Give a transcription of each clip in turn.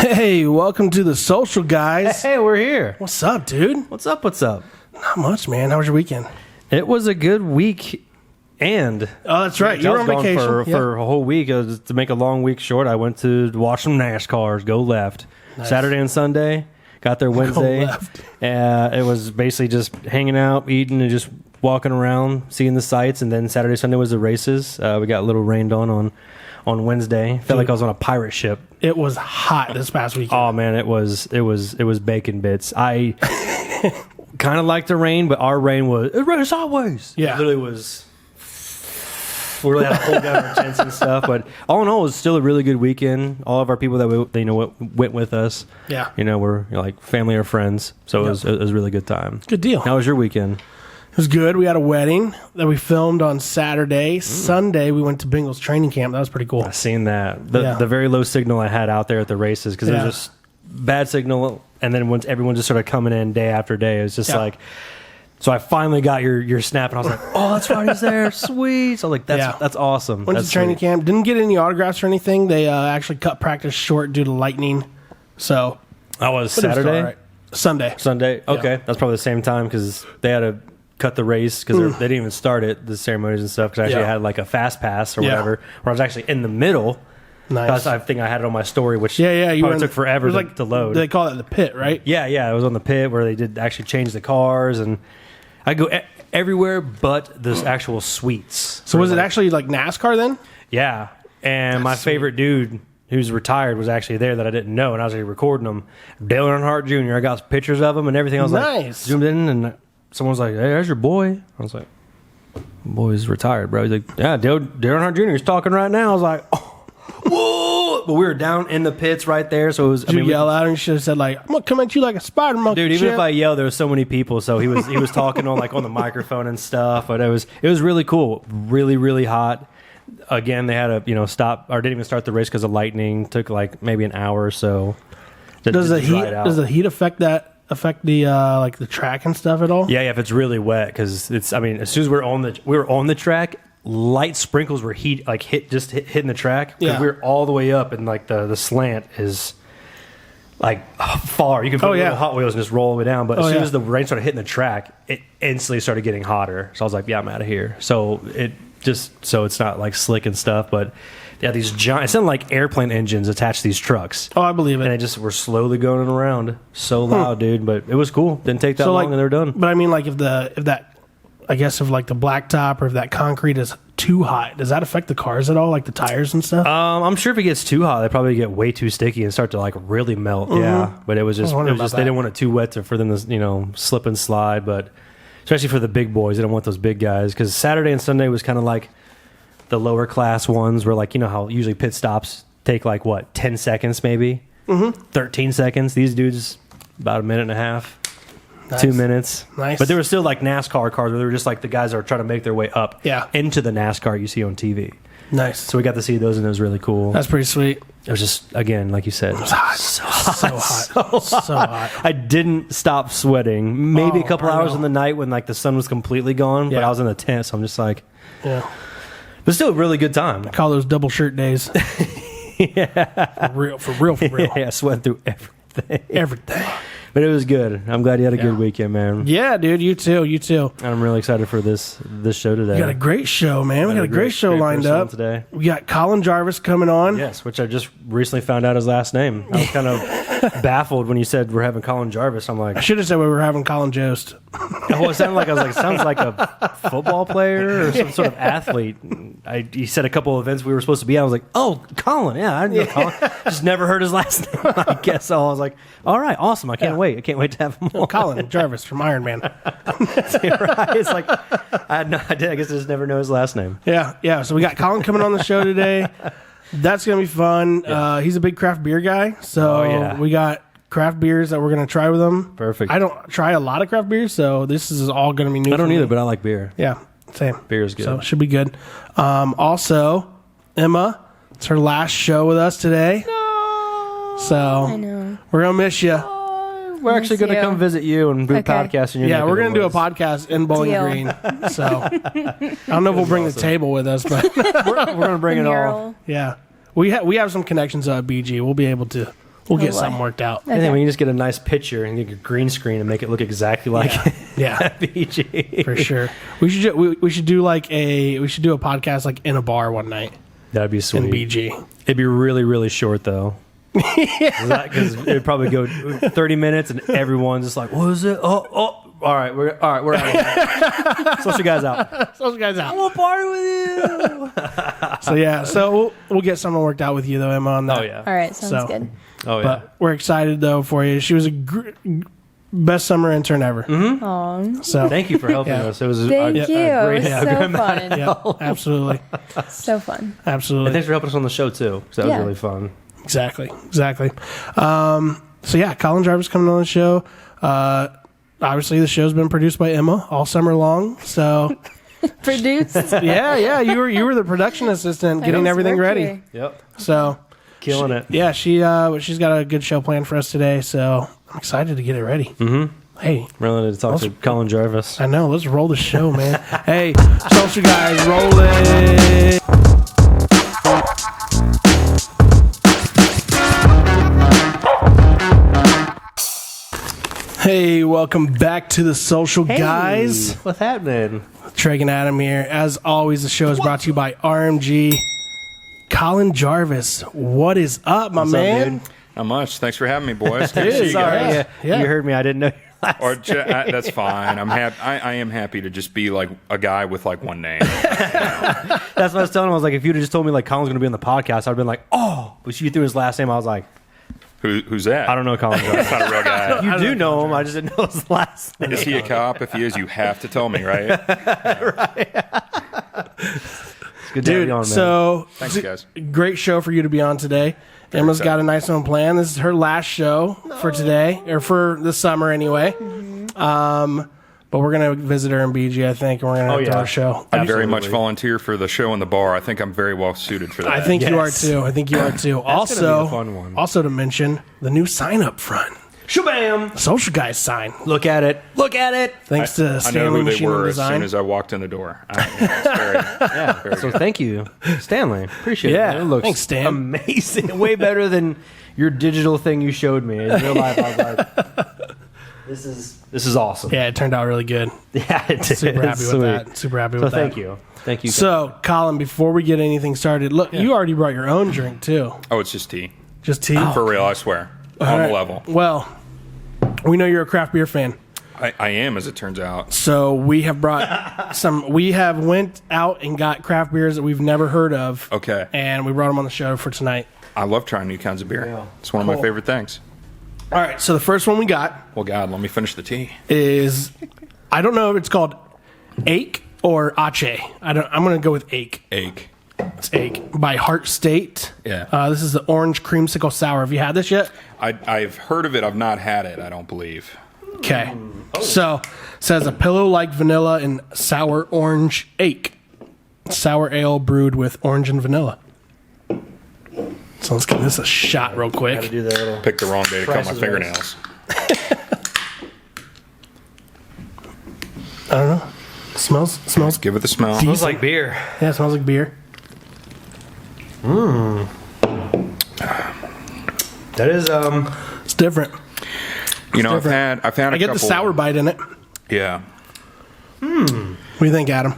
Hey, welcome to the social, guys. Hey, we're here. What's up, dude? What's up? What's up? Not much, man. How was your weekend? It was a good week, and Oh, that's right. You were on gone vacation for a whole week. To make a long week short, I went to watch some NASCARs go left. Nice. Saturday and Sunday. Got there Wednesday. left. It was basically just hanging out, eating, and just walking around, seeing the sights. And then Saturday, Sunday was the races. We got a little rained on Wednesday. Felt like I was on a pirate ship. It was hot this past weekend. Oh man, it was bacon bits. I kind of liked the rain, but our rain it rained sideways. Yeah. It literally was. We really had to hold down our tents and stuff, but all in all, it was still a really good weekend. All of our people that went with us, were like family or friends, so it was a really good time. Good deal. How was your weekend? It was good. We had a wedding that we filmed on Saturday. Sunday, we went to Bengals training camp. That was pretty cool. I seen that. The very low signal I had out there at the races because it was just bad signal, and then once everyone just started coming in day after day, it was just like. So I finally got your snap, and I was like, "Oh, that's right, he's there, sweet." So like, that's awesome. Went to training camp. Didn't get any autographs or anything. They actually cut practice short due to lightning. So that was Saturday, right. Sunday. Okay, that's probably the same time because they had to cut the race because they didn't even start it, the ceremonies and stuff. Because I actually had like a fast pass or whatever, where I was actually in the middle. Nice. I think I had it on my story, which you probably took forever to load. They call it the pit, right? Yeah, it was on the pit where they did actually change the cars, and I go everywhere but the actual suites. So was it actually like NASCAR then? Yeah, and my favorite dude who's retired was actually there that I didn't know, and I was already recording him. Dale Earnhardt Jr. I got pictures of him and everything. I was like, zoomed in, and someone was like, "Hey, there's your boy." I was like, "Boy's retired, bro." He's like, "Yeah, Dale Earnhardt Jr. is talking right now." I was like, "Oh." Whoa! But we were down in the pits right there, so it was. Did you yell out and you should have said like, "I'm gonna come at you like a spider monkey." Dude, even if I yelled, there was so many people, so he was talking on the microphone and stuff. But it was really cool, really really hot. Again, they had to stop or didn't even start the race because of lightning. Took like maybe an hour or so. Does the heat affect the like the track and stuff at all? Yeah, if it's really wet because it's. I mean, as soon as we were on the track. Light sprinkles were hitting the track. Yeah, we were all the way up, and like the slant is like far. You can put little Hot Wheels and just roll it down. But as soon as the rain started hitting the track, it instantly started getting hotter. So I was like, "Yeah, I'm out of here." So it's not like slick and stuff, but these giant. It sounded like airplane engines attached to these trucks. Oh, I believe it. And they just were slowly going around, so loud, dude. But it was cool. Didn't take that long, and they're done. But I mean, like if that. I guess if like the blacktop or if that concrete is too hot, does that affect the cars at all, like the tires and stuff? I'm sure if it gets too hot, they probably get way too sticky and start to like really melt. Mm-hmm. Yeah, but it was just they didn't want it too wet for them to slip and slide. But especially for the big boys, they don't want those big guys because Saturday and Sunday was kind of like the lower class ones where like how usually pit stops take like 10 seconds maybe, 13 seconds. These dudes about a minute and a half. Nice. 2 minutes. Nice. But there were still like NASCAR cars where they were just like the guys that are trying to make their way up into the NASCAR you see on TV. Nice. So we got to see those, and it was really cool. That's pretty sweet. It was just, again, like you said, it was hot. So hot. I didn't stop sweating. Maybe a couple hours in the night when like the sun was completely gone, but I was in the tent, so I'm just like, but still a really good time. I call those double shirt days. For real. Yeah, sweating through everything. But it was good. I'm glad you had a good weekend, man. Yeah, dude. You too. And I'm really excited for this show today. We got a great show, man. We got a great show lined up today. We got Colin Jarvis coming on. Yes, which I just recently found out his last name. I was kind of baffled when you said we're having Colin Jarvis. I'm like, I should have said we were having Colin Jost. Well, it sounded like sounds like a football player or some sort of athlete. He said a couple of events we were supposed to be at. I was like, oh, Colin. Yeah, I didn't know Colin. Just never heard his last name, I guess. So I was like, all right, awesome. I can't wait. I can't wait to have him on. Colin Jarvis from Iron Man. Right. It's like, I had no idea. I guess I just never know his last name. Yeah. So we got Colin coming on the show today. That's going to be fun. Yeah. He's a big craft beer guy. So we got craft beers that we're going to try with him. Perfect. I don't try a lot of craft beers, so this is all going to be new. I don't either, but I like beer. Yeah, same. Beer is good. So it should be good. Also, Emma, it's her last show with us today. No. So I know. We're going to miss you. We're actually going to come visit you and do a podcast. In your we're going to do a podcast in Bowling Green. So I don't know if we'll bring the table with us, but we're going to bring it all. Yeah. We have some connections at BG. We'll be able to We'll get something worked out. And then we can just get a nice picture and get a green screen and make it look exactly like BG. For sure. We should do a podcast like in a bar one night. That'd be sweet. In BG. It'd be really, really short though. Because it'd probably go 30 minutes and everyone's just like, what is it? All right, we're out of here. Social guys out. Social guys out. I want to party with you. So we'll get something worked out with you though, Emma, on that. Oh yeah. All right, sounds good. Oh yeah. But we're excited though for you. She was a best summer intern ever. Mm-hmm. Aww. So thank you for helping us. It was Thank you. great, It was so fun. Yeah, absolutely. So fun. Absolutely. And thanks for helping us on the show too. So that was really fun. Exactly. Colin Jarvis coming on the show. Obviously, the show's been produced by Emma all summer long. So, Produced. yeah, you were the production assistant, getting everything ready. Here. Yep. So, Killing it. Yeah, she's got a good show planned for us today. So I'm excited to get it ready. Mm-hmm. Hey, really to talk to Colin Jarvis. I know. Let's roll the show, man. Hey, social guys, roll it. Hey, welcome back to the Social Guys. What's happening? Treg and Adam here. As always, the show is brought to you by RMG. Colin Jarvis, what is up, my man? Up, dude? Not much. Thanks for having me, boys. It is. Sorry, you heard me. I didn't know. That's fine. I am happy to just be like a guy with like one name. That's what I was telling him. I was like, if you'd have just told me like Colin's going to be on the podcast, I'd have been like, oh. But you threw his last name. I was like, Who's that? I don't know Colin Jarvis. That's not a real guy. You do know him. I just didn't know his last name. Is he a cop? If he is, you have to tell me, right? Right. It's good to have Dude, you on, man. so Thanks, guys. great show for you to be on today. Emma's got a nice one planned. This is her last show for today, or for the summer anyway. But we're going to visit her in BG, I think, and we're going to do our show. I very much volunteer for the show in the bar. I think I'm very well suited for that. I think you are too. That's gonna be the fun one. Also to mention the new sign up front. Shabam! Social Guys sign. Look at it. Look at it. Thanks to I know Stanley who they Machine were as Design. soon as I walked in the door. Very So good. thank you, Stanley. Appreciate Yeah, it. It looks thanks, Stan. amazing. Way better than your digital thing you showed me. In real life, I was like, this is awesome. Yeah, it turned out really good. Yeah, it did. Super happy Sweet. with that. Super happy So with that. thank you. Thank you. So, Colin, before we get anything started, look, you already brought your own drink too. Oh, it's just tea. Just tea? For real, I swear. All On right. the level. Well, we know you're a craft beer fan. I am, as it turns out. So we have brought we have went out and got craft beers that we've never heard of. Okay. And we brought them on the show for tonight. I love trying new kinds of beer. Yeah. It's one of my favorite things. All right, so the first one we got Well, God, let me finish the tea. is, I don't know if it's called Ache or Ache. I'm going to go with Ache. Ache. It's Ache by Heart State. Yeah. This is the orange creamsicle sour. Have you had this yet? I've heard of it. I've not had it, I don't believe. Okay. So, it says a pillow like vanilla and sour orange Ache. Sour ale brewed with orange and vanilla. So let's give this a shot real quick. Gotta do that little. Picked the wrong day to cut my Price is fingernails. I don't know. Smells. Give it the smell. Smells like beer. Yeah, it smells like beer. That is It's different. You know, I've different. had a I get couple. the sour bite in it. Yeah. What do you think, Adam?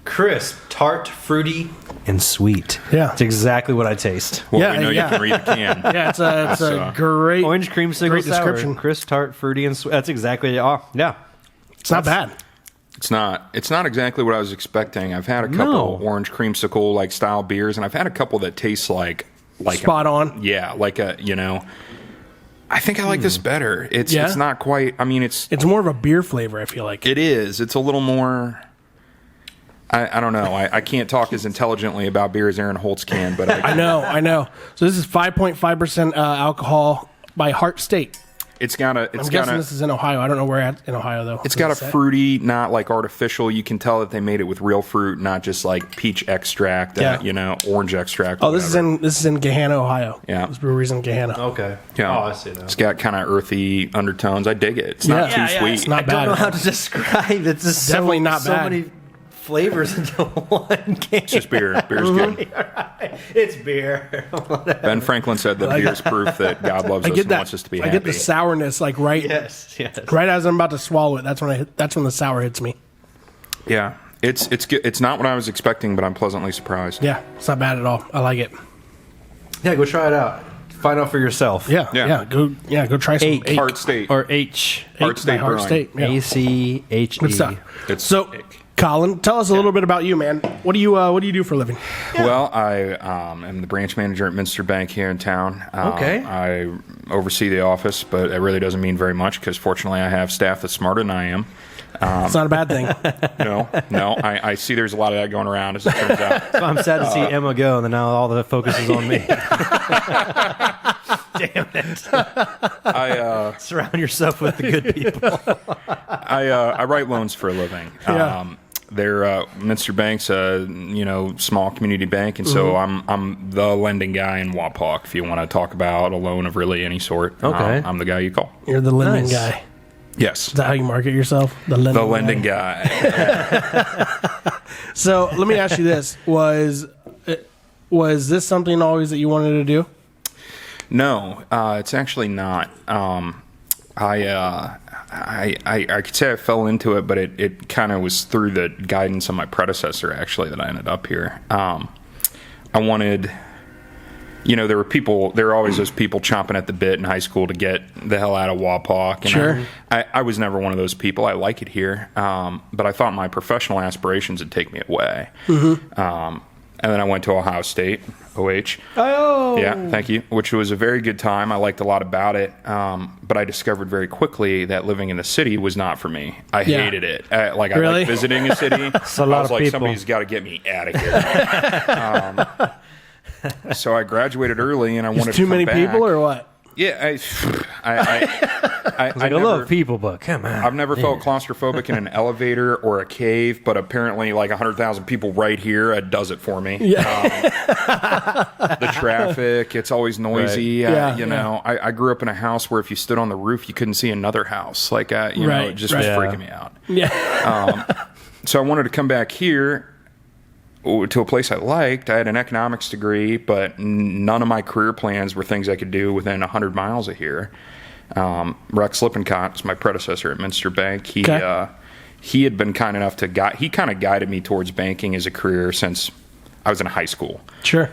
crisp, tart, fruity, and sweet. Yeah. It's exactly what I taste. Well, Yeah, we know yeah. you can read the can. Yeah, it's a So, great Orange creamsicle great sour. description. Crisp, tart, fruity, and sweet. That's exactly it. Oh, yeah. It's not bad. It's not exactly what I was expecting. I've had a couple No. orange creamsicle like style beers, and I've had a couple that taste like Spot on. Yeah, like a I think I like this better. It's Yeah? it's not quite. I mean, it's It's more of a beer flavor, I feel like. it is. It's a little more. I don't know. I can't talk as intelligently about beer as Aaron Holtz can, but I know. So this is 5.5% alcohol by Heart State. it's got a. I'm It's guessing got a. this is in Ohio. I don't know where at in Ohio though. It's got a fruity, not like artificial. You can tell that they made it with real fruit, not just like peach extract, Yeah. orange extract. Oh, this is in Gahanna, Ohio. Yeah. This brewery's in Gahanna. Okay. Yeah. Oh, I see now. It's got kind of earthy undertones. I dig it. It's not Yeah. too Yeah, sweet. it's not I don't bad. know how to describe it. It's just Definitely so, not so bad. many flavors into one can. It's just beer. Beer's good. It's beer. Ben Franklin said that beer is proof that God loves us and wants us to be happy. I get the sourness like right right as I'm about to swallow it. That's when the sour hits me. Yeah, it's good. It's not what I was expecting, but I'm pleasantly surprised. Yeah, it's not bad at all. I like it. Yeah, go try it out. Find out for yourself. Yeah. Go try some Ache. Ache. Heart State. Or H. Heart By State Heart Brewing. State. Yeah. ACHE. Good stuff. It's So, Ache. Colin, tell us a little bit about you, man. What do you do for a living? Well, I am the branch manager at Minster Bank here in town. Okay. I oversee the office, but it really doesn't mean very much because fortunately I have staff that's smarter than I am. It's not a bad thing. No. I see there's a lot of that going around, as it turns out. So I'm sad to see Emma go, and then now all the focus is on me. Damn it. I Surround yourself with the good people. I write loans for a living. Yeah. They're Minster Bank's a small community bank, and so I'm the lending guy in Wapak. If you want to talk about a loan of really any sort, Okay. I'm the guy you call. You're the lending Nice. guy. Yes, Is that how you market yourself? The lending guy. So let me ask you this: Was this something always that you wanted to do? No, it's actually not. I could say I fell into it, but it kind of was through the guidance of my predecessor, actually, that I ended up here. I wanted, there were always those people chomping at the bit in high school to get the hell out of Wapak. And Sure. I was never one of those people. I like it here. But I thought my professional aspirations would take me away. And then I went to Ohio State, OH. Oh. Yeah, thank you. Which was a very good time. I liked a lot about it. But I discovered very quickly that living in the city was not for me. I hated it. I Really? like visiting a city. a lot I was of like, people. somebody's got to get me out of here. So I graduated early, and I wanted to Too come many back. people, or what? Yeah, I love people, but come on. I've never felt claustrophobic in an elevator or a cave, but apparently, like 100,000 people right here, it does it for me. The traffic, it's always noisy. Right. I grew up in a house where if you stood on the roof, you couldn't see another house. Like, it just was freaking me out. Yeah. So I wanted to come back here to a place I liked. I had an economics degree, but none of my career plans were things I could do within 100 miles of here. Rex Lippincott is my predecessor at Minster Bank. He had been kind enough to he kind of guided me towards banking as a career since I was in high school. Sure.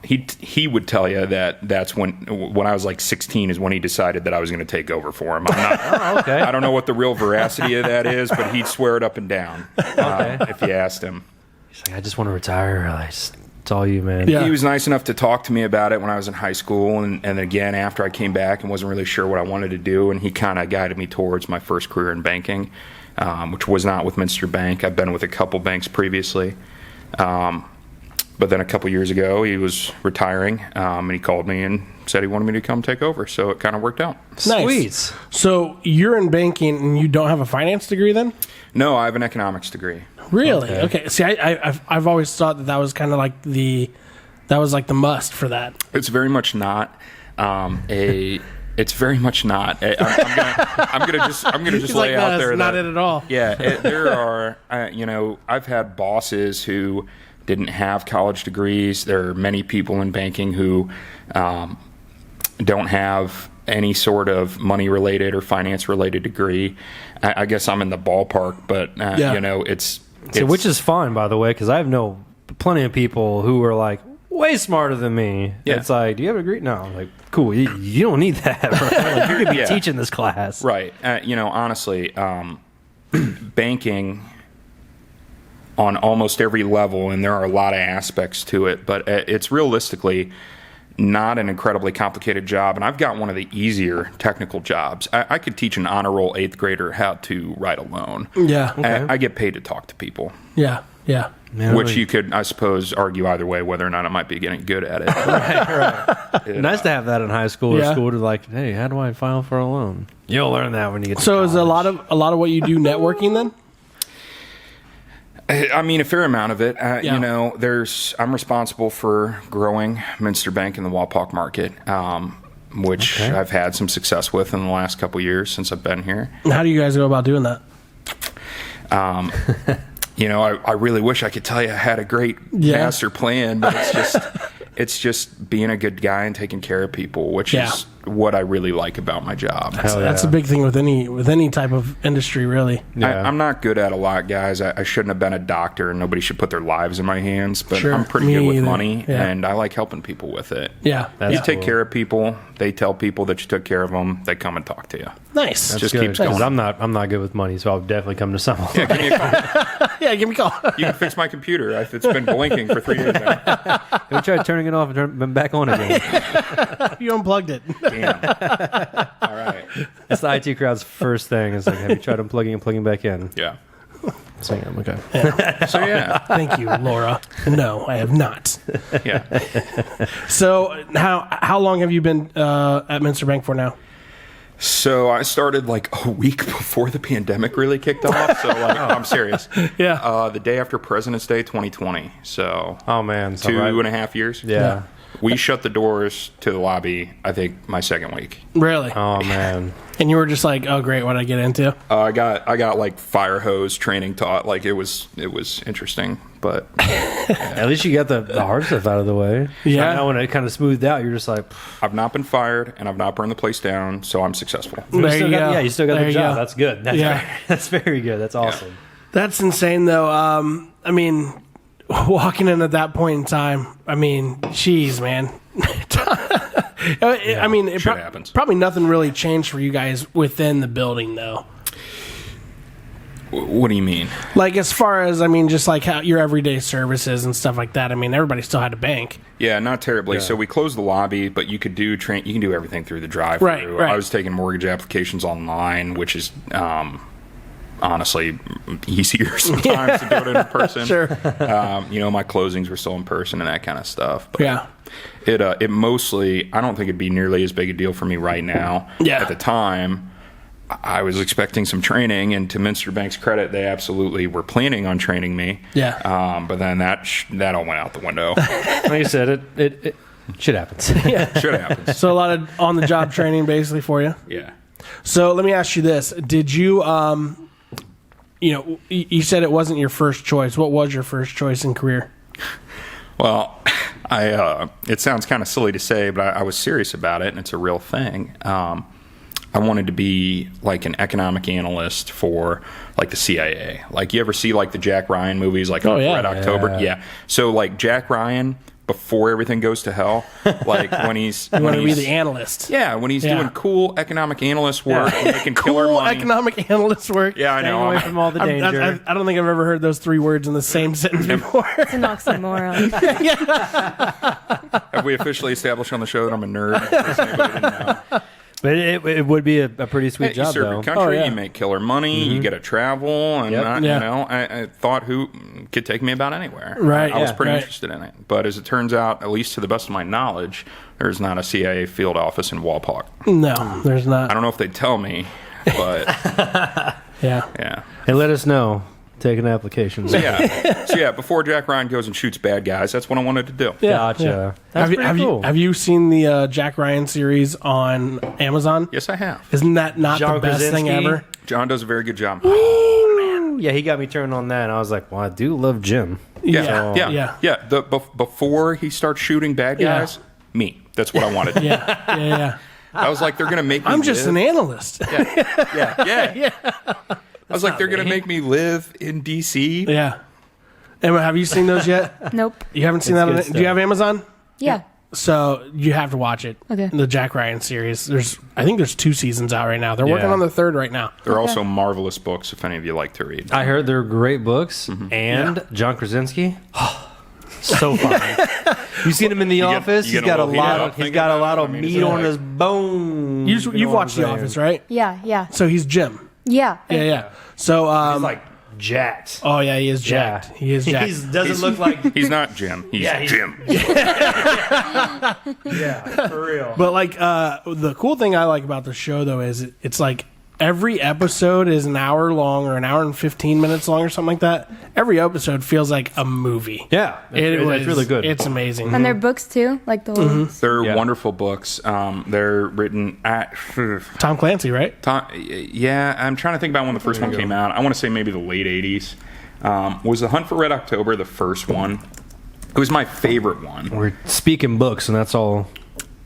He would tell you that's when I was like 16 is when he decided that I was going to take over for him. I'm not, Okay. I don't know what the real veracity of that is, but he'd swear it up and down if you asked him. He's like, I just want to retire. It's all you, man. Yeah. He was nice enough to talk to me about it when I was in high school, and again after I came back and wasn't really sure what I wanted to do, and he kind of guided me towards my first career in banking, which was not with Minster Bank. I've been with a couple banks previously, but then a couple years ago he was retiring, and he called me and said he wanted me to come take over, so it kind of worked out. Nice. Sweet. So you're in banking and you don't have a finance degree then? No, I have an economics degree. Really? Okay. See, I've always thought that was kind of like the must for that. It's very much not It's very much not. I'm gonna just He's lay like, out no, there. it's not that, it at all. Yeah, there are. I've had bosses who didn't have college degrees. There are many people in banking who don't have any sort of money-related or finance-related degree. I guess I'm in the ballpark, but it's which is fine, by the way, because I have plenty of people who are like way smarter than me. Yeah. It's like, do you have a degree? No. I'm like, cool. You don't need that. Right? Like, you could be Yeah. teaching this class, right. Honestly, banking on almost every level, and there are a lot of aspects to it, but it's realistically not an incredibly complicated job, and I've got one of the easier technical jobs. I could teach an honor roll 8th grader how to write a loan. Yeah. Okay. I get paid to talk to people, Yeah. Yeah. Man, which you could, I suppose, argue either way whether or not I might be getting good at it. right. Nice to have that in high school or Yeah. school to like, hey, how do I file for a loan? You'll learn that when you get to So is a college. lot of what you do networking then? I mean, a fair amount of it. Yeah. I'm responsible for growing Minster Bank in the Wapak market, which Okay. I've had some success with in the last couple years since I've been here. How do you guys go about doing that? I really wish I could tell you I had a great master plan, but it's just being a good guy and taking care of people, which is what I really like about my job. That's a big thing with any type of industry, really. Yeah. I'm not good at a lot, guys. I shouldn't have been a doctor, and nobody should put their lives in my hands. But I'm pretty good with money, and I like helping people with it. Yeah, you take care of people. They tell people that you took care of them. They come and talk to you. Nice. That's just good, keeps going. I'm not good with money, so I'll definitely come to someone. Yeah, give me a call. Yeah, give me a call. You can fix my computer. It's been blinking for 3 days now. Have you tried turning it off and turning it back on again? You unplugged it. Damn. All right. That's the IT crowd's first thing. Is like, have you tried unplugging and plugging back in? Yeah. So I'm okay. So yeah. Thank you, Laura. No, I have not. Yeah. So how long have you been at Minster Bank for now? So I started like a week before the pandemic really kicked off. So I'm serious. Yeah. The day after President's Day 2020. So Oh man, so 2.5 years. Yeah. We shut the doors to the lobby, I think, my second week. Really? Oh man. And you were just like, oh great, what did I get into? I got like fire hose training taught. Like it was interesting, but At least you got the hard stuff out of the way. Yeah. So now when it kind of smoothed out, you're just like, I've not been fired and I've not burned the place down, so I'm successful. There you go. Yeah, you still got There the you job. go. That's good. That's very good. That's awesome. That's insane, though. I mean, walking in at that point in time, I mean, geez, man. I mean, Shit happens. Probably nothing really changed for you guys within the building, though. What do you mean? Like, as far as, I mean, just like how your everyday services and stuff like that. I mean, everybody still had a bank. Yeah, not terribly. Yeah. So we closed the lobby, but you could do you can do everything through the drive-thru. Right. I was taking mortgage applications online, which is honestly easier sometimes to do it in person. Sure. My closings were still in person and that kind of stuff. But Yeah. It mostly, I don't think it'd be nearly as big a deal for me right now. Yeah. At the time, I was expecting some training, and to Minster Bank's credit, they absolutely were planning on training me. Yeah. But then that all went out the window. Like you said, it shit happens. Should happen. So a lot of on-the-job training, basically, for you. Yeah. So let me ask you this: did you, you said it wasn't your first choice. What was your first choice in career? Well, it sounds kind of silly to say, but I was serious about it, and it's a real thing. I wanted to be like an economic analyst for like the CIA. Like, you ever see like the Jack Ryan movies, like Red October? Yeah. So like Jack Ryan, before everything goes to hell, like when he's You want to be the analyst. Yeah, when he's doing cool economic analyst work, and making killer Cool money. economic analyst work. Yeah, I Staying know. away from all the danger. I don't think I've ever heard those three words in the same sentence before. It's an oxymoron. Have we officially established on the show that I'm a nerd? In case anybody didn't know. But it would be a pretty sweet You job, serve though. your country, Oh, yeah. you make killer money, you get to travel, and I thought who could take me about anywhere. Right, I was yeah, pretty right. interested in it. But as it turns out, at least to the best of my knowledge, there's not a CIA field office in Walpock. No, there's I not. don't know if they'd tell me, but Yeah. yeah. Hey, let us know. Taking applications. So yeah, before Jack Ryan goes and shoots bad guys, that's what I wanted to do. Yeah, Gotcha. yeah. That's Have pretty cool. you seen the Jack Ryan series on Amazon? Yes, I have. Isn't that not John the best thing Krasinski? ever? John does a very good job. Yeah, he got me turned on that, and I was like, well, I do love Jim. Yeah. Before he starts shooting bad guys, me. That's what I wanted. Yeah. I was like, they're gonna make me. I'm just live. an analyst. Yeah. I was like, they're going to make me live in D.C. Yeah. Emma, have you seen those yet? Nope. You haven't seen It's that? good Do you stuff. have Amazon? Yeah. So you have to watch it. Okay. The Jack Ryan series. I think there's 2 seasons out right now. They're working Yeah. on the 3rd right now. They're also marvelous books if any of you like to read. I heard they're great books, and John Krasinski, so fun. You seen him in The Office? you He's get got a a little heated lot. up Of, he's thinking got a about lot it. of I mean, meat it's on like- his bone. You've watched The Office, right? Yeah. So he's Jim. Yeah. Yeah. So He's like jacked. oh yeah, he is jacked. Yeah. He is jacked. He doesn't look like. He's not Jim. He's Jim. Yeah, for real. But like the cool thing I like about the show though is it's like every episode is an hour long or an hour and 15 minutes long or something like that. Every episode feels like a movie. Yeah, it's really good. It's amazing. And their books too, like the ones. They're Yeah. wonderful books. They're written at. Tom Clancy, right? Yeah, I'm trying to think about when the first one came out. I want to say maybe the late 80s. Was The Hunt for Red October the first one? It was my favorite one. We're speaking books, and that's all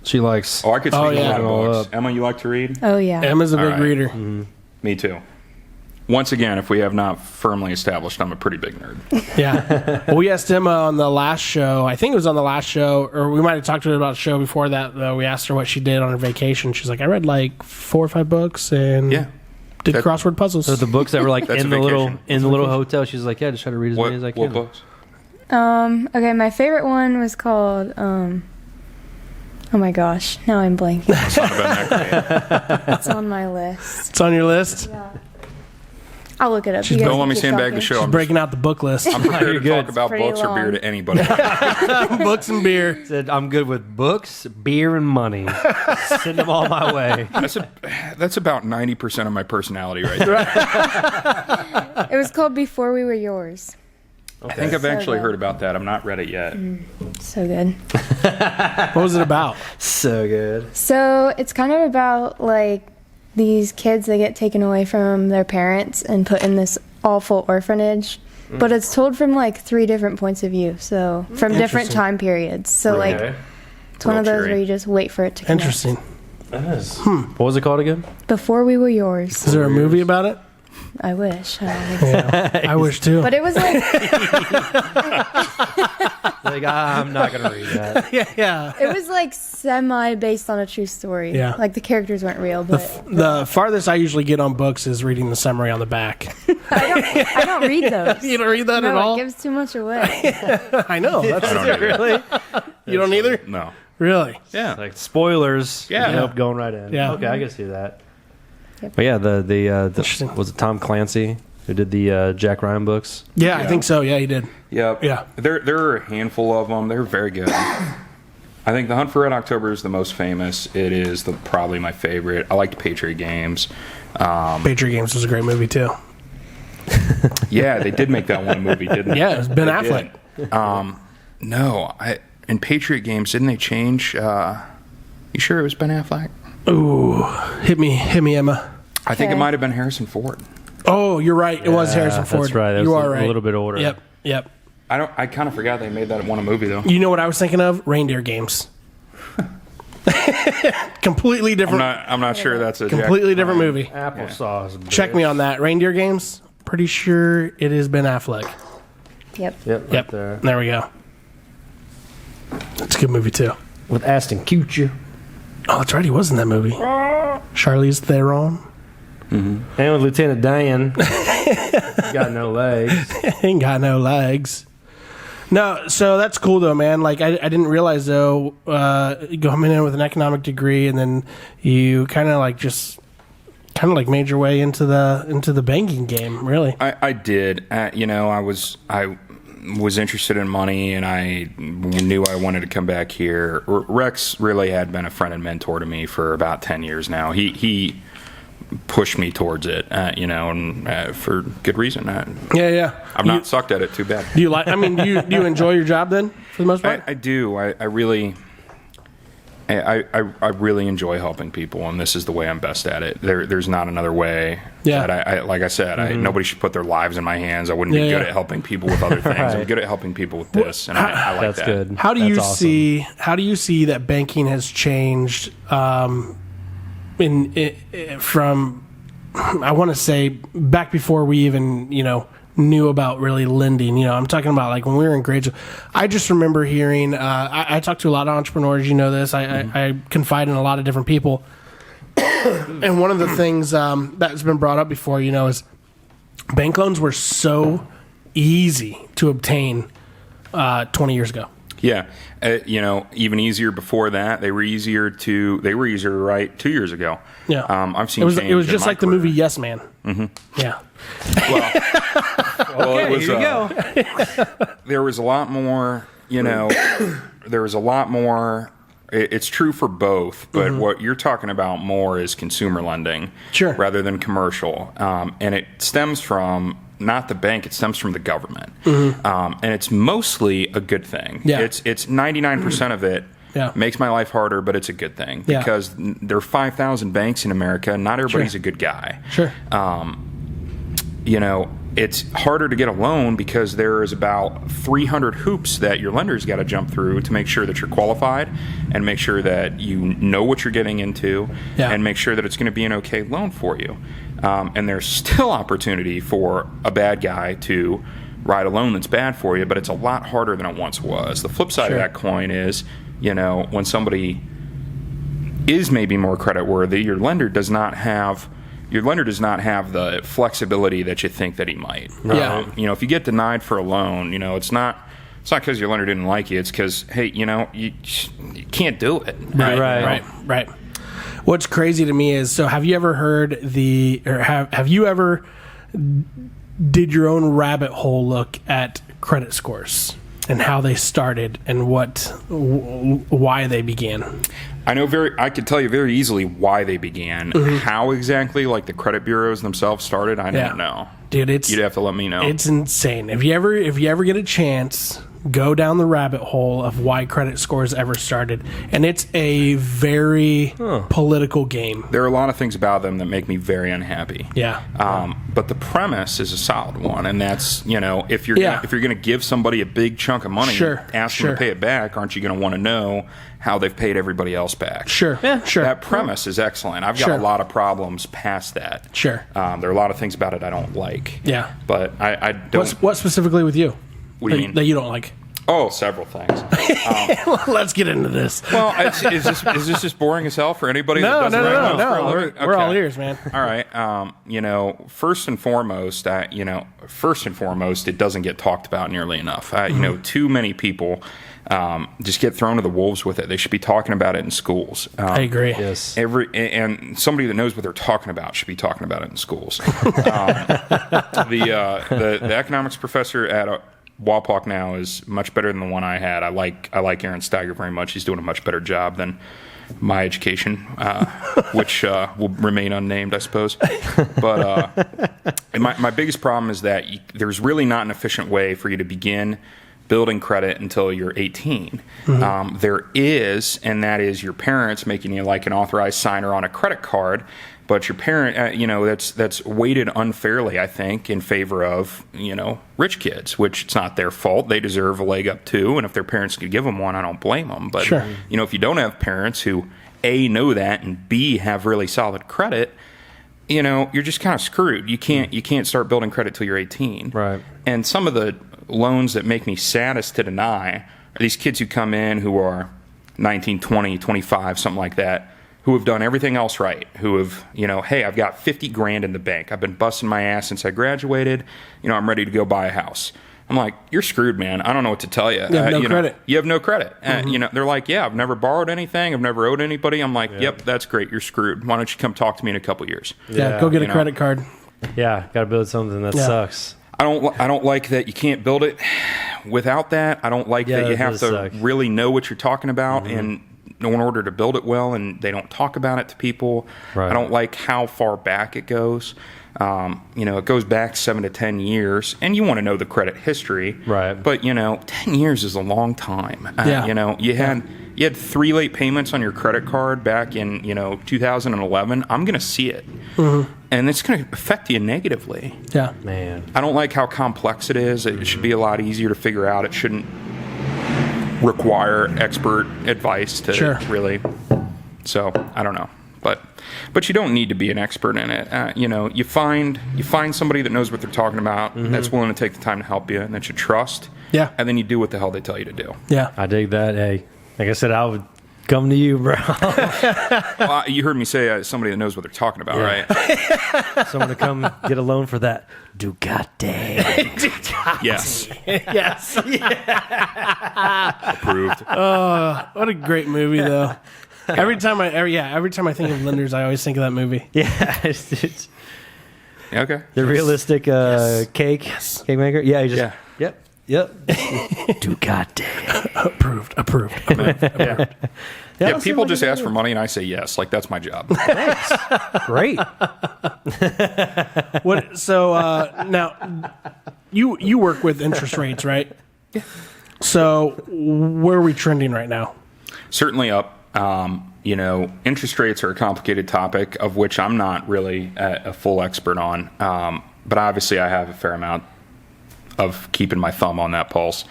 she likes. Oh, I could speak a lot of All books. up. Emma, you like to read? Oh yeah. Emma's a big right. reader. Me too. Once again, if we have not firmly established, I'm a pretty big nerd. Yeah. Well, we asked Emma on the last show. I think it was on the last show, or we might have talked to her about the show before that. We asked her what she did on her vacation. She's like, I read like 4 or 5 books and did crossword puzzles. So the books that were like That's in a the little vacation. hotel, she's like, yeah, just try to read as many as I can. What books? Okay, my favorite one was called oh my gosh, now I'm blanking. It's not about that great. It's on my list. It's on your list. Yeah. I'll look it up. You guys Don't let can me keep sandbag talking. the show. She's I'm breaking out the book list. prepared to good. talk about pretty books or beer long. to anybody. Books and beer. Said, I'm good with books, beer, and money. Send them all my way. That's about 90% of my personality right there. It was called Before We Were Yours. I think I've So actually good. heard about that. I'm not read it yet. So good. What was it about? So good. So it's kind of about like these kids that get taken away from their parents and put in this awful orphanage. But it's told from like 3 different points of view. So from different Interesting. time periods. So like it's one of those Real where you just wait for it to connect. Interesting. What was it called again? Before We Were Yours. Is there a movie about it? I wish. I don't think so. I wish too. But it was like Like, I'm not going to read that. yeah. it was like semi based on a true story. Yeah. Like the characters weren't real, but The farthest I usually get on books is reading the summary on the back. I don't read those. You don't read that at No, all? it gives too much away. I know. That's I don't either. Really? You don't either? No. Really? Yeah. Like, spoilers. Yeah. Nope, going right in. Yeah. Okay, I can see that. Yep. But yeah, the Interesting. was it Tom Clancy who did the Jack Ryan books? Yeah, I think so. Yeah, he did. Yeah. Yeah. There are a handful of them. They're very good. I think The Hunt for Red October is the most famous. It is probably my favorite. I liked Patriot Games. Patriot Games was a great movie too. Yeah, they did make that one movie, didn't they? Yeah, it was Ben They Affleck. did. No, in Patriot Games, didn't they change? You sure it was Ben Affleck? Ooh, hit me, Emma. I think it Okay. might have been Harrison Ford. Oh, you're right. It was Harrison Ford. That's right. That You was are right. a little bit older. Yep. I kind of forgot they made that one a movie though. You know what I was thinking of? Reindeer Games. Completely different. I'm not sure that's a Completely different movie. Applesauce. Check me on that. Reindeer Games. Pretty sure it is Ben Affleck. Yep. Yep. Right Yep. there. There we go. That's a good movie too. With Aston Kutcher. Oh, that's right. He was in that movie. Charlize Theron. And with Lieutenant Dan. Got no legs. Ain't got no legs. No, so that's cool though, man. Like I didn't realize though, coming in with an economic degree and then you kind of like made your way into the banking game. Really, I did. I was interested in money, and I knew I wanted to come back here. Rex really had been a friend and mentor to me for about 10 years now. He pushed me towards it, and for good reason. yeah. I've not sucked at it too bad. Do you like? I mean, do you enjoy your job then for the most part? I do. I really enjoy helping people, and this is the way I'm best at it. There's not another way. Yeah. That I like I said, nobody should put their lives in my hands. I wouldn't be good at helping people with other things. I'm Right. good at helping people with this, and I like That's that. good. How do That's you awesome. How do you see that banking has changed from I want to say back before we even knew about really lending? I'm talking about like when we were in grade school. I just remember hearing. I talk to a lot of entrepreneurs. You know this. I confide in a lot of different people, and one of the things that's been brought up before, is bank loans were so easy to obtain 20 years ago. Yeah, even easier before that. They were easier to write 2 years ago. Yeah, I've seen. it was change in just my like the career. movie Yes Man. Mm-hmm. Yeah. Well, it was. Here you go. There was a lot more. There was a lot more. It's true for both, but what you're talking about more is consumer lending, Sure. rather than commercial, and it stems from not the bank; it stems from the government, and it's mostly a good thing. Yeah. It's 99% of it. Yeah. Makes my life harder, but it's a good thing Yeah. because there are 5,000 banks in America. Not everybody's a good guy. Sure. it's harder to get a loan because there is about 300 hoops that your lender's got to jump through to make sure that you're qualified and make sure that you know what you're getting into and make sure that it's going to be an okay loan for you. And there's still opportunity for a bad guy to write a loan that's bad for you, but it's a lot harder than it once was. The flip side of that coin is, when somebody is maybe more creditworthy, your lender does not have the flexibility that you think that he might. If you get denied for a loan, it's not because your lender didn't like you. It's because, hey, you can't do it. Right. What's crazy to me is, so have you ever heard have you ever did your own rabbit hole look at credit scores and how they started and why they began? I could tell you very easily why they began. How exactly, like the credit bureaus themselves started, I don't know. Dude, you'd have to let me know. It's insane. If you ever get a chance, go down the rabbit hole of why credit scores ever started, and it's a very political game. There are a lot of things about them that make me very unhappy. Yeah. But the premise is a solid one, and that's if you're going to give somebody a big chunk of money, ask them to pay it back, aren't you going to want to know how they've paid everybody else back? Sure. That premise is excellent. I've got a lot of problems past that. There are a lot of things about it I don't like. Yeah. But I don't. What specifically with you? What do you mean? That you don't like? Oh, several things. Let's get into this. Well, is this just boring as hell for anybody that doesn't write loans for a living? We're all ears, man. All right. First and foremost, it doesn't get talked about nearly enough. Too many people just get thrown to the wolves with it. They should be talking about it in schools. I agree. Yes. And somebody that knows what they're talking about should be talking about it in schools. The economics professor at Wapak now is much better than the one I had. I like Aaron Steiger very much. He's doing a much better job than my education, which will remain unnamed, I suppose. But my biggest problem is that there's really not an efficient way for you to begin building credit until you're 18. There is, and that is your parents making you like an authorized signer on a credit card. But your parent, that's weighted unfairly, I think, in favor of, rich kids, which it's not their fault. They deserve a leg up, too. And if their parents could give them one, I don't blame them. But, if you don't have parents who, A, know that, and B, have really solid credit, you're just kind of screwed. You can't start building credit till you're 18. Right. And some of the loans that make me saddest to deny are these kids who come in who are 19, 20, 25, something like that, who have done everything else right, who have, hey, I've got $50,000 in the bank. I've been busting my ass since I graduated. I'm ready to go buy a house. I'm like, you're screwed, man. I don't know what to tell you. You have no credit. You have no credit. They're like, yeah, I've never borrowed anything. I've never owed anybody. I'm like, yep, that's great. You're screwed. Why don't you come talk to me in a couple years? Yeah, go get a credit card. Yeah, got to build something that sucks. I don't like that you can't build it without that. I don't like that you have to really know what you're talking about and in order to build it well, and they don't talk about it to people. Right. I don't like how far back it goes. It goes back 7 to 10 years, and you want to know the credit history. Right. But 10 years is a long time. You had 3 late payments on your credit card back in 2011. I'm going to see it, and it's going to affect you negatively. Yeah, man. I don't like how complex it is. It should be a lot easier to figure out. It shouldn't require expert advice to really. So I don't know, but you don't need to be an expert in it. You find somebody that knows what they're talking about, that's willing to take the time to help you, and that you trust. Yeah, and then you do what the hell they tell you to do. Yeah, I dig that. Hey, like I said, I would come to you, bro. Well, you heard me say somebody that knows what they're talking about, right? Someone to come get a loan for that Ducati. Yes. Yes. Approved. Oh, what a great movie, though. Every time I think of lenders, I always think of that movie. Yeah. Okay. The realistic cake maker. Yeah. You just. Yeah. Yep. Ducati. Approved. Yeah, people just ask for money, and I say yes. Like, that's my job. Thanks. Great. Now, you work with interest rates, right? Yeah. So where are we trending right now? Certainly up. Interest rates are a complicated topic of which I'm not really a full expert on. but obviously I have a fair amount of keeping my thumb on that pulse.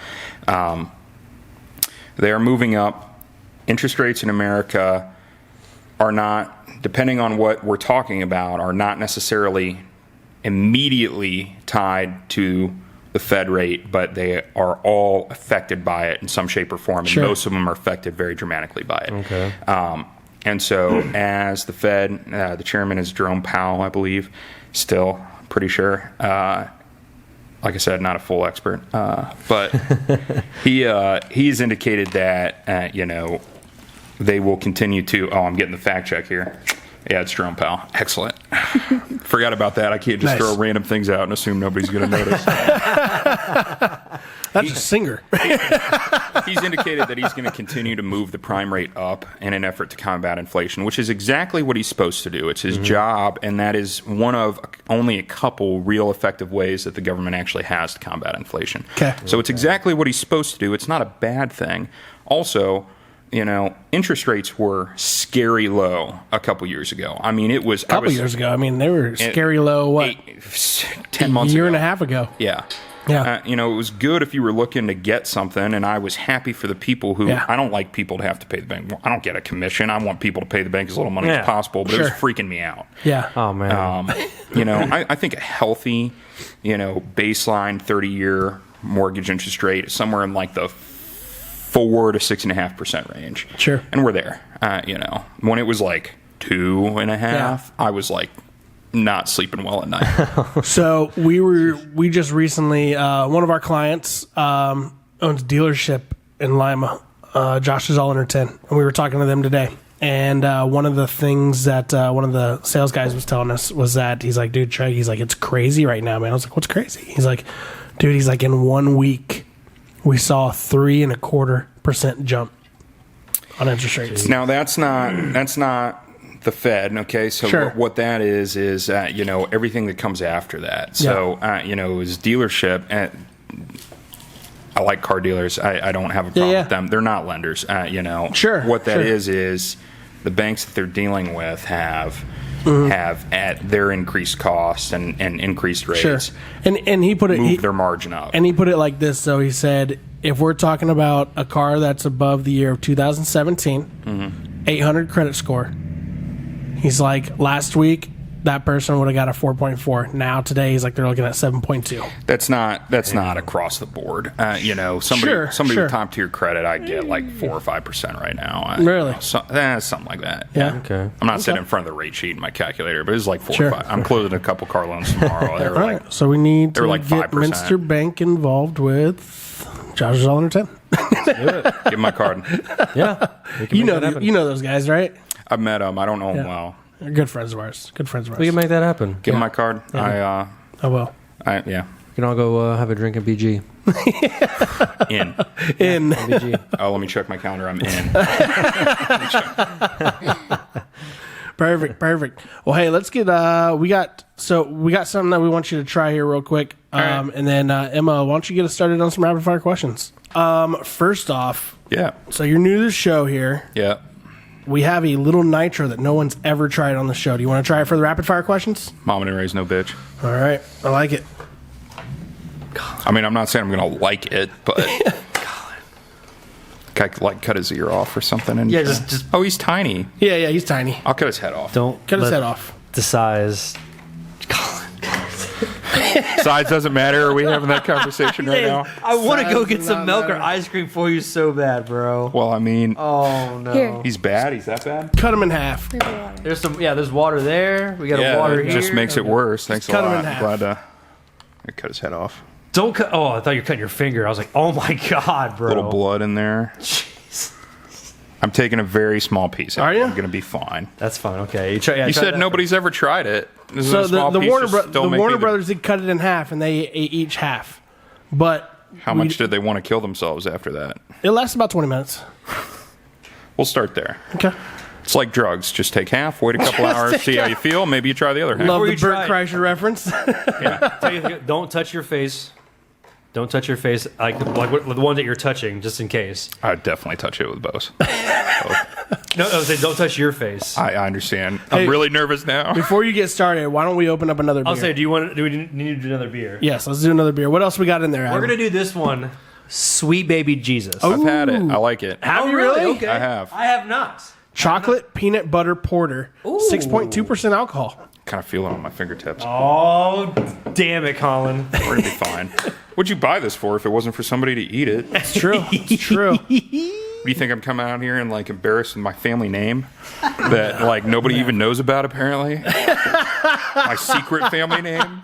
They are moving up. Interest rates in America are not, depending on what we're talking about, are not necessarily immediately tied to the Fed rate, but they are all affected by it in some shape or form, and most of them are affected very dramatically by it. Okay. And so as the Fed, the chairman is Jerome Powell, I believe, still, pretty sure. Like I said, not a full expert, but he's indicated that, they will continue to, I'm getting the fact check here. Yeah, it's Jerome Powell. Excellent. Forgot about that. I can't just throw random things out and assume nobody's going to notice. That's a singer. He's indicated that he's going to continue to move the prime rate up in an effort to combat inflation, which is exactly what he's supposed to do. It's his job, and that is one of only a couple real effective ways that the government actually has to combat inflation. Okay. So it's exactly what he's supposed to do. It's not a bad thing. Also, interest rates were scary low a couple years ago. I mean, it was... A couple years ago. I mean, they were scary low, 10 months ago. A year and a half ago. Yeah. Yeah. It was good if you were looking to get something, and I was happy for the people who... I don't like people to have to pay the bank. I don't get a commission. I want people to pay the bank as little money as possible, but it was freaking me out. Yeah. Oh, man. I think a healthy, baseline 30-year mortgage interest rate is somewhere in like the 4 to 6.5% range. Sure. And we're there. When it was like 2.5, I was like not sleeping well at night. So we just recently, one of our clients owns a dealership in Lima, Josh's All Under 10, and we were talking to them today. And one of the things that one of the sales guys was telling us was that he's like, dude, Trey, he's like, it's crazy right now, man. I was like, what's crazy? He's like, dude, he's like, in 1 week, we saw a 3.25% jump on interest rates. Now that's not the Fed, okay? So what that is everything that comes after that. So his dealership. I like car dealers. I don't have a problem with them. They're not lenders. What that is the banks that they're dealing with have at their increased costs and increased rates. Sure. And he put it their margin up. And he put it like this. So he said, if we're talking about a car that's above the year of 2017, 800 credit score, he's like, last week that person would have got a 4.4. Now today he's like, they're looking at 7.2. That's not across the board. Somebody with top tier credit, I get like 4 or 5% right now. Really? Something like that. Yeah. Okay. I'm not sitting in front of the rate sheet in my calculator, but it's like 4 or 5. I'm closing a couple car loans tomorrow. They were All right. So we need to like get 5%. Minster Bank involved with Josh's All Under 10. Give my card. Yeah. You know those guys, right? I've met them. I don't know them well. They're good friends of ours. We can make that happen. Give my card. I will. We can all go have a drink at BG. In. BG. Oh, let me check my calendar. I'm in. Perfect. Well, hey, let's get. We got something that we want you to try here real quick. Right. And then Emma, why don't you get us started on some rapid fire questions? First off, so you're new to the show here. Yeah. We have a little nitro that no one's ever tried on the show. Do you want to try it for the rapid fire questions? Mom and raise no bitch. All right, I like it. I mean, I'm not saying I'm going to like it, but cut his ear off or something. And just. Oh, he's tiny. Yeah, he's tiny. I'll cut his head off. Don't cut his head off. The size. Size doesn't matter. Are we having that conversation right now? I want to go get some milk or ice cream for you so bad, bro. Well, I mean, oh no, Here. He's bad. He's that bad. Cut him in half. There's some. Yeah, there's water there. We got water it here. just makes it worse. Thanks a lot. Cut him in half. I'm glad to cut his head off. Don't cut. Oh, I thought you were cutting your finger. I was like, oh my god, bro. A little blood in there. Jeez. I'm taking a very small piece. Are you? I'm going to be fine. That's fine. Okay. You said nobody's ever tried it. This So is a small the piece, Warner Brothers did cut it in half, and they ate each half. But how much did they want to kill themselves after that? It lasts about 20 minutes. We'll start there. Okay. It's like drugs. Just take half, wait a couple hours, see how you feel. Maybe you try the other half. Love Before the you Burt try Kreischer reference. Yeah. Don't touch your face. Don't touch your face like the one that you're touching, just in case. I'd definitely touch it with both. No, I was saying, don't touch your face. I understand. Hey, I'm really nervous now. Before you get started, why don't we open up another beer? I'll say, do we need to do another beer? Yes, let's do another beer. What else we got in there, Adam? We're going to do this one, Sweet Baby Jesus. I've had it. I like it. Have you really? Okay. I have. I have not. Chocolate peanut butter porter. 6.2% alcohol. Kind of feel it on my fingertips. Oh, damn it, Colin. We're going to be fine. What'd you buy this for if it wasn't for somebody to eat it? It's true. It's true. Do you think I'm coming out here and like embarrassing my family name that like nobody even knows about apparently? My secret family name?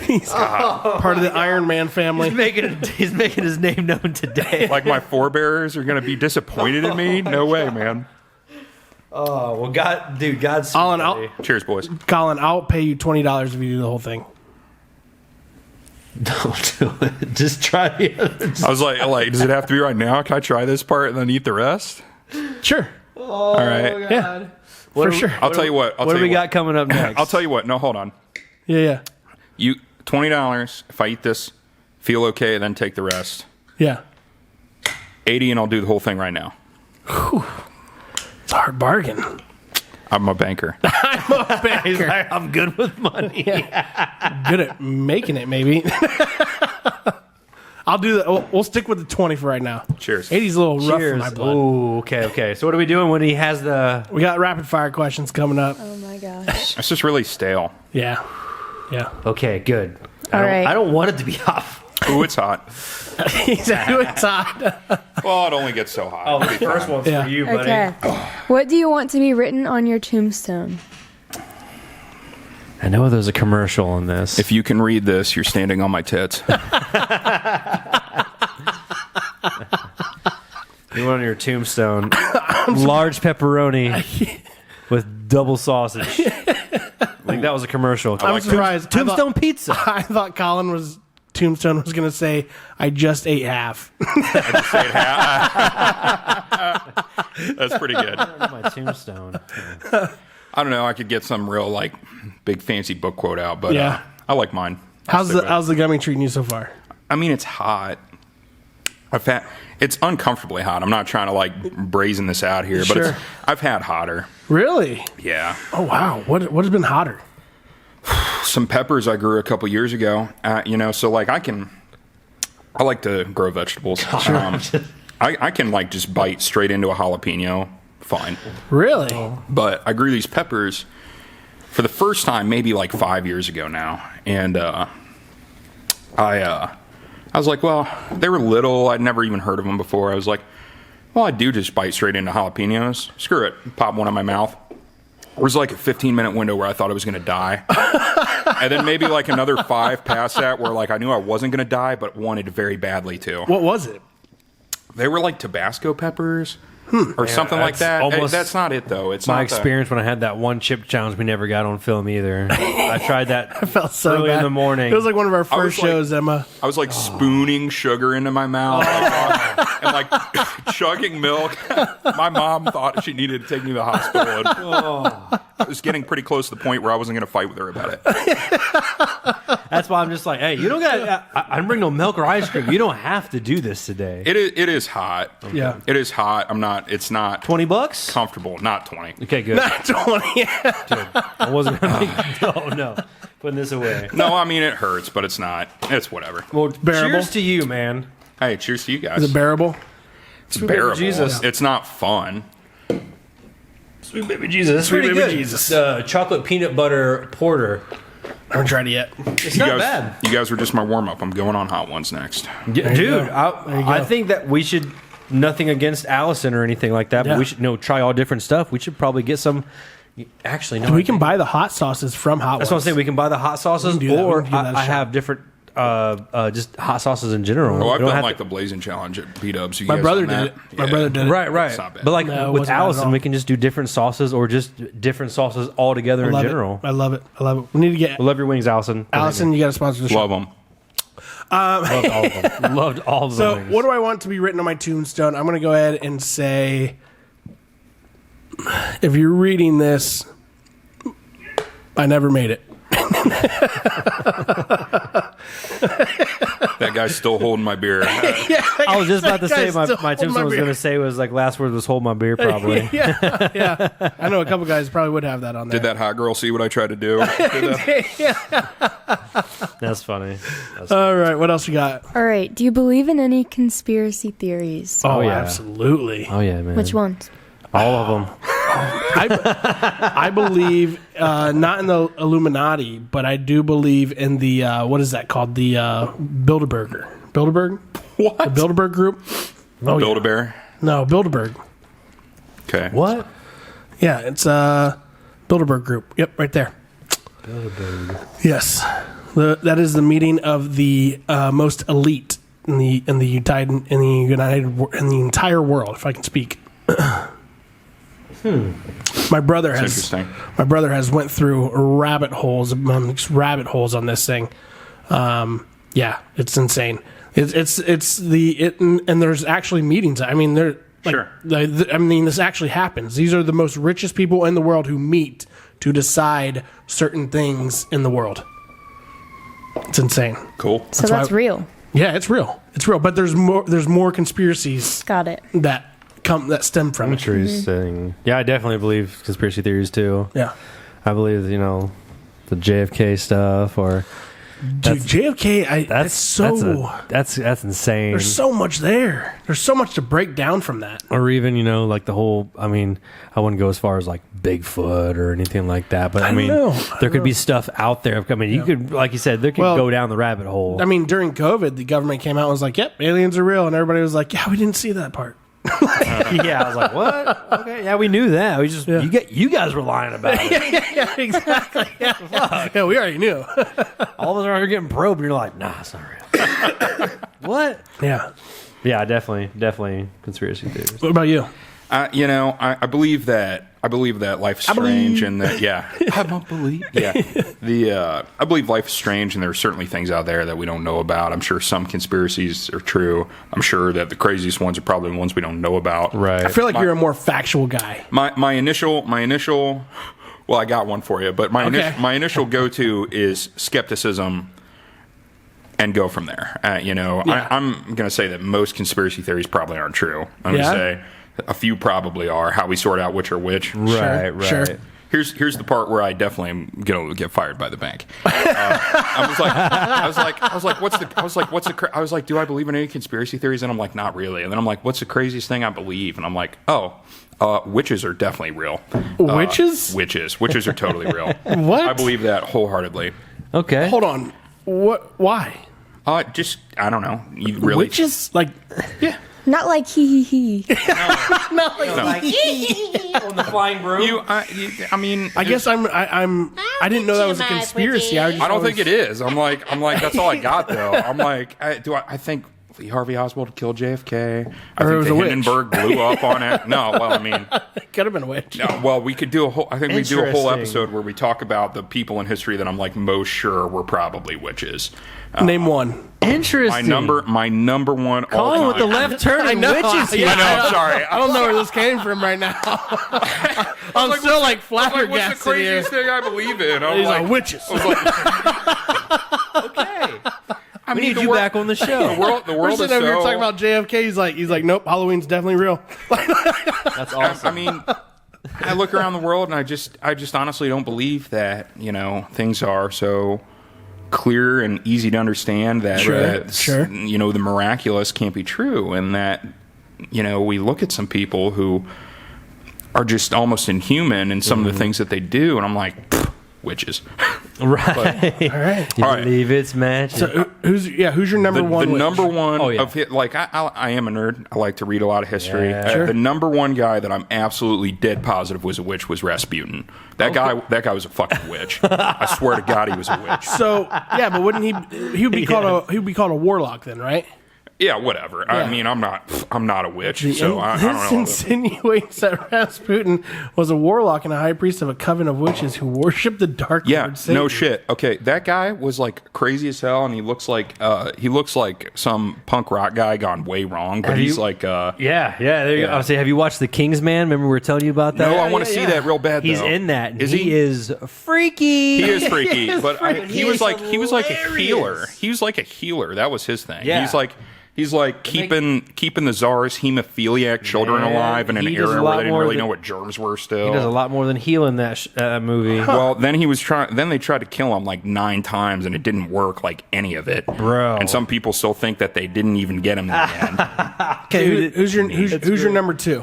He's part of the Iron Man family. He's making his name known today. Like my forebears are going to be disappointed in me? No way, man. Oh, well, God's Colin, Cheers, boys. Colin, I'll pay you $20 if you do the whole thing. Don't do it. Just try the other. I was like, does it have to be right now? Can I try this part and then eat the rest? Sure. All right. Yeah. For sure. I'll tell you what. What do we got coming up next? I'll tell you what. No, hold on. Yeah. You $20. If I eat this, feel okay, then take the rest. Yeah. 80, and I'll do the whole thing right now. It's a hard bargain. I'm a banker. He's like, I'm good with money. Good at making it, maybe. I'll do that. We'll stick with the 20 for right now. Cheers. 80's a little rough for Cheers. my blood. Oh, okay. So what are we doing when he has the... We got rapid fire questions coming up. Oh my gosh. It's just really stale. Yeah. Okay, good. All right. I don't want it to be off. Ooh, it's hot. He's it's hot. Well, it only gets so hot. Oh, the first one's Yeah. for you, buddy. Okay. What do you want to be written on your tombstone? I know there's a commercial on this. If you can read this, you're standing on my tits. You want on your tombstone, large pepperoni with double sausage. Like that was a commercial. I'm surprised. Tombstone pizza. I thought Colin was Tombstone was going to say, I just ate half. That's pretty good. My tombstone. I don't know. I could get some real like big fancy book quote out, but Yeah. I like mine. How's the gummy treating you so far? I mean, it's hot. It's uncomfortably hot. I'm not trying to like brazen this out here, but Sure. I've had hotter. Really? Yeah. Oh wow. What has been hotter? Some peppers I grew a couple years ago. So like I like to grow vegetables. I can like just bite straight into a jalapeno. Fine. Really? But I grew these peppers for the first time maybe like 5 years ago now, and I was like, well, they were little. I'd never even heard of them before. I was like, well, I do just bite straight into jalapenos. Screw it. Pop one in my mouth. There was like a 15-minute window where I thought I was going to die. And then maybe like another 5 past that where like I knew I wasn't going to die but wanted very badly to. What was it? They were like Tabasco peppers or something like that. That's not it, though. It's My not experience when I had that one chip challenge we never got on film either. I tried that I felt so early bad. in the morning. It was like one of our first like- shows, Emma. I was like spooning sugar into my mouth and like chugging milk. My mom thought she needed to take me to the hospital. And, I was getting pretty close to the point where I wasn't going to fight with her about it. That's why I'm just like, hey, you don't got. I didn't bring no milk or ice cream. You don't have to do this today. It is hot. Yeah. It is hot. It's not $20? comfortable. Not 20. Okay, good. Not 20. I wasn't gonna make. No, putting this away. No, I mean it hurts, but it's not. It's whatever. Well, Bearable? cheers to you, man. Hey, cheers to you guys. Is it bearable? It's bearable. Jesus. It's not fun. Sweet baby Jesus. That's Sweet pretty baby good. Jesus. Chocolate peanut butter porter. I haven't tried it yet. It's not bad. You guys were just my warm up. I'm going on hot ones next. Yeah, you dude, go. There you I go. think that we should. Nothing against Allison or anything like that, Yeah. but we should try all different stuff. We should probably get some. Actually, no. We can buy the hot sauces from Hot That's what I'm Ones. saying. We can buy the hot sauces, We can do that. or We can give that a I shot. have different, just hot sauces in general. Oh, We I've don't done have like to- the Blazing Challenge at B-Dubs. You My guys brother done did that? it. My Yeah. brother did it. Right. It's not bad. But like No, it with wasn't bad at Allison, all. we can just do different sauces or just different sauces all together I in love general. it. I love it. I love it. We need to get I love your wings, Allison. Allison. You got to sponsor the show. Love them. Loved all of them. Loved all of the So, wings. what do I want to be written on my tombstone? I'm going to go ahead and say, if you're reading this, I never made it. That guy's still holding my beer. I was just about to say my tombstone was going to say was like last word was hold my beer probably. Yeah. I know a couple guys probably would have that on there. Did that hot girl see what I tried to do? That's funny. All right, what else you got? All right. Do you believe in any conspiracy theories? Oh, yeah. absolutely. Oh yeah, man. Which ones? All of them. I believe not in the Illuminati, but I do believe in the what is that called? The Bilderberger. Bilderberg? What? The Bilderberg group? Oh, Build-A-Bear? No, Bilderberg. Okay. What? Yeah, it's Bilderberg group. Yep, right there. Bilderberg. Yes, that is the meeting of the most elite in the entire world. If I can speak. My brother Interesting. has went through rabbit holes on this thing. Yeah, it's insane. And there's actually meetings. I mean, Sure. I mean, this actually happens. These are the most richest people in the world who meet to decide certain things in the world. It's insane. Cool. So that's real. Yeah, it's real. It's real. But there's more conspiracies Got it. that stem from it. Interesting. Yeah, I definitely believe conspiracy theories too. Yeah. I believe the JFK stuff or Dude, JFK, that's insane. there's so much there. There's so much to break down from that. Or even, like the whole, I mean, I wouldn't go as far as like Bigfoot or anything like that, but I mean, there could be stuff out there. I mean, you could, like you said, there could go down the rabbit hole. I mean, during COVID, the government came out and was like, yep, aliens are real. And everybody was like, yeah, we didn't see that part. Yeah, I was like, what? Okay, yeah, we knew that. We just, you guys were lying about it. Yeah, exactly. Yeah, we already knew. All of us are here getting probed, and you're like, nah, it's not real. What? Yeah. Yeah, definitely conspiracy theories. What about you? I believe that life's strange and that I believe life is strange and there are certainly things out there that we don't know about. I'm sure some conspiracies are true. I'm sure that the craziest ones are probably the ones we don't know about. Right. I feel like you're a more factual guy. My initial well, I got one for you, but my initial go-to is skepticism and go from there. I'm going to say that most conspiracy theories probably aren't true. I'm going to say a few probably are. How we sort out which are which. Right. Sure. Here's the part where I definitely am going to get fired by the bank. I was like, do I believe in any conspiracy theories? And I'm like, not really. And then I'm like, what's the craziest thing I believe? And I'm like, witches are definitely real. Witches? Witches are totally real. What? I believe that wholeheartedly. Okay. Hold on. What? Why? Just I don't know. You really Witches? Like, yeah. Not like he. not like On the flying broom. I mean, I guess I didn't know that was a conspiracy. I don't think it is. I'm like, that's all I got though. I'm like, I think Lee Harvey Oswald killed JFK. I think the Hindenburg blew up on it. No, well, I mean, it could have been a witch. No, well, we could do a whole. I think we do a whole episode where we talk about the people in history that I'm like most sure were probably witches. Name one. Interesting. My number one. Colin with the left turning witches here. I know. Sorry. I don't know where this came from right now. I'm still like flabbergasted. What's the craziest thing I believe in? He's like witches. Okay. We need you back on the show. The world is so. Over here talking about JFK. He's like, nope. Halloween's definitely real. That's awesome. I mean, I look around the world and I just honestly don't believe that things are so clear and easy to understand that Sure. The miraculous can't be true, and that we look at some people who are just almost inhuman in some of the things that they do, and I'm like, witches. Right. All right. You believe it's magic. So who's your number one? The witch? number one of I am a nerd. I like to read a lot of history. Yeah. Sure. The number one guy that I'm absolutely dead positive was a witch was Rasputin. That guy was a fucking witch. I swear to God, he was a witch. So yeah, but wouldn't he would be called a warlock then, right? Yeah, whatever. I mean, I'm not a witch, so I This don't know. insinuates that Rasputin was a warlock and a high priest of a coven of witches who worshiped the dark Yeah, lord Satan. no shit. Okay, that guy was like crazy as hell, and he looks like some punk rock guy gone way wrong. But he's like, Yeah. There you go. I was saying, have you watched The Kingsman? Remember we were telling you about that? no, I want to see that real bad. He's though. in that. Is he is freaky. He is freaky, but he was like hilarious. a healer. He was like a healer. That was his thing. Yeah. He's like keeping the czar's hemophiliac children alive in an he does a era lot where they didn't more really than- know what germs were still. He does a lot more than healing that movie. Well, then then they tried to kill him like 9 times, and it didn't work like any of it, Bro. And some people still think that they didn't even get him in the end. Okay, who's your number 2?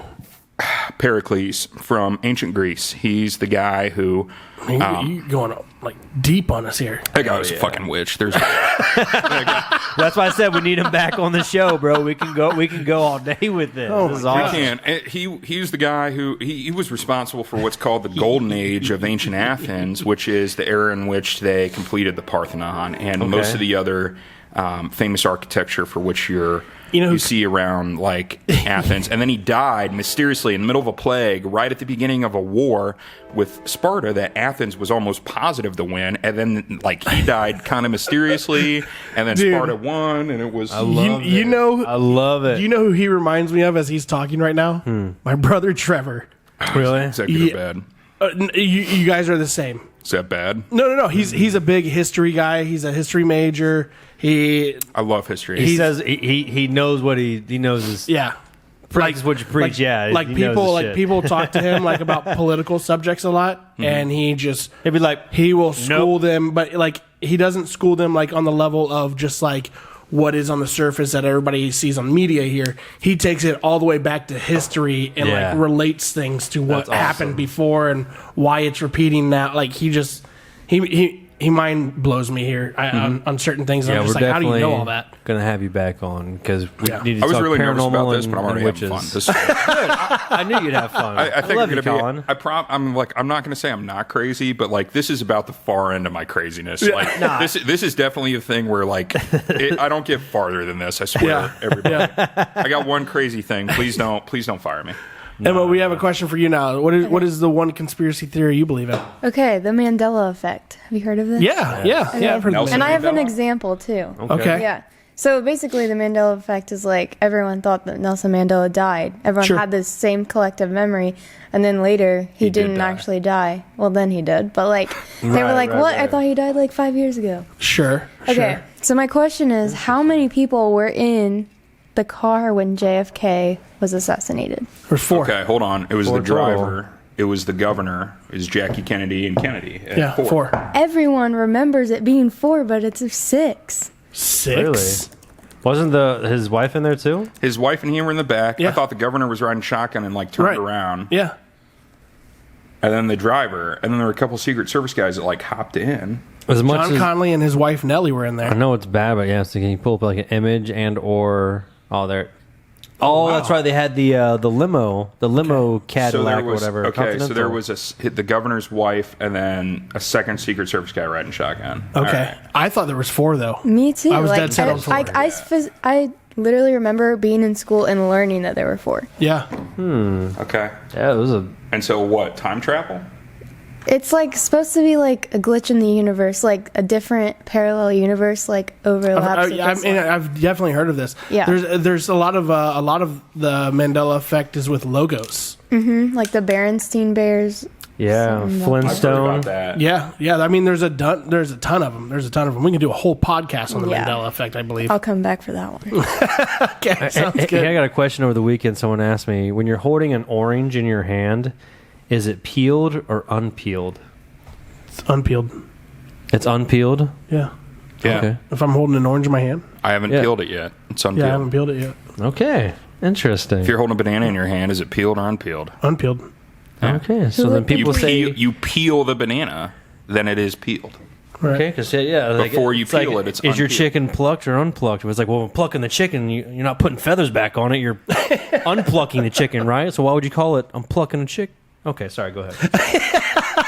Pericles from ancient Greece. He's the guy who. You going like deep on us here. That guy was a fucking witch. There's. That's why I said we need him back on the show, bro. We can go all day with this. This is awesome. He's the guy who he was responsible for what's called the golden age of ancient Athens, which is the era in which they completed the Parthenon and most of the other famous architecture for which you see around like Athens. And then he died mysteriously in the middle of a plague right at the beginning of a war with Sparta that Athens was almost positive to win, and then like he died kind of mysteriously, and then Sparta won, and it was I love it. Do you know who he reminds me of as he's talking right now? My brother Trevor. Really? Is that good or bad? You guys are the same. Is that bad? No. He's a big history guy. He's a history major. I love history. He says he knows what he knows is practice what you preach. Like people talk to him like about political subjects a lot, and he'd be like he will school them, but like he doesn't school them like on the level of just like what is on the surface that everybody sees on media here. He takes it all the way back to history and like relates things to what happened before and why it's repeating now. Like he mind blows me here on certain things. I'm just like, how do you know all that? Gonna have you back on because we need to I was talk really nervous paranormal about this, but I'm already having witches. fun. I knew you'd have fun. I think love I'm you, gonna Colin. I'm not gonna say I'm not crazy, but like this is about the far end of my craziness. Like this is definitely a thing where like I don't get farther than this. I swear, everybody. I got one crazy thing. Please don't fire me. Emma, we have a question for you now. What is the one conspiracy theory you believe in? Okay, the Mandela effect. Have you heard of this? Yeah, I've heard of Nelson And that. I have an Mandela? example too. Okay. Yeah. So basically, the Mandela effect is like everyone thought that Nelson Mandela died. Everyone Sure. had this same collective memory, and then later he didn't die. actually die. Well, then he did, but like they were like, "What? I thought he died like 5 years ago." Sure. Okay. So my question is, how many people were in the car when JFK was assassinated? Or 4. Okay, hold on. It was Four the driver. It was the governor. It was Jackie Kennedy and Kennedy. at Yeah, 4. Everyone remembers it being 4, but it's 6. 6. Really? Wasn't his wife in there too? His wife and he were in the back. Yeah. I thought the governor was riding shotgun and like turned Right. around. Yeah. And then the driver. And then there were a couple Secret Service guys that like hopped in. As much John as Conley and his wife Nellie were in I there. know it's bad, but yeah. So can you pull up like an image and or there? Oh, wow. that's right. They had the limo Cadillac or whatever. Okay, so there Continental. was the governor's wife and then a second Secret Service guy riding shotgun. Okay. All right. I thought there was 4 though. Me too. I was dead set on 4. I literally remember being in school and learning that there were 4. Yeah. Okay. Yeah, it was a. And so what? Time travel? It's like supposed to be like a glitch in the universe, like a different parallel universe, like overlaps. with this one. I've definitely heard of this. Yeah. There's a lot of the Mandela effect is with logos. Like the Berenstein Bears. Yeah, I've heard Flintstone. about that. Yeah. I mean, there's a ton of them. We can do a whole podcast on the Yeah. Mandela effect, I believe. I'll come back for that one. Okay, sounds Hey, good. I got a question over the weekend. Someone asked me, when you're holding an orange in your hand, is it peeled or unpeeled? It's unpeeled. It's unpeeled? Yeah. Yeah. Okay. If I'm holding an orange in my hand. I haven't Yeah. peeled it yet. It's unpeeled. Yeah, I haven't peeled it yet. Okay. Interesting. If you're holding a banana in your hand, is it peeled or unpeeled? Unpeeled. Okay. So then would think- people say. you peel the banana, then it is peeled. Right. Okay, because like, Before you it's like, peel it, it's is your unpeeled. chicken plucked or unplucked? It was like, well, plucking the chicken, you're not putting feathers back on it. You're unplucking the chicken, right? So why would you call it? I'm plucking a chick. Okay, sorry. Go ahead.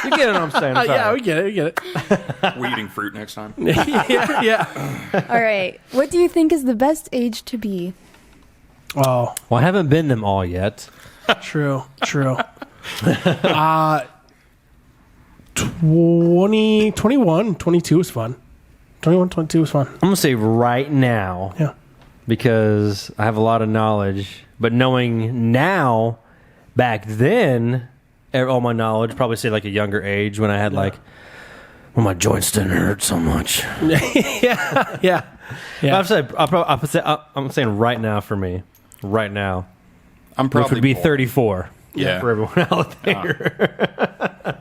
You get what I'm saying? I'm Yeah, sorry. we get it. We get it. We're eating fruit next time. yeah. All right. What do you think is the best age to be? Oh, Well, I haven't been them all yet. true. 20, 21, 22 was fun. 21, 22 was fun. I'm gonna say right now Yeah. because I have a lot of knowledge. But knowing now, back then, all my knowledge probably say like a younger age when I had like when my joints didn't hurt so much. Yeah. I'm saying right now for me, right now, I'm which probably would be boring. 34. Yeah. For everyone out there.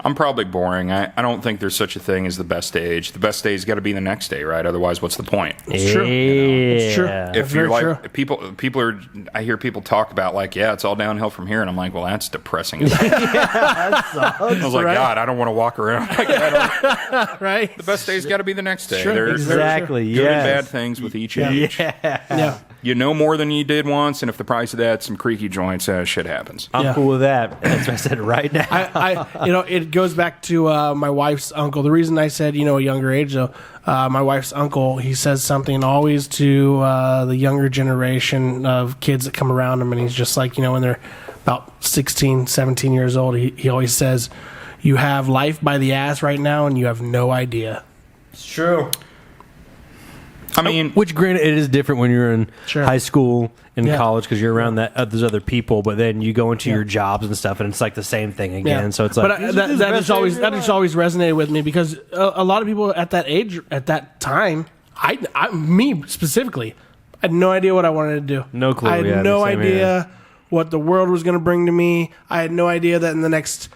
I'm probably boring. I don't think there's such a thing as the best age. The best day's got to be the next day, right? Otherwise, what's the point? It's true. It's true. Yeah. That's If you're very like people are, I hear people talk about like, yeah, it's all downhill from here, and I'm like, well, that's depressing. I was like, right. God, I don't want to walk around like that. Right? The best day's got to be the next day. Sure, There's Exactly. good and Yes. bad things with each age. Yeah. You know more than you did once, and if the price of that's some creaky joints, shit happens. I'm Yeah. cool with that. That's what I said right now. It goes back to my wife's uncle. The reason I said, a younger age, though, my wife's uncle, he says something always to the younger generation of kids that come around him, and he's just like, when they're about 16, 17 years old, he always says, you have life by the ass right now, and you have no idea. It's true. I mean, Which, granted, it is different when you're in Sure. high school and Yeah. college because you're around those other people, but then you go into your jobs and stuff, and it's like the same thing again. So it's like, but that just always resonated with me because a lot of people at that age, at that time, me specifically, I had no idea what I wanted to do. No clue. I had Yeah, no same idea here. what the world was going to bring to me. I had no idea that in the next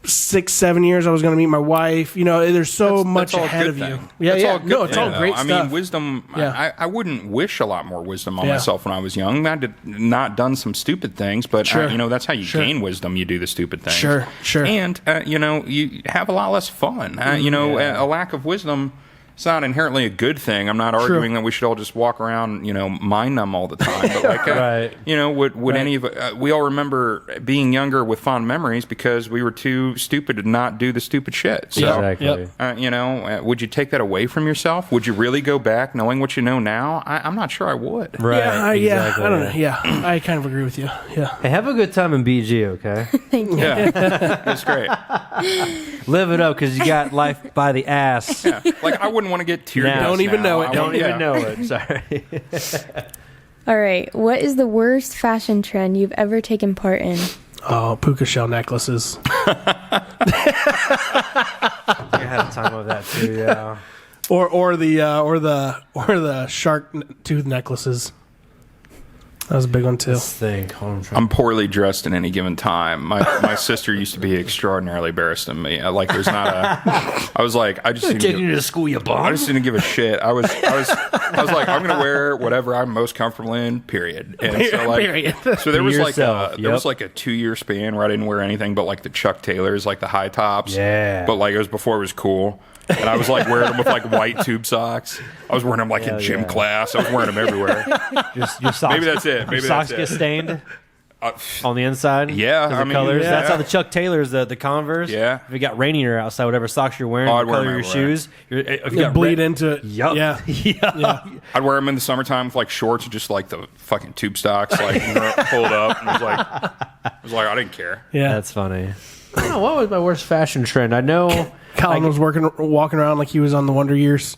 6-7 years I was going to meet my wife. There's so much all a ahead good of you. thing. Yeah, That's yeah. all good No, it's thing, all though. great I stuff. mean, wisdom. Yeah. I wouldn't wish a lot more wisdom on Yeah. myself when I was young. I did not done some stupid things, but Sure. that's how you Sure. gain wisdom. You do the stupid things. Sure. And you have a lot less fun. A lack of wisdom. It's not inherently a good thing. I'm not arguing that we should all just walk around, mind numb all the time. But like, Right. would any of we all remember being younger with fond memories because we were too stupid to not do the stupid shit. So, Exactly. Yep. would you take that away from yourself? Would you really go back knowing what you know now? I'm not sure I would. Right. Yeah, exactly. I don't know. Yeah, I kind of agree with you. Yeah. Hey, have a good time in BG, okay? Thank you. Yeah, that's great. Live it up because you got life by the ass. Yeah. Like I wouldn't want to get tear Nah. gas Don't even now. know it. I Don't want- even yeah. know it. Sorry. All right. What is the worst fashion trend you've ever taken part in? Oh, puka shell necklaces. I had a time of that too. Yeah. Or the shark tooth necklaces. That was a big one too. This thing. I'm poorly dressed at any given time. My sister used to be extraordinarily embarrassed of me. Like there's not a. I was like, I just didn't Taking give, you to school, you I bum. just didn't give a shit. I was like, I'm gonna wear whatever I'm most comfortable in. Period. And so like, Period. so there Be was yourself, there was like a 2-year span where I didn't wear anything but like the Chuck Taylors, like the high tops. Yeah. But like it was before it was cool. And I was like wearing them with like white tube socks. I was wearing them like in gym class. I was wearing them everywhere. Just your socks. Maybe that's it. Maybe your socks that's it. get stained Uh, on the inside. Yeah, 'Cause I the mean, colors. yeah. That's how the Chuck Taylors, the Converse. Yeah. If it got rainier outside, whatever socks you're wearing, Oh, the I'd wear color them of your everywhere. shoes, if You got bleed red- into it. Yup. Yeah. Yeah. I'd wear them in the summertime with like shorts and just like the fucking tube stocks, like pulled up. And I was like, I didn't care. Yeah. That's funny. I don't know, what was my worst fashion trend? I know. Colin was walking around like he was on the Wonder Years.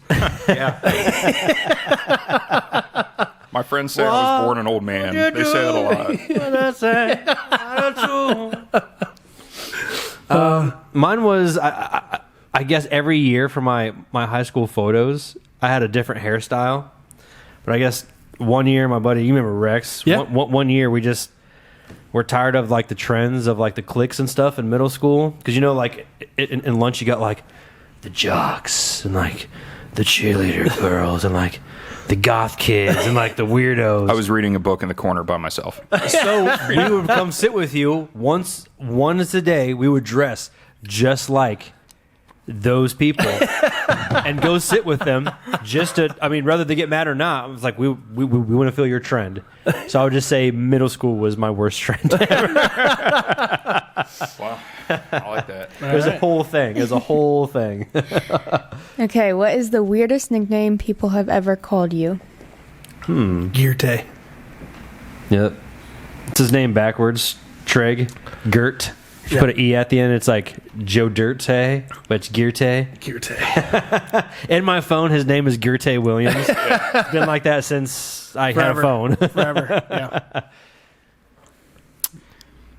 My friends say I was born an old man. They say that a lot. Mine was, I guess, every year for my high school photos, I had a different hairstyle. But I guess one year, my buddy, you remember Rex? Yeah. One year, we're tired of like the trends of like the cliques and stuff in middle school. Because like in lunch, you got like the jocks and like the cheerleader girls and like the goth kids and like the weirdos. I was reading a book in the corner by myself. So we would come sit with you once a day. We would dress just like those people and go sit with them just to, I mean, whether they get mad or not. I was like, we want to feel your trend. So I would just say middle school was my worst trend ever. Wow. I like that. It was a whole thing. It was a whole thing. Okay, what is the weirdest nickname people have ever called you? Geerte. Yep. It's his name backwards. Treg. Gert. If you put an E at the end, it's like Joe Dirte, but it's Geerte. Geerte. In my phone, his name is Geerte Williams. It's been like that since I had a phone. Forever. Yeah.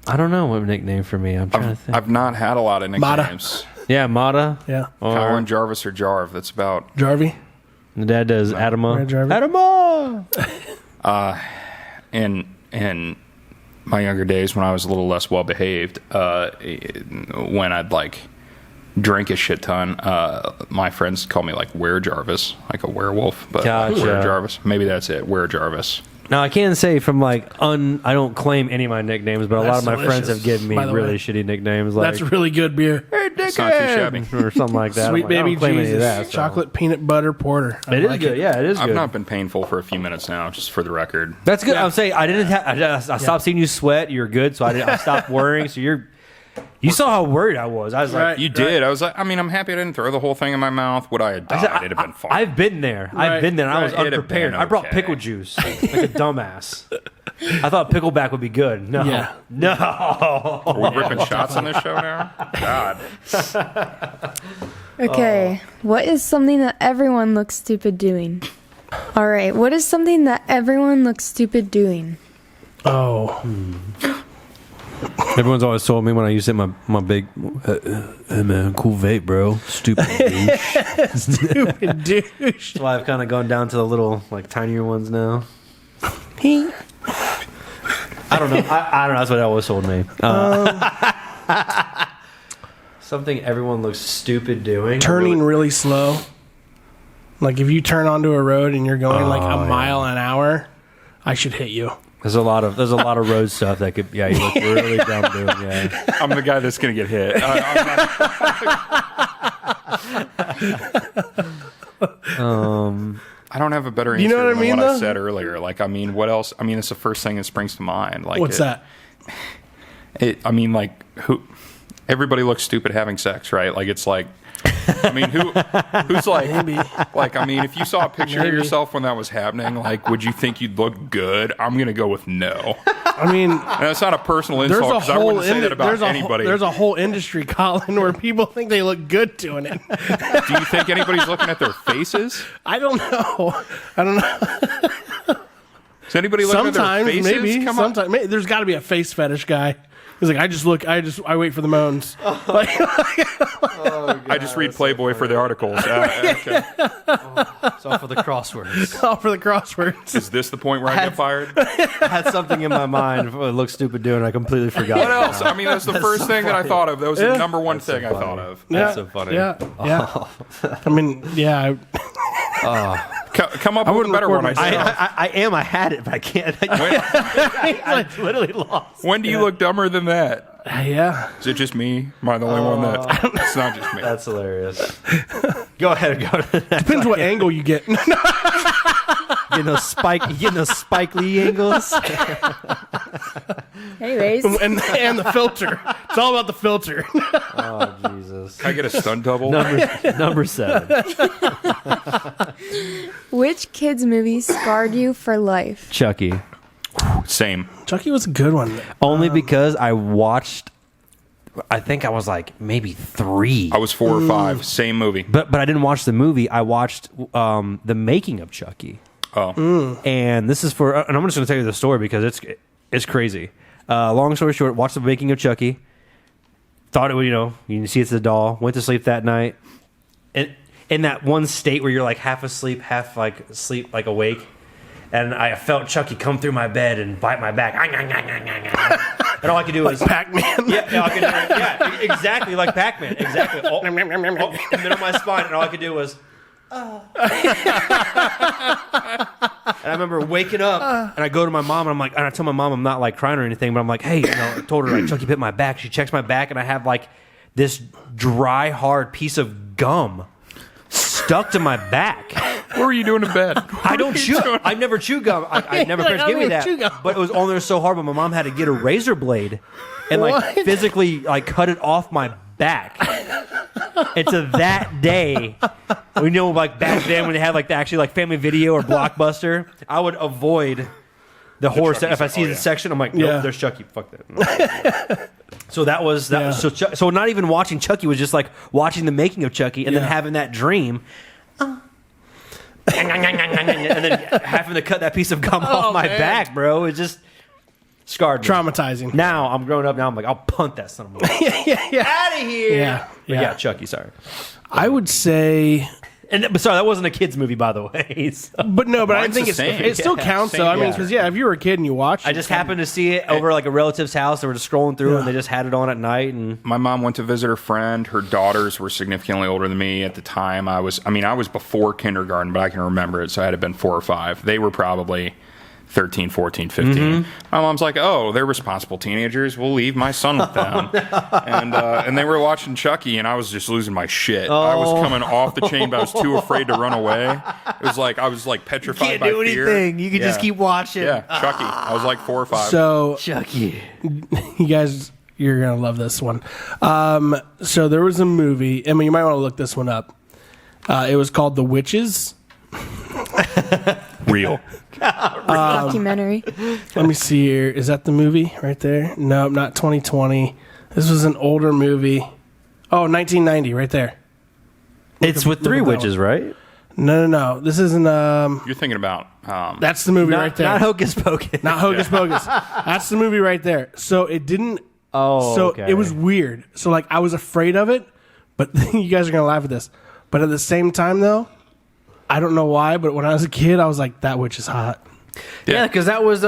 I don't know what nickname for me. I'm trying to think. I've not had a lot of nicknames. Yeah, Mata. Yeah. Colin Jarvis or Jarv. That's about. Jarvie. The dad does Adama. Red Jarvis. Adama! In my younger days when I was a little less well behaved, when I'd like drink a shit ton, my friends call me like Were Jarvis, like a werewolf, but Gotcha. Were Jarvis. Maybe that's it. Were Jarvis. Now, I can say from like, I don't claim any of my nicknames, but a lot That's of my friends delicious, have given me by the really way. shitty nicknames. Like, That's really good beer. It's not too shabby. or something like that. Sweet I'm like, I baby don't claim any of Jesus. that, so. Chocolate peanut butter porter. I It is like good. Yeah, it is I've good. not been painful for a few minutes now, just for the record. That's good. Yeah. I'm saying I didn't. I stopped seeing you sweat. You're good, so I stopped worrying. So you saw how worried I was. I was like, Right. You did. I was like, I mean, I'm happy I didn't throw the whole thing in my mouth. Would I have died? It'd have been fine. I've been there. Right. I've been there. And I was Right. It'd have unprepared. been I brought okay. pickle juice like a dumbass. I thought pickleback would be good. No, Yeah. no. Are we ripping shots on this show now? God. Okay, what is something that everyone looks stupid doing? All right, what is something that everyone looks stupid doing? Oh. Everyone's always told me when I used to hit my big, hey man, cool vape, bro. Stupid douche. Stupid douche. That's why I've kind of gone down to the little, like, tinier ones now. I don't know. I don't know. That's what they always told me. Something everyone looks stupid doing. Turning really slow. Like if you turn onto a road and you're going like a mile an hour, I should hit you. There's a lot of road stuff that could. Yeah, you look really dumb doing. Yeah. I'm the guy that's going to get hit. I don't have a better answer You know what I than mean, what I though? said earlier. Like, I mean, what else? I mean, it's the first thing that springs to mind. Like, What's that? I mean, like, everybody looks stupid having sex, right? Like, it's like, I mean, who's like, Maybe. like, I mean, if you saw a picture of Maybe. yourself when that was happening, like, would you think you'd look good? I'm going to go with no. I mean, And that's not a personal there's insult a because I whole wouldn't say that about anybody. there's a whole industry, Colin, where people think they look good doing it. Do you think anybody's looking at their faces? I don't know. Is anybody looking at Sometimes, their faces? maybe. Come on. Sometimes, there's got to be a face fetish guy. He's like, I wait for the moans. Like, I just read Playboy for the articles. Okay. It's all for the crosswords. all for the crosswords. Is this the point where I get fired? I had something in my mind. It looked stupid doing. I completely forgot. What else? I mean, that's the first thing that I thought of. That was the number one thing I thought of. That's so funny. Yeah, yeah. I mean, yeah. Come up with a better one. record I had it, but I can't. I literally lost. When do you look dumber than that? Yeah. Is it just me? Am I the only one that? It's not just me. That's hilarious. Go ahead and go to the next. Depends what angle you get. Getting those Spike Lee angles. Anyways, and the filter. It's all about the filter. Oh Jesus. Can I get a stunt double? Number 7. which kids movie scarred you for life? Chucky. Same. Chucky was a good one. Only because I watched. I think I was like maybe 3. I was 4 or 5. Same movie. But I didn't watch the movie. I watched the making of Chucky. Oh. And this is for, and I'm just going to tell you the story because it's crazy. Long story short, watched the making of Chucky. Thought it would, you can see it's the doll. Went to sleep that night. And in that one state where you're like half asleep, half like asleep, like awake. And I felt Chucky come through my bed and bite my back. And all I could do was Pac-Man. Yeah, exactly like Pac-Man. Exactly. In the middle of my spine, and all I could do was. And I remember waking up, and I go to my mom, and I tell my mom I'm not like crying or anything, but I'm like, hey, I told her like Chucky bit my back. She checks my back, and I have like this dry, hard piece of gum stuck to my back. What were you doing in bed? I don't chew. I've never chewed gum. I never parents give me that. But it was on there so hard. But my mom had to get a razor blade and physically cut it off my back. And to that day, we know back then when they had the Family Video or Blockbuster, I would avoid the horror. If I see the section, I'm like, nope, there's Chucky. Fuck that. So that was so not even watching Chucky was just watching the making of Chucky and then having that dream. And then having to cut that piece of gum off my back, bro. It just scarred me. Traumatizing. Now I'm grown up. Now I'm like, I'll punt that son of a bitch. Out of here. Yeah, Chucky. Sorry. I would say. But sorry, that wasn't a kid's movie, by the way. So. But I think it still counts, though. I mean, because if you were a kid and you watched, I just happened to see it over a relative's house. They were just scrolling through, and they just had it on at night. And my mom went to visit her friend. Her daughters were significantly older than me at the time. I was before kindergarten, but I can remember it, so I had been 4 or 5. They were probably 13, 14, 15. Mm-hmm. My mom's like, oh, they're responsible teenagers. We'll leave my son with them. And they were watching Chucky, and I was just losing my shit. I was coming off the chain, but I was too afraid to run away. It was I was petrified by fear. You can't do anything. You can just keep watching. Yeah, Chucky. I was 4 or 5. So Chucky. You guys, you're going to love this one. So there was a movie. I mean, you might want to look this one up. It was called The Witches. Real. Documentary. Let me see here. Is that the movie right there? No, not 2020. This was an older movie. Oh, 1990, right there. It's with 3 witches, right? No. This isn't. You're thinking about. That's the movie right there. Not Hocus Pocus. Not Hocus Pocus. That's the movie right there. So it didn't. Oh, so okay. It was weird. So I was afraid of it, but you guys are gonna laugh at this. But at the same time, though. I don't know why, but when I was a kid, I was like, that witch is hot. Yeah, because that was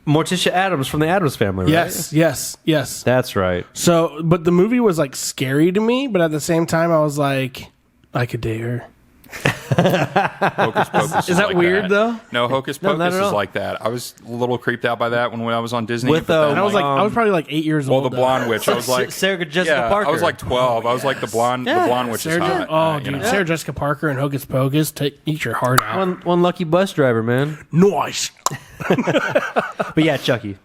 Morticia Addams from the Addams Family, right? Yes. That's right. So, but the movie was scary to me, but at the same time, I was like, I could date her. Hocus Pocus is that weird though? No, Hocus Pocus is like that. I was a little creeped out by that when I was on Disney. And I was probably 8 years old. Well, the blonde witch. I was Sarah Jessica Parker. I was 12. I was the blonde witch is hot. Oh, dude, Sarah Jessica Parker and Hocus Pocus eat your heart out. One lucky bus driver, man. Nice. But yeah, Chucky.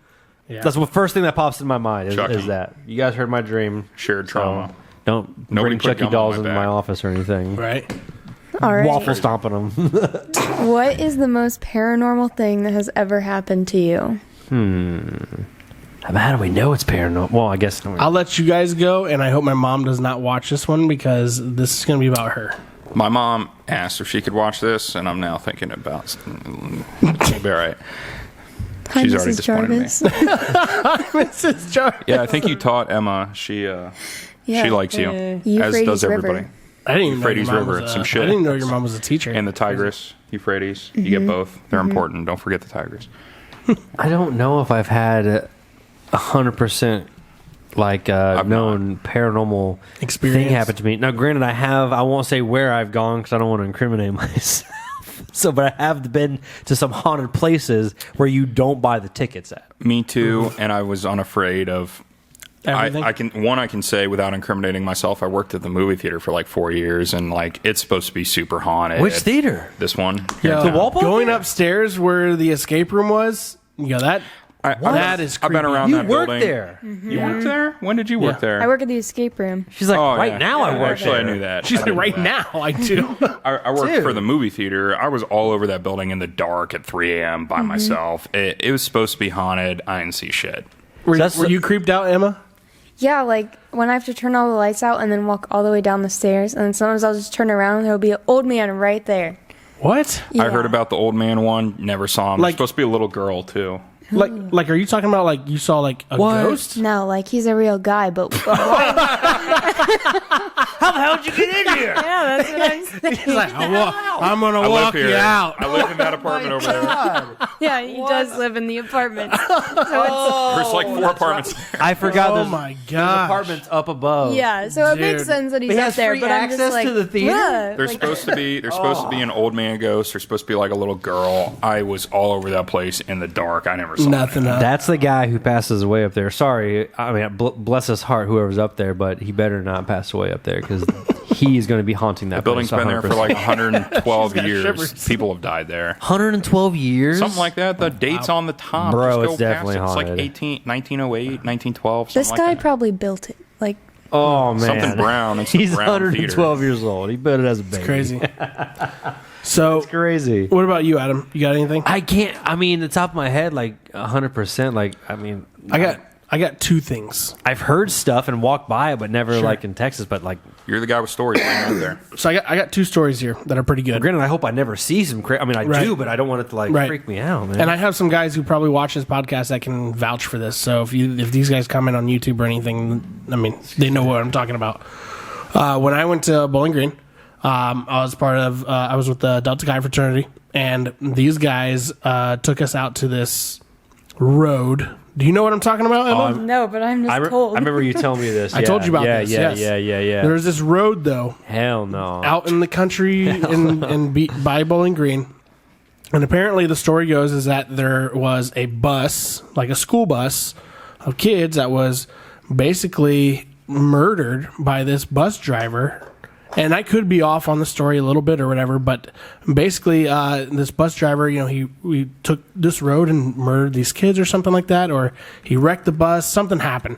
Yeah. That's the first thing that pops in my mind is that. You guys heard my dream. Shared trauma. Don't bring Chucky dolls into my office or anything. Right. All right. Waffle stomping them. What is the most paranormal thing that has ever happened to you? How do we know it's paranormal? Well, I guess. I'll let you guys go, and I hope my mom does not watch this one because this is going to be about her. My mom asked if she could watch this, and I'm now thinking about it'll be all right. Hi, She's Mrs. already disappointed Jarvis. me. Mrs. Jarvis. Yeah, I think you taught Emma. She likes you, as does everybody. River. I didn't even Euphrates know your mom River, was some shit. I didn't know your mom was a teacher. And the Tigris, Euphrates. You get both. They're important. Don't forget the Tigris. I don't know if I've had 100% known paranormal experience thing happen to me. Now, granted, I won't say where I've gone because I don't want to incriminate myself. But I have been to some haunted places where you don't buy the tickets at. Me too, and I was unafraid of. I can say without incriminating myself, I worked at the movie theater for 4 years, and it's supposed to be super haunted. Which theater? This one. Yeah, the Walpole going theater? Upstairs where the escape room was. That is creepy. I've been around that building. You worked there. Mm-hmm. You worked there? When did you work there? I work at the escape room. She's like, now I work Actually, there. I knew that. She's like, right now I do. I worked for the movie theater. I was all over that building in the dark at 3 a.m. by myself. It was supposed to be haunted. I didn't see shit. Were you creeped out, Emma? Yeah, when I have to turn all the lights out and then walk all the way down the stairs, and then sometimes I'll just turn around and there'll be an old man right there. What? Yeah. I heard about the old man one. Never saw him. It's supposed to be a little girl too. Are you talking about you saw a ghost? No, he's a real guy, but why? How the hell did you get in here? Yeah, that's what I'm saying. He's like, I'm going to walk you out. I live in that apartment over there. Yeah, he does live in the apartment. So There's like 4 apartments. I forgot Oh there's, my there's gosh. apartments up above. yeah, so it makes Dude. sense that he's He up has there. free But I'm just access like, to the theater? yeah, There's supposed to be an old man ghost. There's supposed to be like a little girl. I was all over that place in the dark. I never saw Nothing it. up. That's the guy who passes away up there. Sorry, I mean, bless his heart, whoever's up there, but he better not pass away up there because he is going to be haunting that The building's place been there for 100%. like 112 got years. shivers. People have died there. 112 years? Something like that. The date's on the top. Bro, Just go it's past definitely it. It's like haunted. 1908, 1912. this something guy like that. probably built it. Like, Oh, man. Something brown. It's a He's brown 112 years old. He built it as a baby. It's crazy. So, Crazy. what about you, Adam? You got anything? I can't, I mean, the top of my head, like 100%. Like, I mean, I got 2 things. I've heard stuff and walked by it, but never Sure. like in Texas. But like, You're the guy with stories right there. So I got 2 stories here that are pretty good. granted, I hope I never see some. I mean, I Right. do, but I don't want it to like Right. freak me out, man. And I have some guys who probably watch this podcast that can vouch for this. So if these guys comment on YouTube or anything, I mean, they know what I'm talking about. When I went to Bowling Green, I was with the Delta Chi fraternity, and these guys took us out to this road. Do you know what I'm talking about, Emma? no, but I'm just I told. remember you telling me this. I told you about yeah, this, Yeah, yes. yeah. There's this road though Hell no. out in the country by Bowling Green, and apparently the story goes is that there was a bus, like a school bus, of kids that was basically murdered by this bus driver. And I could be off on the story a little bit or whatever, but basically, this bus driver, we took this road and murdered these kids or something like that, or he wrecked the bus. Something happened.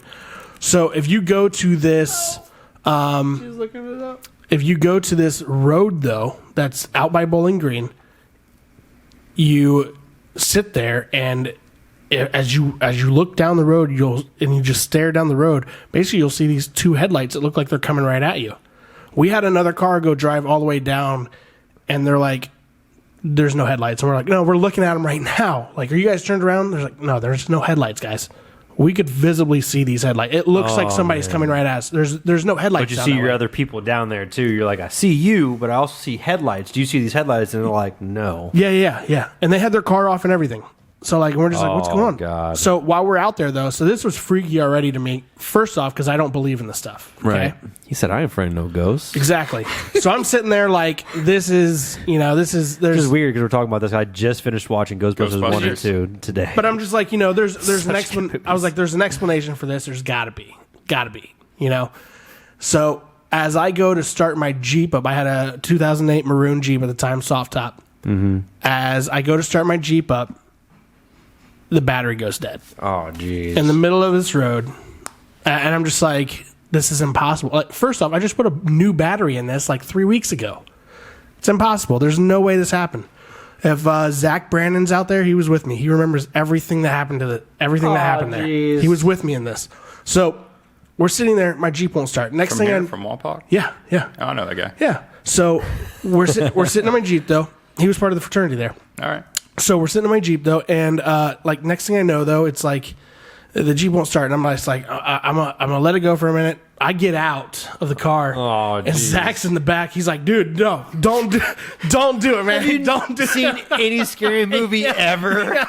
So if you go to this, if you go to this road though, that's out by Bowling Green, you sit there and as you look down the road, you just stare down the road. Basically, you'll see these 2 headlights that look like they're coming right at you. We had another car go drive all the way down, and they're like, there's no headlights. And we're like, no, we're looking at them right now. Like, are you guys turned around? They're like, no, there's no headlights, guys. We could visibly see these headlights. It looks like somebody's coming right at us. There's no headlights. But you down see that your way. other people down there too. You're like, I see you, but I also see headlights. Do you see these headlights? And they're like, no. Yeah. And they had their car off and everything. So, like, we're just like, what's Oh, going on? God. So, while we're out there, though, so this was freaky already to me. First off, because I don't believe in this stuff. Okay? He said, I ain't afraid of no ghosts. Exactly. So, I'm sitting there like, there's. This is weird because we're talking about this. I just finished watching Ghostbusters 1 and Ghostbusters. 2 today. But I'm just like, there's an Such good I was like, there's an explanation for this. There's gotta be, So as I go to start my Jeep up, I had a 2008 maroon Jeep at the time, soft top. Mm-hmm. As I go to start my Jeep up, the battery goes dead oh, jeez. in the middle of this road, and I'm just like, this is impossible. Like, first off, I just put a new battery in this like 3 weeks ago. It's impossible. There's no way this happened. If Zach Brandon's out there, he was with me. He remembers everything that happened that happened there. geez. He was with me in this. So we're sitting there. My Jeep won't start. Next From thing here, I from Walpock? yeah. Oh, I know that guy. Yeah. So we're sitting in my Jeep though. He was part of the fraternity there. All right. So we're sitting in my Jeep though, and like next thing I know though, it's like the Jeep won't start, and I'm just like, I'm gonna let it go for a minute. I get out of the car, and geez. Zach's in the back. He's like, "Dude, no, don't do it, man. Don't do it." any scary movie ever?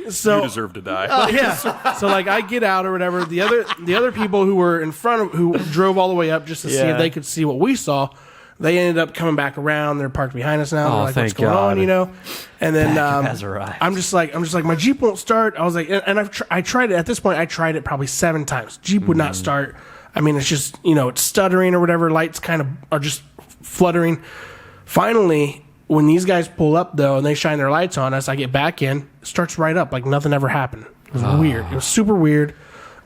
So You deserve to die. yeah. So like I get out or whatever. The other people who were in front of who drove all the way up just to see Yeah. if they could see what we saw. They ended up coming back around. They're parked behind us now. Oh, They're like, thank what's going God. on, And then has arrived. I'm just like my Jeep won't start. I was like, and I tried it at this point. I tried it probably 7 times. Jeep would not start. I mean, it's just it's stuttering or whatever. Lights kind of are just fluttering. Finally, when these guys pull up though and they shine their lights on us, I get back in. It starts right up like nothing ever happened. It was weird. It was super weird.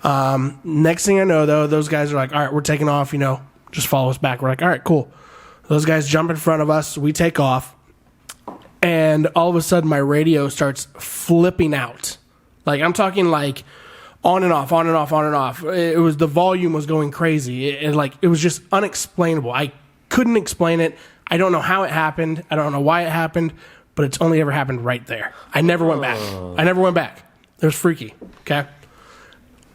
Next thing I know though, those guys are like, all right, we're taking off. Just follow us back. We're like, all right, cool. Those guys jump in front of us. We take off. And all of a sudden, my radio starts flipping out. Like, I'm talking like on and off, on and off, on and off. The volume was going crazy. It was just unexplainable. I couldn't explain it. I don't know how it happened. I don't know why it happened, but it's only ever happened right there. I never went back. It was freaky. Okay.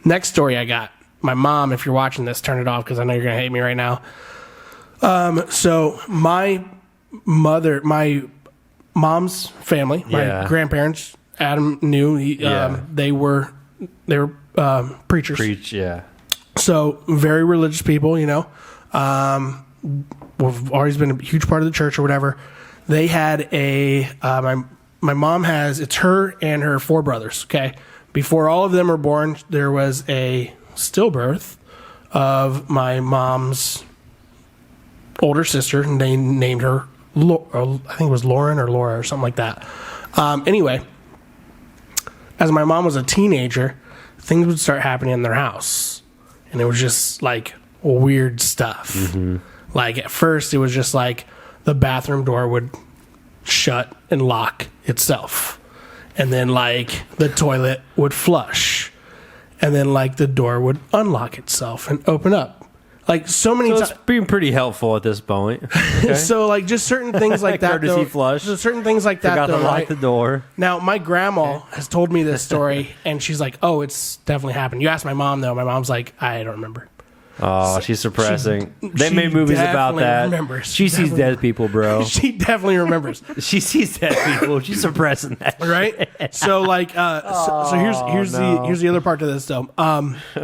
Next story I got. my mom, if you're watching this, turn it off because I know you're gonna hate me right now. So my mom's family, my grandparents, Adam knew they were preachers. Preach, yeah. So very religious people, you know. We've always been a huge part of the church or whatever. They had my mom has, it's her and her 4 brothers, okay? Before all of them were born, there was a stillbirth of my mom's older sister, and they named her, I think it was Lauren or Laura or something like that. Anyway, as my mom was a teenager, things would start happening in their house. And it was just like weird stuff. Mm-hmm. Like at first, it was just like the bathroom door would shut and lock itself. And then like the toilet would flush. And then like the door would unlock itself and open up. Like so many times. It's being pretty helpful at this point. Okay. So like just certain things like that. Courtesy flush. So certain things like that. Forgot to lock right? the door. Now my grandma has told me this story, and she's like, "Oh, it's definitely happened." You ask my mom though. My mom's like, "I don't remember." Oh, she's suppressing. They she made movies about that. Remembers. She sees dead people, bro. She definitely remembers. She sees dead people. She's suppressing that, right? So like, so here's the other part to this though.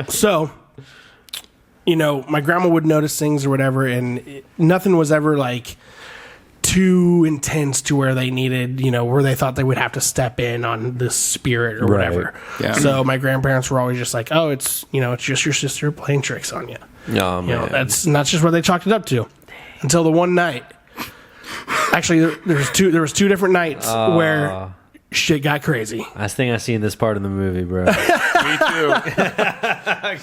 So. You know, my grandma would notice things or whatever, and nothing was ever like too intense to where they needed, you know, where they thought they would have to step in on the spirit or whatever. Yeah. So my grandparents were always just like, "Oh, it's just your sister playing tricks on you." Oh, man. You know, that's just what they chalked it up to. Until the one night, actually, there was two different nights where shit got crazy. I think I seen this part of the movie, bro. Me too.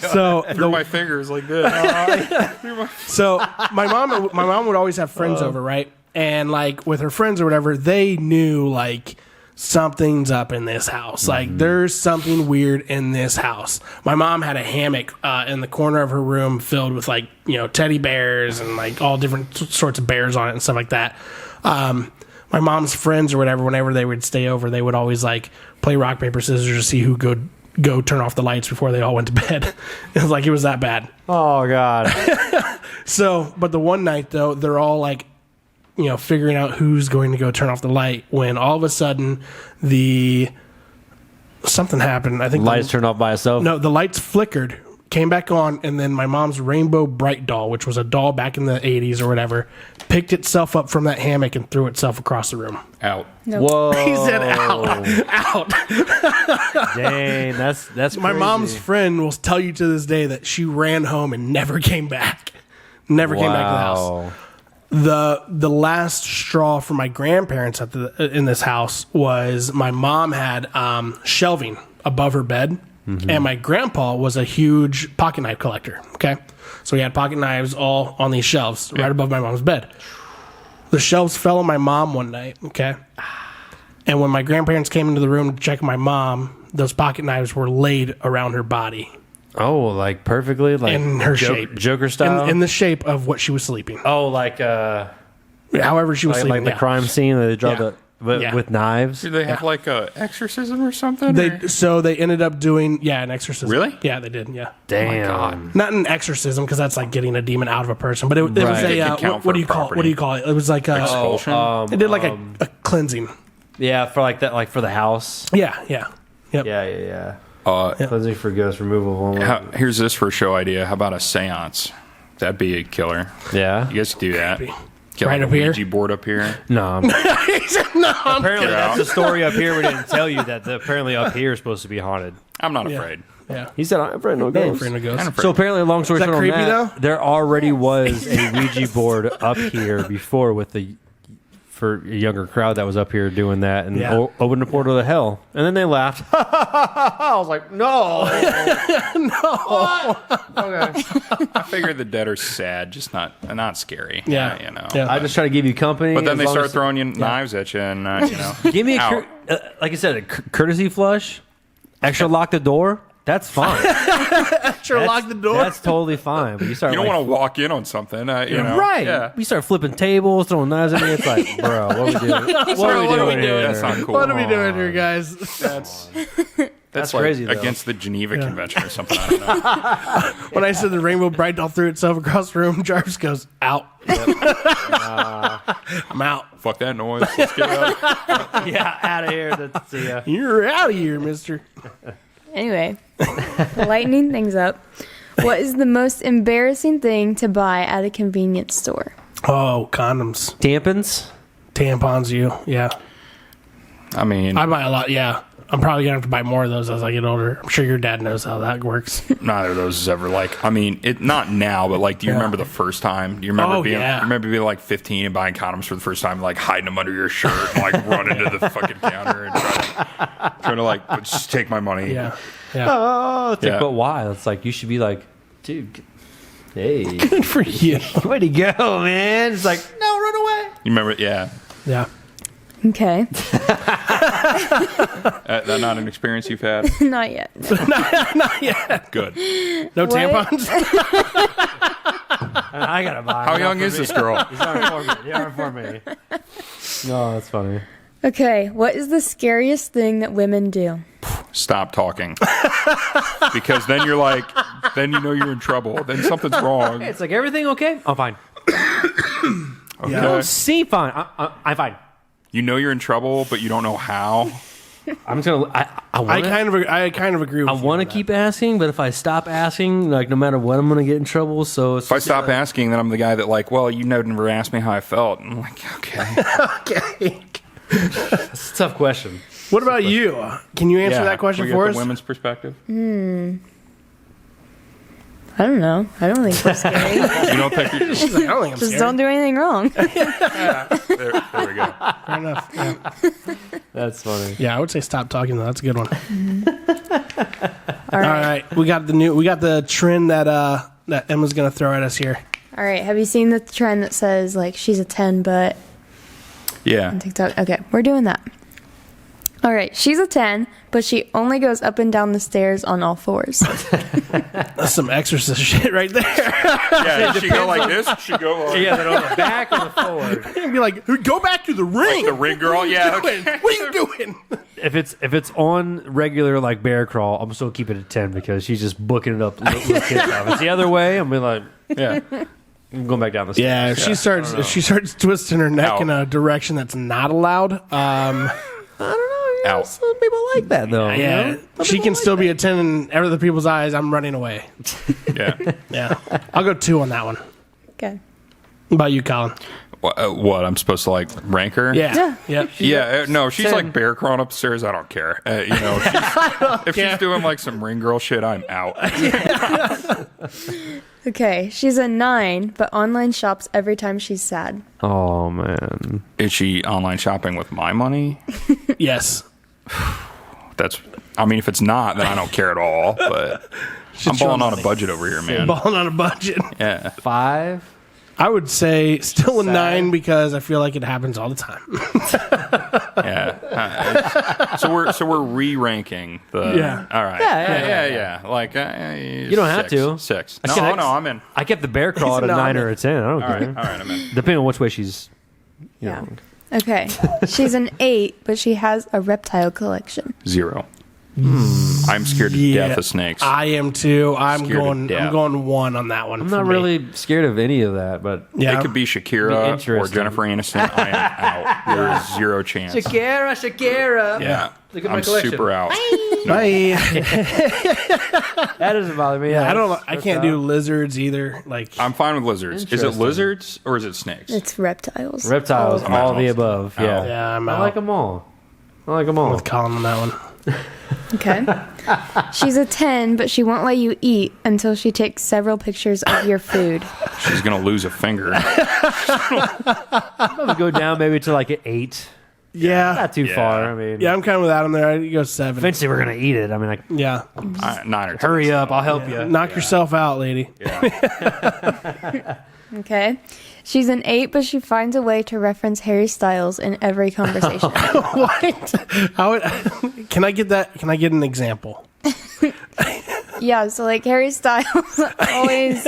So through my fingers like this. So my mom would always have friends over, right? And like with her friends or whatever, they knew like something's up in this house. Like there's something weird in this house. My mom had a hammock in the corner of her room filled with like, you know, teddy bears and like all different sorts of bears on it and stuff like that. My mom's friends or whatever, whenever they would stay over, they would always like play rock, paper, scissors to see who could go turn off the lights before they all went to bed. It was like, it was that bad. Oh, God. So, but the one night though, they're all like, you know, figuring out who's going to go turn off the light when all of a sudden something happened. I think Lights turned off by itself? No, the lights flickered, came back on, and then my mom's Rainbow Bright doll, which was a doll back in the 80s or whatever, picked itself up from that hammock and threw itself across the room. Out. Nope. Whoa. He said out. Dang, that's crazy. My mom's friend will tell you to this day that she ran home and never came back. Never came back to the house. The last straw for my grandparents in this house was my mom had shelving above her bed, and my grandpa was a huge pocket knife collector. Okay, so he had pocket knives all on these shelves right above my mom's bed. The shelves fell on my mom one night. Okay, and when my grandparents came into the room to check my mom, those pocket knives were laid around her body. Oh, like perfectly, like in her shape, Joker style, in the shape of what she was sleeping. Oh, like however she was sleeping, like the crime scene that they draw with knives. Did they have like a exorcism or something? So they ended up doing an exorcism. Really? Yeah, they did. Yeah. Damn. Not an exorcism because that's like getting a demon out of a person, but it was a what do you call it? It was like a expulsion. It did like a cleansing. Yeah, for like that, like for the house. Yeah. Yep. Yeah. Cleansing for ghost removal. Here's this for a show idea. How about a seance? That'd be a killer. Yeah. You guys do that. Get Right like up a here? Ouija board up here. No. Apparently, Get that's out. the story up here. We didn't tell you that apparently up here is supposed to be haunted. I'm not afraid. Yeah. He said, "I'm afraid no I'm ghosts." afraid of ghosts. Kind of So apparently, long story Is that short, on creepy, that, though? there already was a Ouija board up here before for a younger crowd that was up here doing that and opened the portal to hell. And then they laughed. I was like, no. Okay. I figure the dead are sad, just not scary. Yeah. You know. Yeah. I just try to give you company. But then as they long start as- throwing you knives at you, and you know. Give me out. like I said, a courtesy flush. Extra lock the door. That's fine. Sure, lock the door. That's totally fine. But you start. You don't like, want to walk in on something, you know. right? Yeah. We start flipping tables, throwing knives at me. It's like, bro, what are we doing? What are we doing here? That's not cool. What are we doing here, guys? That's That's crazy, though. Against the Geneva Convention or something. I don't know. When I said the rainbow bright all through itself across the room, Jarvis goes, out. I'm out. Fuck that noise. Let's get out. Yeah, out of here. That's, yeah. You're out of here, mister. Anyway, lightening things up. What is the most embarrassing thing to buy at a convenience store? Oh, condoms. Tampons? Tampons, yeah. I mean, I buy a lot, yeah. I'm probably going to have to buy more of those as I get older. I'm sure your dad knows how that works. neither of those is ever like, I mean, it not now, but like, do you remember the first time? Do you remember being like 15 and buying condoms for the first time, like hiding them under your shirt and like running to the fucking counter and trying to like, just take my money. Yeah. Oh, it's Yeah. like, but why? It's like, you should be like, dude, hey. Good for you. Way to go, man. It's like, no, run away. You remember? Yeah. Yeah. Okay. That not an experience you've had? Not yet. Not yet. Good. No What? tampons? I got to buy How young is this girl? He's not for me. No, that's funny. Okay. What is the scariest thing that women do? Stop talking. Because then you're like, then you know you're in trouble. Then something's wrong. It's like, everything okay? I'm fine. Okay. Yeah. Don't seem fine. I'm fine. You know you're in trouble, but you don't know how. I'm just gonna. I kind of agree with you. want to keep asking, but if I stop asking, like no matter what, I'm gonna get in trouble. So If I stop asking, then I'm the guy that like, well, you never asked me how I felt. And I'm like, okay. Okay. it's a tough question. What about you? Can you answer Yeah. that question We for get us? the women's perspective. I don't know. I don't think we're scary. You don't think you're She's like, I don't think I'm Just scared. don't do anything wrong. there we go. Fair enough. Yeah. That's funny. Yeah, I would say stop talking though. That's a good one. All All right. right. We got the trend that Emma's gonna throw at us here. All right. Have you seen the trend that says like she's a 10 but Yeah. on TikTok? Okay, we're doing that. All right. She's a 10, but she only goes up and down the stairs on all fours. That's some exorcist shit right there. Yeah, she go like this. She go like Yeah, they're on the back or the forward. And be like, go back to the ring. the ring girl. Yeah. What are you Okay. doing? What are you doing? If it's on regular like bear crawl, I'm still keeping it at 10 because she's just booking it up. Little kids stuff. If it's the other way, I'm be like, Yeah. I'm going back down the stairs. Yeah, if she starts twisting her neck Out. in a direction that's not allowed, I don't know. Out. Some people like that though. you yeah, know? she can still be a 10 in other people's eyes. I'm running away. Yeah. Yeah, I'll go 2 on that one. Okay. What about you, Colin? What? I'm supposed to like rank her? Yeah. Yeah, no, she's 10. like bear crawling upstairs. I don't care. You know, if she's doing like some ring girl shit, I'm out. Okay. She's a 9, but online shops every time she's sad. Oh man. Is she online shopping with my money? Yes. I mean, if it's not, then I don't care at all. But I'm balling on a budget over here, man. Balling on a budget. Yeah. 5. I would say still a Sad. 9 because I feel like it happens all the time. Yeah. So we're re-ranking the. Yeah. All right. Yeah. Like You don't have to. 6. I can- No, I'm in. I kept the bear crawl at a No, 9 I'm or a 10. I don't All care. right, I'm in. Depending on which way she's. You Yeah. know. Okay. She's an 8, but she has a reptile collection. 0. I'm scared to Yeah. death of snakes. I am too. I'm Scared to going death. 1 on that one. I'm for not me. really scared of any of that, but Yeah. It could be Be Shakira or interesting. Jennifer Aniston. I am out. There is 0 chance. Shakira. Yeah. Look at my I'm collection. super out. Bye. That doesn't bother me. I can't do lizards either. Like I'm fine with lizards. Is it Interesting. lizards or is it snakes? It's reptiles. reptiles, I'm all out. the above. Yeah, Yeah, I'm I out. like them all. I like them all. with Colin on that one. Okay. She's a 10, but she won't let you eat until she takes several pictures of your food. She's gonna lose a finger. I'm gonna go down maybe to like an 8. Yeah. Not too Yeah. far. I mean, Yeah, I'm kind of with Adam there. I'd go 7. eventually we're gonna eat it. I mean, like, Yeah. 9 or 10. hurry up, I'll help you. Knock yourself out, lady. Yeah. Okay. She's an 8, but she finds a way to reference Harry Styles in every conversation. What? How would, can I get that? Can I get an example? Yeah, so like Harry Styles always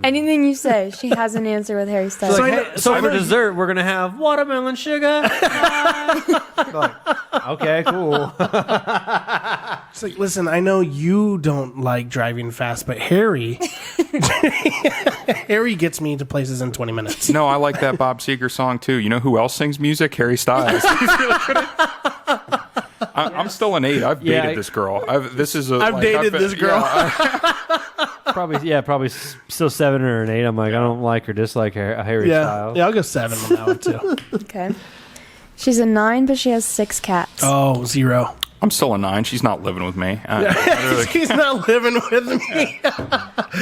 anything you say, she has an answer with Harry Styles. So for dessert, we're gonna have watermelon sugar. Okay, cool. It's like, listen, I know you don't like driving fast, but Harry gets me to places in 20 minutes. No, I like that Bob Seger song too. You know who else sings music? Harry Styles. He's really good I'm still an 8. I've dated this girl. I've dated this girl. Probably still 7 or an 8. I'm like, I don't like or dislike Harry Styles. Yeah, I'll go 7 on that one too. Okay. She's a 9, but she has 6 cats. Oh, 0. I'm still a 9. She's not living with me. She's not living with me.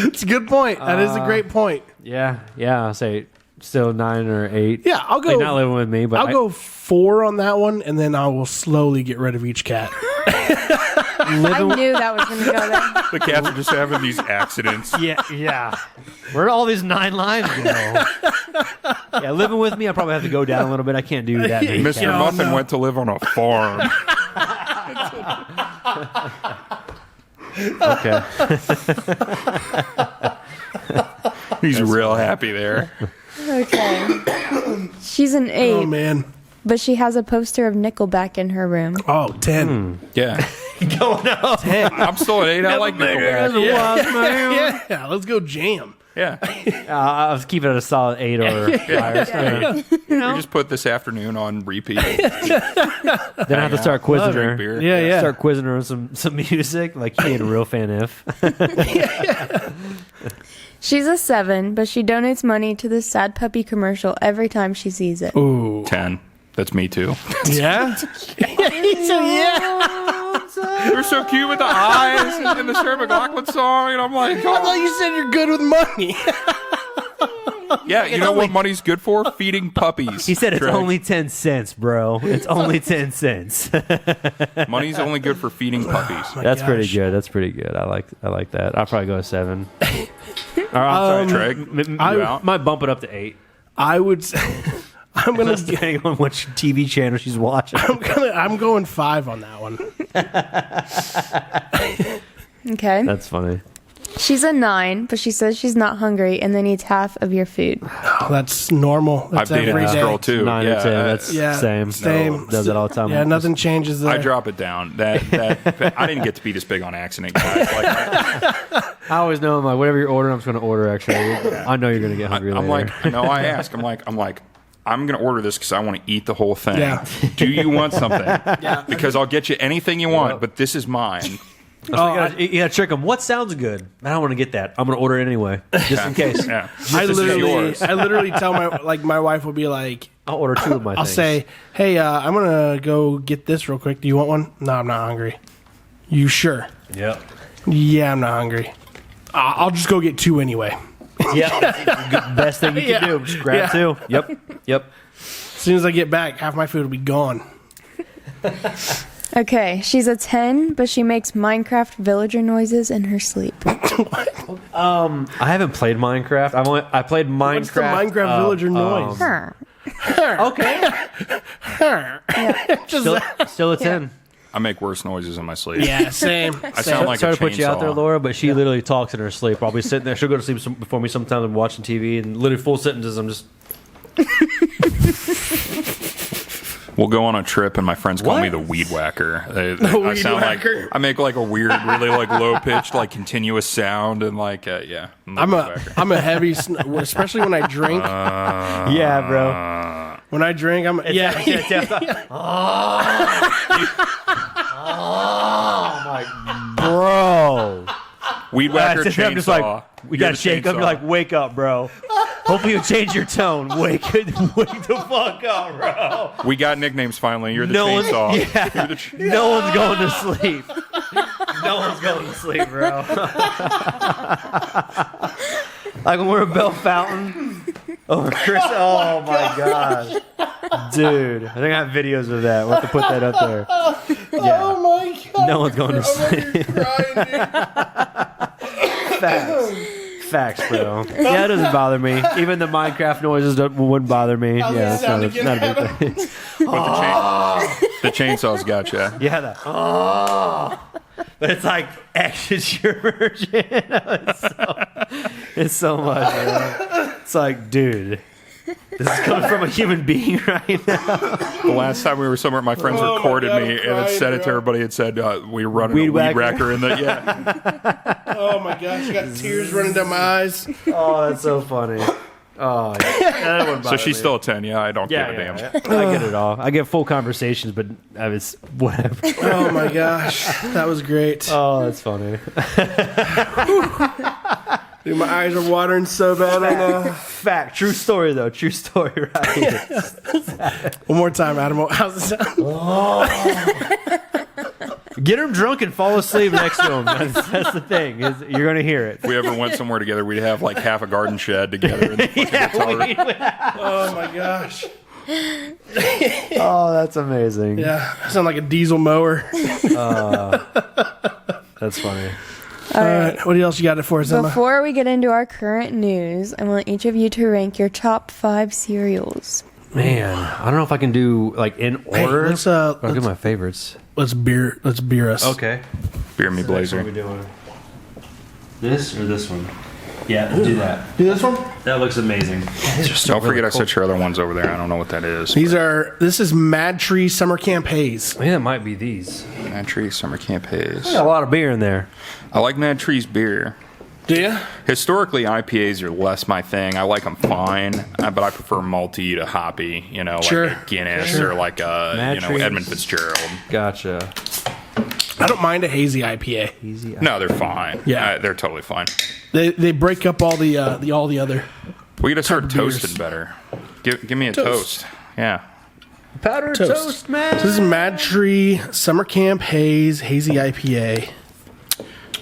It's a good point. That is a great point. Yeah. I'll say still 9 or 8. Yeah, I'll go. Like, not living with me, but I'll go 4 on that one, and then I will slowly get rid of each cat. I knew that was going to go there. The cats are just having these accidents. Yeah. Where do all these 9 lines go? Yeah, living with me, I probably have to go down a little bit. I can't do that. Mr. Muffin went to live on a farm. Okay. He's real happy there. Okay. She's an 8. Oh, man. But she has a poster of Nickelback in her room. Oh, 10. Yeah. Going up. 10. I'm still an 8. I like Nickelback. Yeah, let's go jam. Yeah. I was keeping it a solid 8 or higher. We just put this afternoon on repeat. Then I have to start quizzing her. Beer. Yeah. Start quizzing her on some music. Like, you ain't a real fan if. She's a 7, but she donates money to the Sad Puppy commercial every time she sees it. Ooh. 10. That's me too. Yeah? They're so cute with the eyes and the Sarah McLachlan song, and I'm like, I thought you said you're good with money. yeah, you know what money's good for? Feeding puppies. He said it's Greg. only 10 cents, bro. It's only 10 cents. Money's only good for feeding puppies. That's pretty good. I like that. I'll probably go a 7. I'm sorry, Greg, you I out? might bump it up to 8. I would say, I'm gonna Depending on which TV channel she's watching. I'm going 5 on that one. Okay. That's funny. She's a 9, but she says she's not hungry and then eats half of your food. Oh, that's normal. That's I've dated every this day. girl too. 9 or 10. That's Yeah, same. Does it all the time. Yeah, nothing changes there. I drop it down. That I didn't get to be this big on accident, guys. Like, I always know, I'm like, whatever you're ordering, I'm just going to order extra. I know you're going to get hungry I'm later. like, no, I ask. I'm like, I'm going to order this because I want to eat the whole thing. Yeah. Do you want something? Yeah. Because I'll get you anything you want, but this is mine. You gotta trick them. What sounds good? I don't want to get that. I'm going to order it anyway, just in case. Yeah. I This is yours. literally tell my wife will be like, I'll order 2 of my I'll things. say, hey, I'm gonna go get this real quick. Do you want one? No, I'm not hungry. You sure? Yep. Yeah, I'm not hungry. I'll just go get 2 anyway. Yeah, that's the best thing you can do. Just grab 2. Yep. As soon as I get back, half my food will be gone. Okay, she's a 10, but she makes Minecraft villager noises in her sleep. I haven't played Minecraft. I played Minecraft. What's the Minecraft villager noise? Okay. Still a 10. I make worse noises in my sleep. Yeah, same. I sound like Sorry a to put you out there, chainsaw. Laura, but she literally talks in her sleep. I'll be sitting there. She'll go to sleep before me sometimes. I'm watching TV and literally full sentences. I'm just. We'll go on a trip, and my friends call me the weed whacker. I weed sound whacker? like I make like a weird, really like low pitched, like continuous sound, and like yeah. I'm a heavy, especially when I drink. Yeah, bro. When I drink, Bro. Weed whacker I'm chainsaw. just like, we You're gotta the shake up. chainsaw. You're like, wake up, bro. Hopefully you change your tone. Wake the fuck up, bro. We got nicknames finally. You're the No one- chainsaw. yeah. You're the No one's going to sleep. No one's going to sleep, bro. Like when we're at Bell Fountain over Chris. Oh my god, dude! I think I have videos of that. We'll have to put that up there. Yeah. oh my god! No one's going to sleep. Facts, bro. Yeah, it doesn't bother me. Even the Minecraft noises wouldn't bother me. Yeah, it's not a big thing. the chainsaw's got you. Yeah, that. but it's like extra virgin. It's so much. Man. It's like, dude, this is coming from a human being right now. The last time we were somewhere, my friends recorded God, me I'm and crying, it said it to bro. everybody. It said we were running Weed a weed whacker. whacker in the Oh my gosh, I got tears running down my eyes. Oh, that's so funny. Oh, that wouldn't So bother she's me. still a 10. Yeah, I don't Yeah, give a damn. I get it all. I get full conversations, but it's whatever. Oh my gosh, that was great. Oh, that's funny. Dude, my eyes are watering so bad right now. Fact, true story though. True story, right? One more time, Adam. How's it sound? Get him drunk and fall asleep next to him. That's the thing. You're gonna hear it. If we ever went somewhere together, we'd have like half a garden shed together in the fucking hotel room. Oh my gosh. Oh, that's amazing. Yeah, I sound like a diesel mower. That's funny. All right, what else you got for us, Emma? Before we get into our current news, I want each of you to rank your top 5 cereals. Man, I don't know if I can do like in Hey, order. let's I'll do my favorites. let's beer us. Okay. Beer me What are we blazer. doing? This or this one? Yeah, do that. Do this one. That looks amazing. Don't forget I set your other ones over there. I don't know what that is. This is Mad Tree Summer Camp Haze. I think that might be these. Mad Tree Summer Camp Haze. Got a lot of beer in there. I like Mad Tree's beer. Do you? Historically, IPAs are less my thing. I like them fine, but I prefer malty to hoppy. You know, like Sure. a Guinness or like a Mad Trees. Edmund Fitzgerald. Gotcha. I don't mind a hazy IPA. Easy. No, they're fine. Yeah. They're totally fine. They break up all the other. We got to start Type of beers. toasting better. Give me a Toast. toast. Yeah. Powdered Toast. toast, man. So this is Mad Tree Summer Camp Haze Hazy IPA.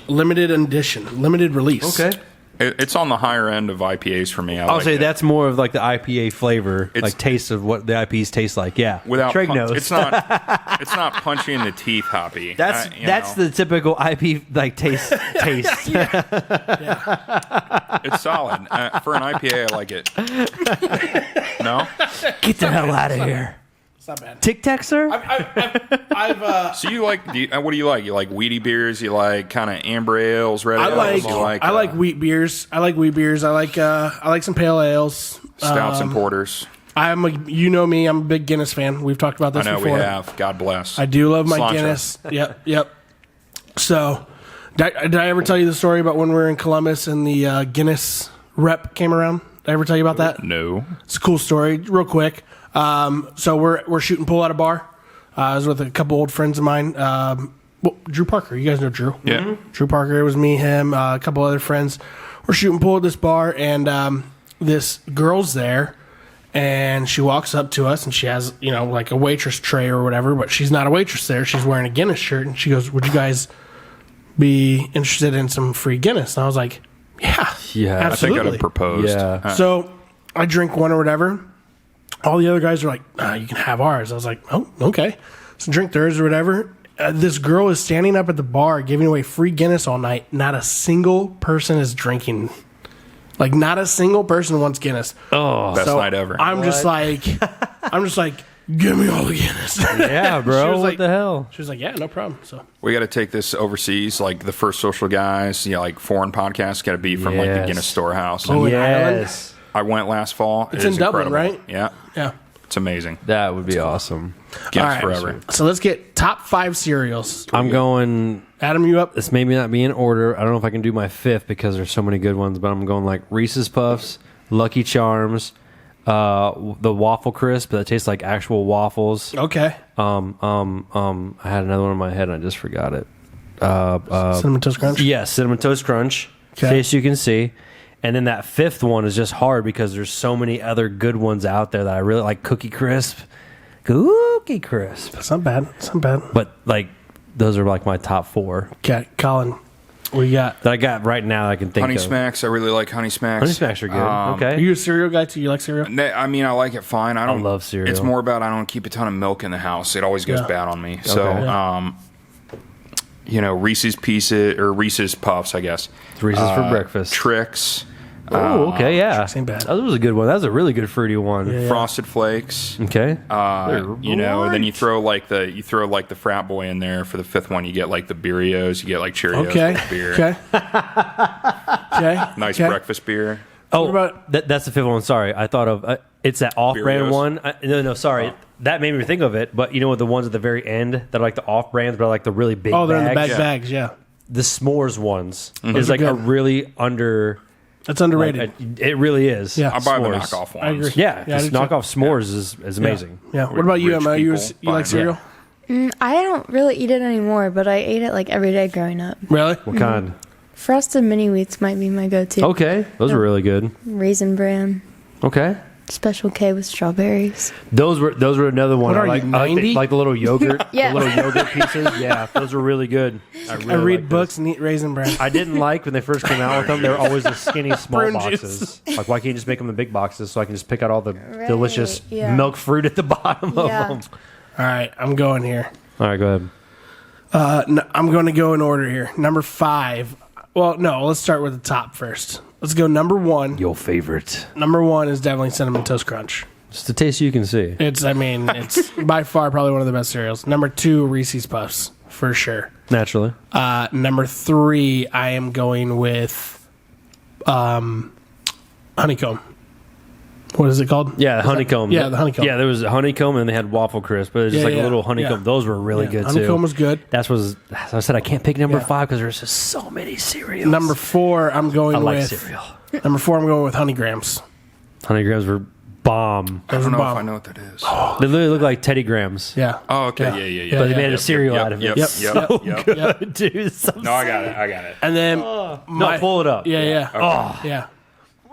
Limited edition, limited release. Okay. It's on the higher end of IPAs for me. I'll say that's more of like the IPA flavor, It's- like taste of what the IPAs taste like. Yeah. Without Treg pun- knows. it's not punchy in the teeth hoppy. That's You that's know, the typical IP like taste. it's solid for an IPA. I like it. No, Get the hell out of here. It's not bad. Tic Tac, sir. I've so you like? What do you like? You like weedy beers? You like kind of amber ales, red ales? You I like wheat beers. I like some pale ales. stouts and porters. You know me. I'm a big Guinness fan. We've talked about I this know before. we have. God bless. I do love my Cilantro. Guinness. Yep. So, did I ever tell you the story about when we were in Columbus and the Guinness rep came around? Did I ever tell you about that? No. It's a cool story, real quick. So we're shooting pool at a bar. I was with a couple old friends of mine. Drew Parker. You guys know Drew. Yeah. Mm-hmm. Drew Parker. It was me, him, a couple other friends. We're shooting pool at this bar, and this girl's there, and she walks up to us, and she has, like a waitress tray or whatever, but she's not a waitress there. She's wearing a Guinness shirt, and she goes, "Would you guys be interested in some free Guinness?" And I was like, "Yeah, Yeah. I think I think I'd absolutely." have proposed. Yeah. So I drink one or whatever. All the other guys are like, "You can have ours." I was like, "Oh, okay." So drink theirs or whatever. This girl is standing up at the bar giving away free Guinness all night. Not a single person is drinking. Like, not a single person wants Guinness. Oh, Best night ever. I'm just like, give me all the Guinness. yeah, She bro. was What like- the hell? She was like, "Yeah, no problem." So We got to take this overseas. Like the First Social Guys, like foreign podcasts, got to be from like the Yes. Guinness Storehouse. Oh, in Ireland? Yes. I went last fall. It's It in is Dublin, incredible. right? Yeah, yeah. it's amazing. That would be awesome. Guinness All right. forever. So let's get top 5 cereals. I'm going. Adam, you up? This may not be in order. I don't know if I can do my 5th because there's so many good ones, but I'm going like Reese's Puffs, Lucky Charms, the waffle crisp that tastes like actual waffles. Okay. I had another one in my head and I just forgot it. Cinnamon Toast Crunch. Yes, Cinnamon Toast Crunch. Okay. Taste you can see. And then that 5th one is just hard because there's so many other good ones out there that I really like. Cookie Crisp. Cookie Crisp. It's not bad. It's not bad. But like those are like my top 4 Okay, Colin, what you got? that I got right now I can think Honey of. Smacks. I really like Honey Smacks. Honey Smacks are good. Are Okay. you a cereal guy too? You like cereal? I mean, I like it fine. I don't love cereal. It's more about I don't keep a ton of milk in the house. It always goes Yeah. bad on me. So, Okay. Reese's Pieces or Reese's Puffs, I guess. Reese's for breakfast. Tricks. Oh, okay, yeah. ain't bad. That was a good one. That was a really good fruity one. Frosted Flakes. Okay. Then you throw like the frat boy in there for the fifth one. You get like the Beerios. You get like Cheerios with beer. Okay. Nice breakfast beer. Oh, about- that's the fifth one. Sorry, I thought of it's that off-brand Beerios? one. No, sorry. That made me think of it. But you know what? The ones at the very end that are like the off-brands, but are like the really big. Oh, they're in the bags? bag bags. Yeah, The s'mores ones Those is are like a good. really under. that's underrated. It really is. Yeah. I buy the S'mores. knockoff ones. I agree. Yeah, Yeah, I just do too. knockoff s'mores is amazing. Yeah. What about you, Rich Emma? You people like buying cereal? I don't really eat it anymore, but I ate it like every day growing up. Really? What kind? Frosted Mini Wheats might be my go-to. Okay, those were really good. Raisin Bran, Okay, Special K with strawberries. those were another one. What are I like, you, I like 90? like the little yogurt, Yeah. the little yogurt pieces. Yeah, those were really good. I really read like books and eat Raisin Bran. I didn't like when they first came out with them. They were always the skinny, small Prune boxes. Like, why can't you just make them the big boxes so I can just pick out all the delicious yeah. milk fruit at the bottom Yeah. of them? All right, I'm going here. All right, go ahead. I'm going to go in order here. Number 5. Well, no, let's start with the top first. Let's go number 1. Your favorite. Number 1 is definitely Cinnamon Toast Crunch. Just the taste you can see. It's by far probably one of the best cereals. Number 2, Reese's Puffs, for sure. Naturally. Number 3, I am going with honeycomb. What is it called? Yeah, the honeycomb. Yeah, the honeycomb. Yeah, there was a honeycomb and they had waffle crisp, but it was just Yeah, like yeah, a little honeycomb. yeah. Those were really good too. Honeycomb was good. That's I said I can't pick number Yeah. 5 because there's just so many cereals. Number 4, I'm going I like with cereal. Number 4, I'm going with Honey Grams. Honey grams were bomb. I don't know bomb. if I know what that is. They literally look like Teddy Grams. Yeah. Oh, okay. Yeah. Yeah. But they Yeah, made a yep, cereal yep, out of yep, it. yep, So yep. good, dude. So No, I got it. And then no, pull it up. Yeah, yeah. Okay. Yeah.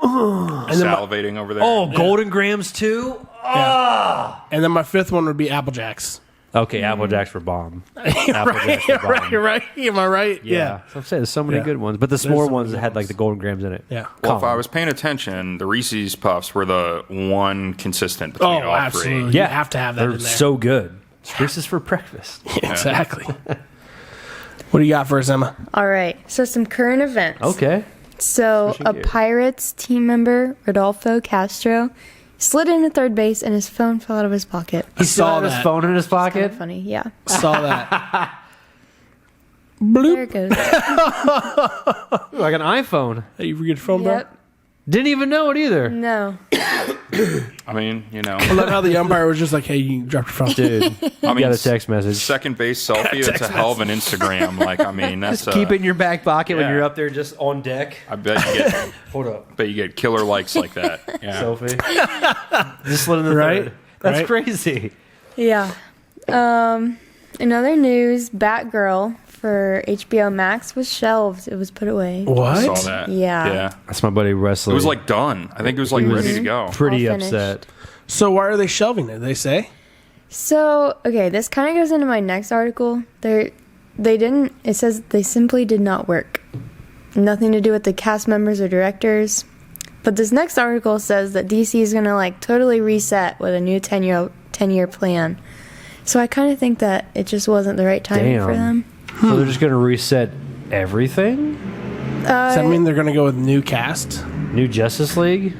And then Salivating over there. Oh, Golden Grams too. And then my 5th one would be Apple Jacks. Okay, Apple Jacks were bomb. Apple Jacks were bomb. right. Am I right? Yeah. So I'm saying there's so many Yeah. good ones, but the so s'more many ones good had like ones. the Golden Grams in it. Yeah. Well, if I was paying attention, the Reese's Puffs were the one consistent between Oh, all absolutely. three. You have to have that They're in there. so good. Reese's for breakfast. Exactly. What do you got for us, Emma? All right, so some current events. Okay. So Switching a gears. Pirates team member, Rodolfo Castro, slid into third base and his phone fell out of his pocket. He still saw had his that. phone in his Kind pocket. of funny, yeah. Saw that. There it goes. Ooh, like an iPhone. Hey, you forget your phone, bro? Yep. Didn't even know it either. No. I mean, I love how the umpire was just like, hey, you dropped your phone. Dude, I mean, got a text message. second base selfie. It's a hell of an Instagram. Like, I mean, that's Keep it in your back pocket when yeah. you're up there just on deck. I bet you get. Hold up. Bet you get killer likes like that. Yeah. Selfie. Just slid in the Right? third. That's Right? crazy. Yeah. In other news, Batgirl for HBO Max was shelved. It was put away. What? I saw that. Yeah. Yeah. That's my buddy Wesley. It was like done. I think it was like ready to go. pretty All finished. upset. So why are they shelving it? They say? So, okay, this kind of goes into my next article. It says they simply did not work. Nothing to do with the cast members or directors. But this next article says that DC is going to like totally reset with a new 10-year plan. So I kind of think that it just wasn't the right timing for them. So they're just going to reset everything? Does that mean they're going to go with new cast? New Justice League?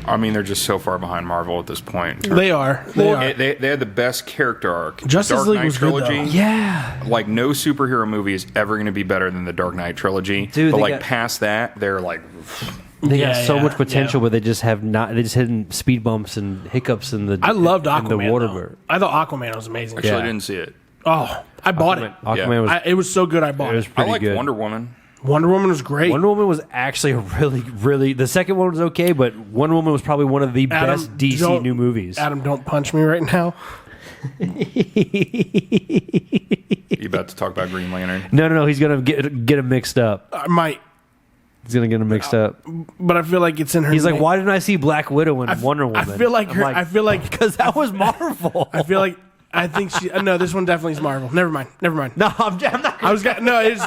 I mean, they're just so far behind Marvel at this point. They are. They are. They had the best character arc. Justice Dark League Knight was good, trilogy. though. Yeah. Like no superhero movie is ever going to be better than the Dark Knight trilogy. Dude, but they like got- past that, they're like, They Yeah, got so yeah, much potential, yeah. but they just hitting speed bumps and hiccups in the I loved in Aquaman. the water. though. I thought Aquaman was amazing. actually, Yeah. I didn't see it. Oh, I bought it. Aquaman was, It was so good, I bought it was it. I pretty liked good. Wonder Woman. Wonder Woman was great. Wonder Woman was actually a really. The second one was okay, but Wonder Woman was probably one of the Adam, best DC don't- new movies. Adam, don't punch me right now. You about to talk about Green Lantern? No. He's gonna get him mixed up. I might, He's gonna get him mixed up. but I feel like it's in her. He's like, name. why didn't I see Black Widow and Wonder Woman? I feel like I'm her. I feel like because that was Marvel. I feel like I think she. No, this one definitely is Marvel. Never mind. No, I'm not. I was gonna. No, it's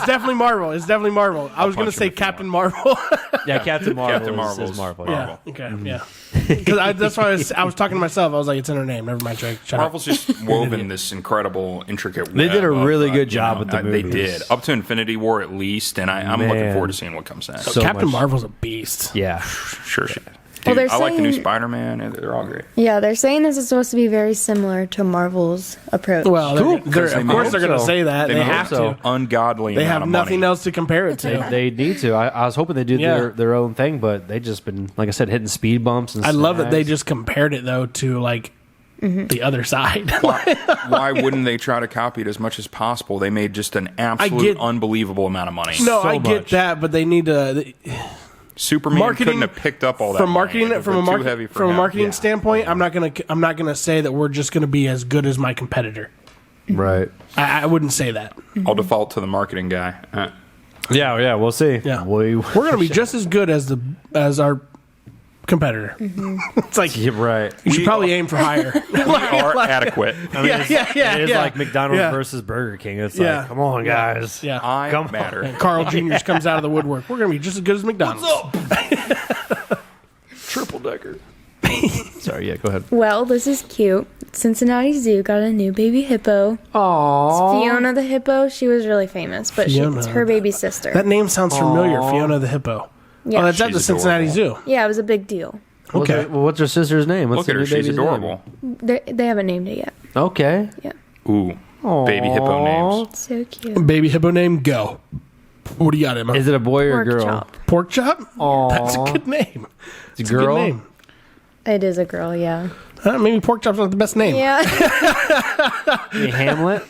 definitely Marvel. It's definitely Marvel. I was gonna punch say him if you Captain Marvel. Yeah, Captain Marvel. Captain Marvel's is Marvel. Yeah. Okay. Yeah. Because that's why I was talking to myself. I was like, it's in her name. Never mind. Shut up. Marvel's just woven this incredible, intricate web. They did a of, really good job with the They movies. did. Up to Infinity War, at least. And I'm looking forward to seeing what comes next. So Captain much. Marvel's a beast. Yeah. Sure. Well, Dude, they're I like the new saying- Spider-Man. And they're all great. Yeah, they're saying this is supposed to be very similar to Marvel's approach. Well, Cool. of They course they're going to so. say that. They made have so. to. Ungodly They amount have of nothing money. else to compare it to. They need to. I was hoping they did Yeah. their own thing, but they just been, like I said, hitting speed bumps. And I love that they snags. just compared it though to like the other side. Why wouldn't they try to copy it as much as possible? They made just an absolute unbelievable amount of money. No, So I get much. that, but they need to. Superman Marketing- couldn't have picked up all that From money. marketing, It was from a too heavy for from a him. marketing Yeah. standpoint, I'm not gonna say that we're just gonna be as good as my competitor. Right. I wouldn't say that. I'll default to the marketing guy. Yeah, we'll see. Yeah. We're gonna be just as good as our competitor. It's like Yeah, right. you should probably aim for higher. We are adequate. I mean, yeah. It is like McDonald's Yeah. versus Burger King. It's Yeah. like, come on, guys. Yeah. I Come on. matter. And Carl Jr. comes out of the woodwork. We're gonna be just as good as McDonald's. Triple decker. Sorry, yeah, go ahead. Well, this is cute. Cincinnati Zoo got a new baby hippo. Aww. Fiona the hippo. She was really famous, but Fiona. it's her baby sister. That name sounds familiar. Fiona the hippo. Yeah. Oh, that's at She's the Cincinnati adorable. Zoo. Yeah, it was a big deal. Okay. What's her sister's name? What's Look at her. the new She's baby's adorable. They haven't named it yet. name? Okay. Yeah. Ooh. Baby hippo names. So cute. Baby hippo name, go. What do you got, Emma? Is it a boy or a Pork girl? chop. Pork chop? Aw. That's a good name. It's a It's a good girl. name. It is a girl, yeah. Maybe pork chop's not the best name. Yeah. Hey, Hamlet.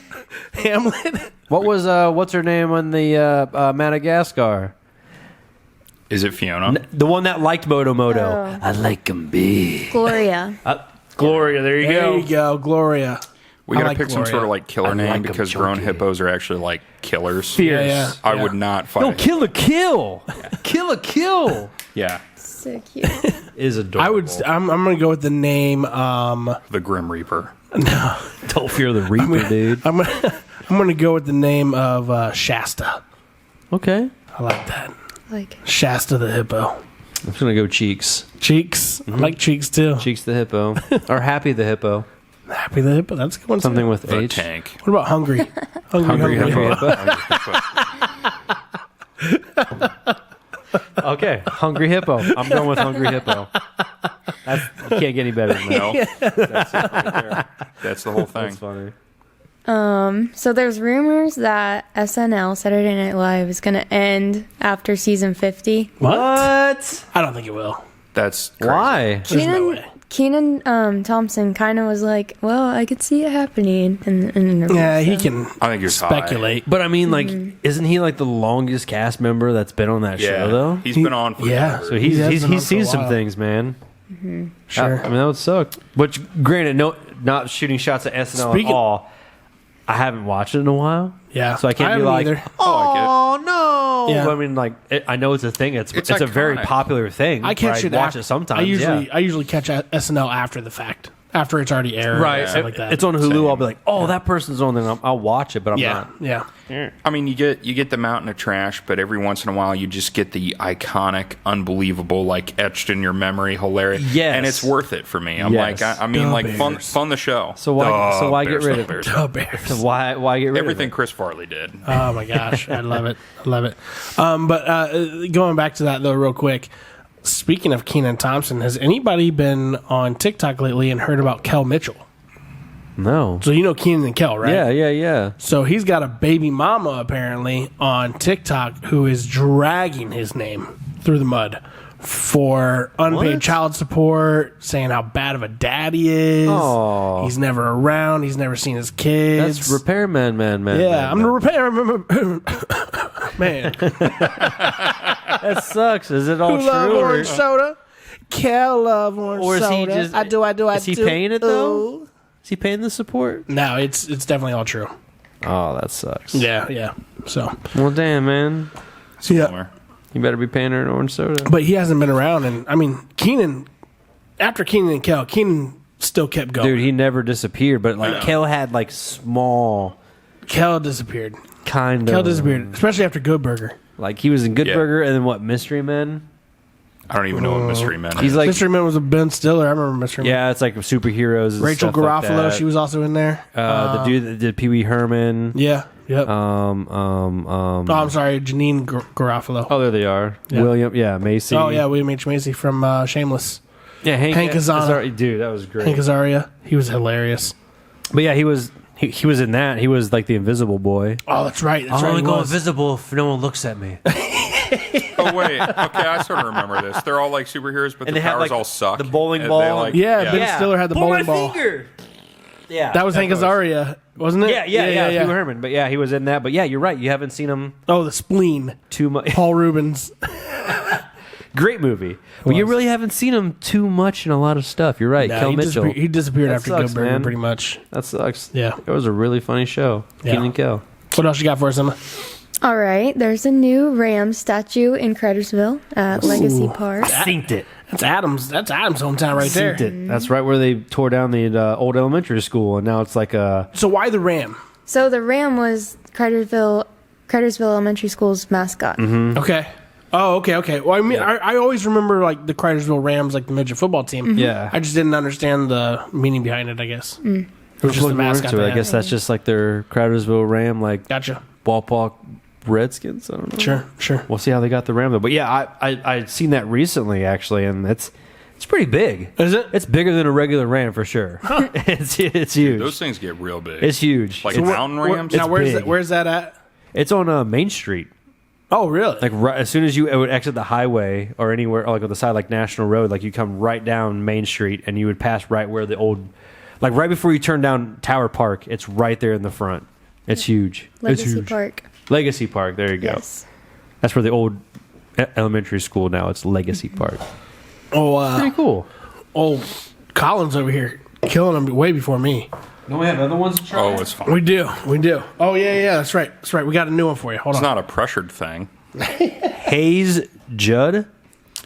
Hamlet? What was what's her name on the Madagascar? Is it Fiona? The one that liked Moto. Oh. I like 'em big. Gloria. Gloria, there you There go. you go, Gloria. We I gotta like pick some Gloria. sort of like killer I name like 'em because grown chunky. hippos are actually like killers. Fierce. Yeah. I would not fight. No, it. kill a kill. Kill a kill. Yeah, So cute. Is adorable. I'm gonna go with the name. the Grim Reaper. Don't fear the Reaper, dude. I'm gonna go with the name of Shasta. Okay. I like that. Like, Shasta the hippo. I'm just gonna go Cheeks. Cheeks. I like Cheeks too. Cheeks the hippo. Or Happy the hippo. Happy the hippo. That's a good one. Something too. with The H. tank. What about hungry? Hungry hippo. hippo. Okay, Hungry Hippo. I'm going with Hungry Hippo. You can't get any better than that. No, that's it right there. That's the whole thing. That's funny. so there's rumors that SNL, Saturday Night Live, is going to end after season 50. What? What? I don't think it will. That's crazy. Why? There's no way. Keenan Thompson kind of was like, well, I could see it happening in an interview. Yeah, he so. can I think you're speculate. But I mean, like, isn't he like the longest cast member that's been on that Yeah, show, though? he's been on forever. yeah. So He has been on he's for seen a some while. things, man. Sure. I mean, that would suck. Which, granted, not shooting shots at SNL Speaking- at all. I haven't watched it in a while. Yeah. So I can't be haven't like, either. oh, no. Yeah. But I mean, like, I know it's a thing. It's It's a very iconic. popular thing. I catch right? it. Watch after, it sometimes. I usually catch SNL after the fact, after it's already aired. Right. Or something like that. It's on Hulu. Same. I'll be like, oh, that person's on there. I'll watch it, but I'm Yeah. not. Yeah. I mean, you get the mountain of trash, but every once in a while, you just get the iconic, unbelievable, like etched in your memory, hilarious. Yes. and it's worth it for me. I'm Yes. like, I mean, The like Bears. fun the show. So why get Bears, rid the of it? Bears. Oh, Bears. So why get rid Everything of Chris Farley did. Oh my gosh, I love it. I love it. But going back to that though, real quick. Speaking of Kenan Thompson, has anybody been on TikTok lately and heard about Kel Mitchell? it? No. So you know Kenan and Kel, right? Yeah. So he's got a baby mama apparently on TikTok who is dragging his name through the mud for unpaid What? child support, saying how bad of a dad he is. Aw. He's never around. He's never seen his kids. That's repairman, man. Yeah, I'm the repair man. That sucks. Is it all Who love true? orange soda? Kel love orange Or is he soda. just- I do. is he paying it, though? Is he paying the support? No, it's definitely all true. Oh, that sucks. Yeah. So Well, damn, man. Somewhere. You better be paying her an orange soda. but he hasn't been around, and I mean Keenan. After Keenan and Kel, Keenan still kept going. Dude, he never disappeared, but like Kel had like small Kel disappeared. kind Kel of disappeared, especially after Good Burger. like he was in Good Burger and then what, Mystery Men? I don't even know what Mystery Men is. He's like Mystery Man was a Ben Stiller. I remember Mystery Man. yeah, it's like superheroes and Rachel stuff like Garofalo, that. she was also in there. The dude that did Pee Wee Herman. Yeah. Yep. Oh, I'm sorry, Janine Garofalo. Oh, there they are. Yeah. William, Macy. Oh yeah, William H. Macy from Shameless. Yeah, Hank Azaria. Dude, that was great. Hank Azaria. He was hilarious. But yeah, he was in that. He was like the invisible boy. Oh, that's right. That's I'll right. only he go was. invisible if no one looks at me. Oh wait, okay, I sort of remember this. They're all like superheroes, but And the they have, powers like, all suck. the bowling And ball. they, like, Yeah, Ben Stiller had the Pull bowling my ball. finger. Yeah, That was Hank Azaria, wasn't it? Yeah, Pee Wee Herman. But yeah, he was in that. But yeah, you're right. You haven't seen him Oh, the spleen. too much. Paul Rubens. Great movie. But you really haven't seen him too much in a lot of stuff. You're right. No, Kel he Mitchell. disappeared That after sucks, Good Burger, man. pretty much. That sucks. Yeah. It was a really funny show. Yeah. Kenan and Kel. What else you got for us, Emma? All right, there's a new Ram statue in Cridersville at Legacy Park. Synced it. That's Adams' hometown right there. Synced it. That's right where they tore down the old elementary school, and now it's like a. So why the Ram? So the Ram was Cridersville Elementary School's mascot. Mm-hmm. Okay. Oh, okay. Well, I mean, I always remember like the Cridersville Rams, like the midget football team. Yeah. I just didn't understand the meaning behind it. I guess it was just the mascot. I they guess had. that's just like their Crowdersville Ram, like Gotcha. ballpark Redskins. I don't know. Sure. We'll see how they got the Ram though. But yeah, I'd seen that recently actually, and it's pretty big. Is it? It's bigger than a regular Ram for sure. It's huge. Those things get real big. It's huge. like mountain rams. Now, where's big. where's that at? It's on Main Street. Oh, really? Like right, as soon as you would exit the highway or anywhere, or like on the side like National Road, like you come right down Main Street and you would pass right where the old, like right before you turn down Tower Park. It's right there in the front. It's huge. Legacy it's huge. Park. Legacy Park. There you go. Yes. That's where the old elementary school now. It's Legacy Park. Pretty cool. Colin's over here killing them way before me. Don't we have other ones to try? Oh, it's fine. We do. Oh yeah. That's right. We got a new one for you. Hold It's on. not a pressured thing. Hayes Judd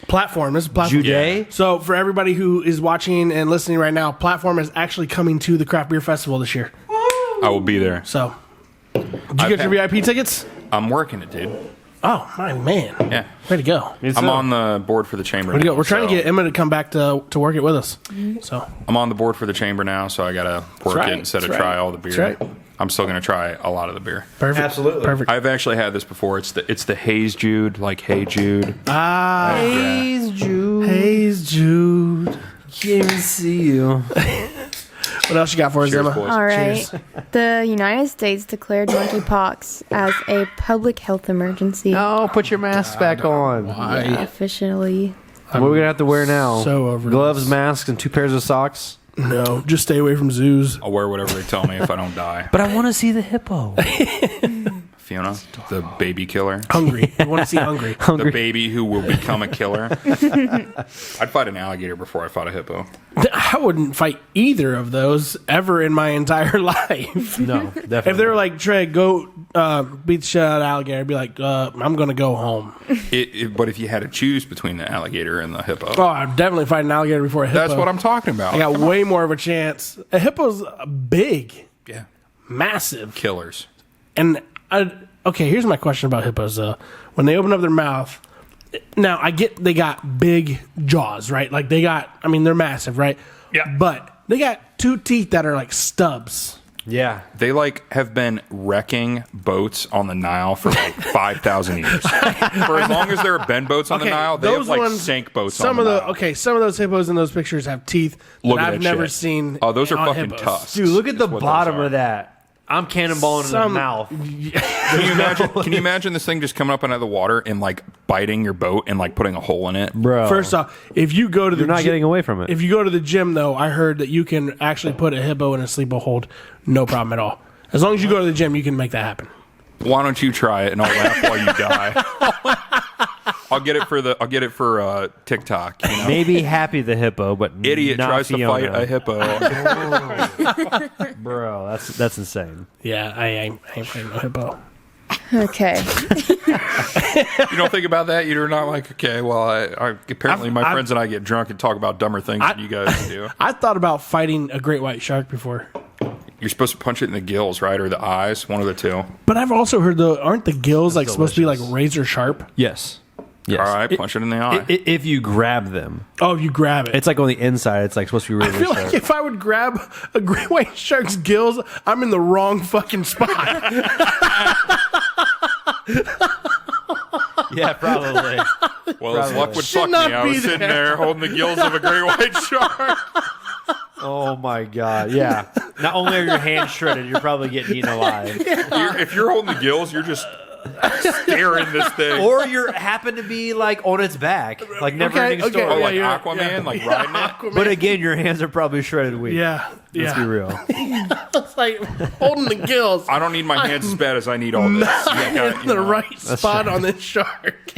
Platform. This is Platform. Jude. So for everybody who is watching and listening right now, Platform is actually coming to the Craft Beer Festival this year. I will be there. So, did you get your VIP tickets? I'm working it, dude. Oh my man! Yeah. Way to go! I'm on the board for the chamber. Way to go! now, We're trying to so- get Emma to come back to work it with us. So I'm on the board for the chamber now, so I gotta work right. it instead of That's try right. all the beer. That's right. I'm still gonna try a lot of the beer. perfect. Absolutely. Perfect. I've actually had this before. It's the Hayes Jude, like Hey Jude. Hayes Jude. Hayes Jude. Can't even see you. What else you got for us, Cheers, Emma? boys. All right. Cheers. The United States declared monkeypox as a public health emergency No, put your mask back on. officially. What are we gonna have to wear now? So over gloves, this. masks, and 2 pairs of socks. No, just stay away from zoos. I'll wear whatever they tell me if I don't die. But I want to see the hippo. Fiona, the baby killer. Hungry. You want to see hungry? The baby who will become a killer. I'd fight an alligator before I fought a hippo. I wouldn't fight either of those ever in my entire life. No, definitely. If they were like, Trey, go beat the shit out of the alligator, I'd be like, I'm going to go home. But if you had to choose between the alligator and the hippo, Oh, I'd definitely fight an alligator before a hippo. that's what I'm talking about. I got way more of a chance. A hippo's big, Yeah, massive. killers. And, okay, here's my question about hippos, though. When they open up their mouth, now I get they got big jaws, right? Like they're massive, right? Yeah. But they got 2 teeth that are like stubs. yeah. They have been wrecking boats on the Nile for like 5,000 years. For as long as there have been boats on the Nile, they have like sank boats on the Nile. Some of those hippos in those pictures have teeth Look that at I've that never shit. seen. Oh, those are on fucking hippos. tusks. Dude, look at the That's what bottom those are. of that. I'm cannonballing in the mouth. Can you imagine this thing just coming up out of the water and like biting your boat and like putting a hole in it? Bro. First off, if you go to the you're not gym, getting away from it. If you go to the gym, though, I heard that you can actually put a hippo in a sleeper hold, no problem at all. As long as you go to the gym, you can make that happen. Why don't you try it and I'll laugh while you die? I'll get it for TikTok. You know? Maybe Happy the hippo, but Idiot not tries Fiona. to fight a hippo. Bro, that's insane. Yeah, I ain't fighting no hippo. Okay. You don't think about that? You're not like, okay, well, I apparently my friends and I get drunk and talk about dumber things than you guys do. I thought about fighting a great white shark before. You're supposed to punch it in the gills, right? Or the eyes, one of the two. But I've also heard, aren't the gills like supposed to be like razor sharp? Yes. All right, punch it in the eye. If you grab them. Oh, if you grab it. It's like on the inside. It's like supposed to be really I feel sharp. like if I would grab a great white shark's gills, I'm in the wrong fucking spot. Yeah, probably. Well, as luck would Should fuck me, not I be was sitting there. there holding the gills of a great white shark. Oh my god! Yeah. Not only are your hands shredded, you're probably getting eaten alive. If you're holding the gills, you're just staring this thing. Or you happen to be like on its back, like never-ending okay. story. Oh, like yeah, Aquaman, like riding it. Aquaman. But again, your hands are probably shredded weak. Yeah. Let's be real. It's like holding the gills. I don't need my hands as bad as I need all this. In the right spot on this shark.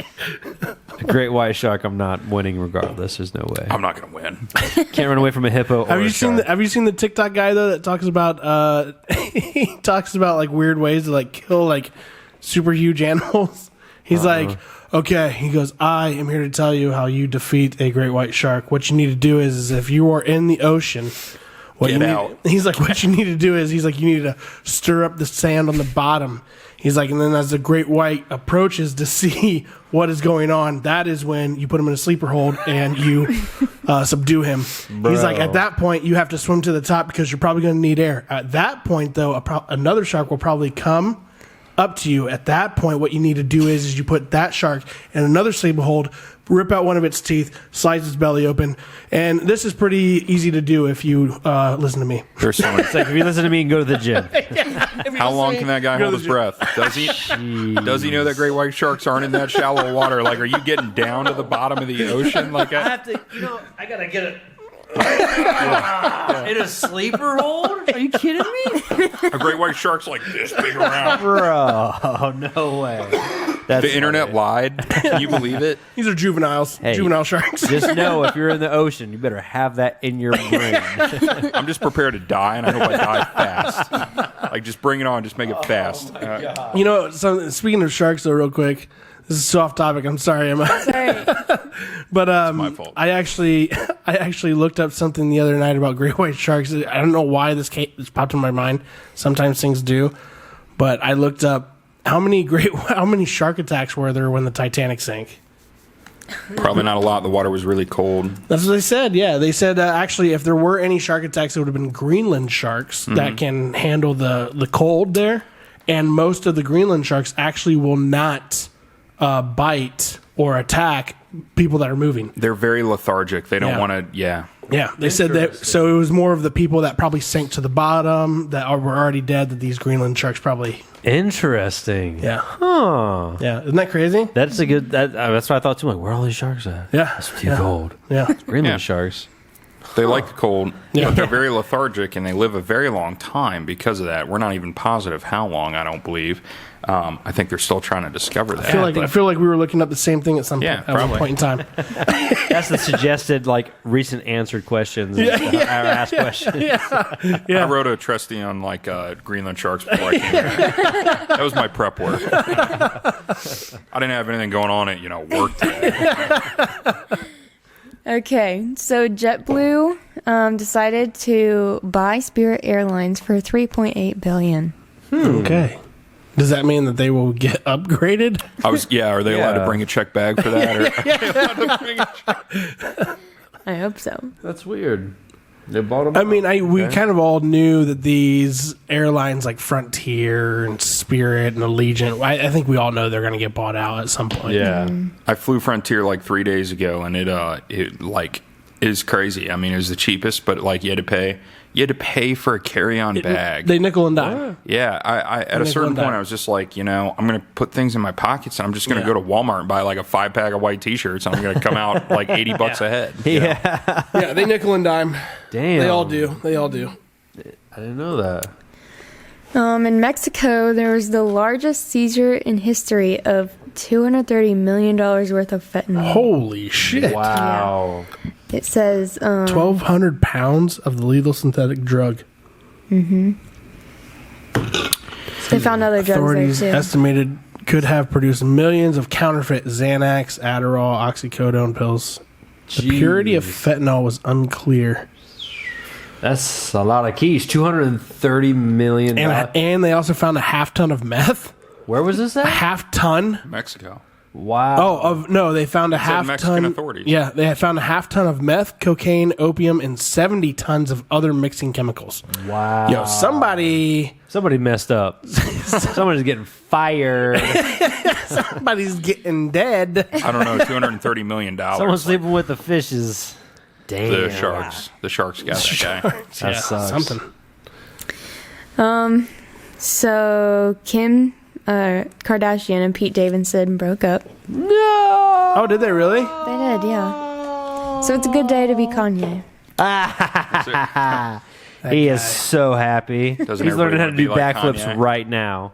A great white shark, I'm not winning regardless. There's no way. I'm not going to win. Can't run away from a hippo. Have or you a shark. Have you seen the TikTok guy though that talks about he talks about like weird ways to like kill like super huge animals? He's like, okay, he goes, I am here to tell you how you defeat a great white shark. What you need to do is if you are in the ocean, what Get you need, out. he's like, what you need to do is, he's like, you need to stir up the sand on the bottom. He's like, and then as the great white approaches to see what is going on, that is when you put him in a sleeper hold and you subdue him. He's like, at that point, you have to swim to the top because you're probably going to need air. At that point, though, another shark will probably come up to you. At that point, what you need to do is you put that shark in another sleeper hold, rip out one of its teeth, slice its belly open, and this is pretty easy to do if you listen to me. There's so many. It's like if you listen to me and go to the gym. How long can that guy hold his breath? Does he? Does he know that great white sharks aren't in that shallow water? Like, are you getting down to the bottom of the ocean? Like, I have to, I gotta get it. In a sleeper hold? Are you kidding me? a great white shark's like this big around. Bro, no way. That's The internet lied. Can you believe it? These are juveniles, Hey. juvenile sharks. Just know if you're in the ocean, you better have that in your brain. I'm just prepared to die, and I hope I die fast. Like, just bring it on. Just make it fast. You know, so speaking of sharks, though, real quick, this is so off topic. I'm sorry, Emma. Sorry. But my fault. I actually looked up something the other night about great white sharks. I don't know why this popped in my mind. Sometimes things do, but I looked up how many shark attacks were there when the Titanic sank. Probably not a lot. The water was really cold. That's what they said. Yeah, they said actually, if there were any shark attacks, it would have been Greenland sharks that can handle the cold there, and most of the Greenland sharks actually will not bite or attack people that are moving. They're very lethargic. They don't Yeah. want to. Yeah. Yeah, they said that. So it was more of the people that probably sank to the bottom that were already dead that these Greenland sharks probably. Interesting. Yeah, Huh. yeah. Isn't that crazy? That's a good. That's what I thought too. Like, where are all these sharks at? Yeah, It's too yeah. cold. Yeah, Greenland Yeah. sharks. They like the cold, Yeah. but they're very lethargic, and they live a very long time because of that. We're not even positive how long. I don't believe. I think they're still trying to discover that. I feel like we were looking up the same thing at some Yeah, point, at one probably. point in time. That's the suggested like recent answered questions. Or asked questions. I wrote a trustee on like Greenland sharks before I came here. That was my prep work. I didn't have anything going on at work today. Okay, so JetBlue decided to buy Spirit Airlines for $3.8 billion. Okay. Does that mean that they will get upgraded? Are they allowed to bring a check bag for that? Or? I hope so. That's weird. They bought them. I mean, we kind of all knew that these airlines like Frontier and Spirit and Allegiant, I think we all know they're going to get bought out at some point. Yeah. I flew Frontier like 3 days ago, and it like is crazy. I mean, it was the cheapest, but like you had to pay for a carry-on bag. They nickel and dime. Yeah, I at a certain point, I was just like, I'm going to put things in my pockets, and I'm just going to go to Walmart and buy like a 5-pack of white T-shirts, and I'm going to come out like $80 a head. Yeah. Yeah, they nickel and dime. Damn. They all do. They all do. I didn't know that. In Mexico, there was the largest seizure in history of $230 million worth of fentanyl. Holy shit. Wow. It says 1,200 pounds of the lethal synthetic drug. So They found other drugs Authorities there too. estimated could have produced millions of counterfeit Xanax, Adderall, oxycodone pills. The purity of fentanyl was unclear. That's a lot of keys. $230 million. And they also found a half ton of meth. Where was this A at? half ton. Mexico. Wow. They found a half Mexican ton. authorities. Yeah, they had found a half ton of meth, cocaine, opium, and 70 tons of other mixing chemicals. Wow. Yo, somebody messed up. Somebody's getting fired. somebody's getting dead. I don't know, $230 million. Someone's sleeping with the fishes. Damn. The Sharks. The Sharks got that guy. That sucks. Something. So Kim Kardashian and Pete Davidson broke up. Oh, did they really? They did, yeah. So it's a good day to be Kanye. He is so happy. Doesn't He's learning how to everybody do wanna be like backflips Kanye? right now.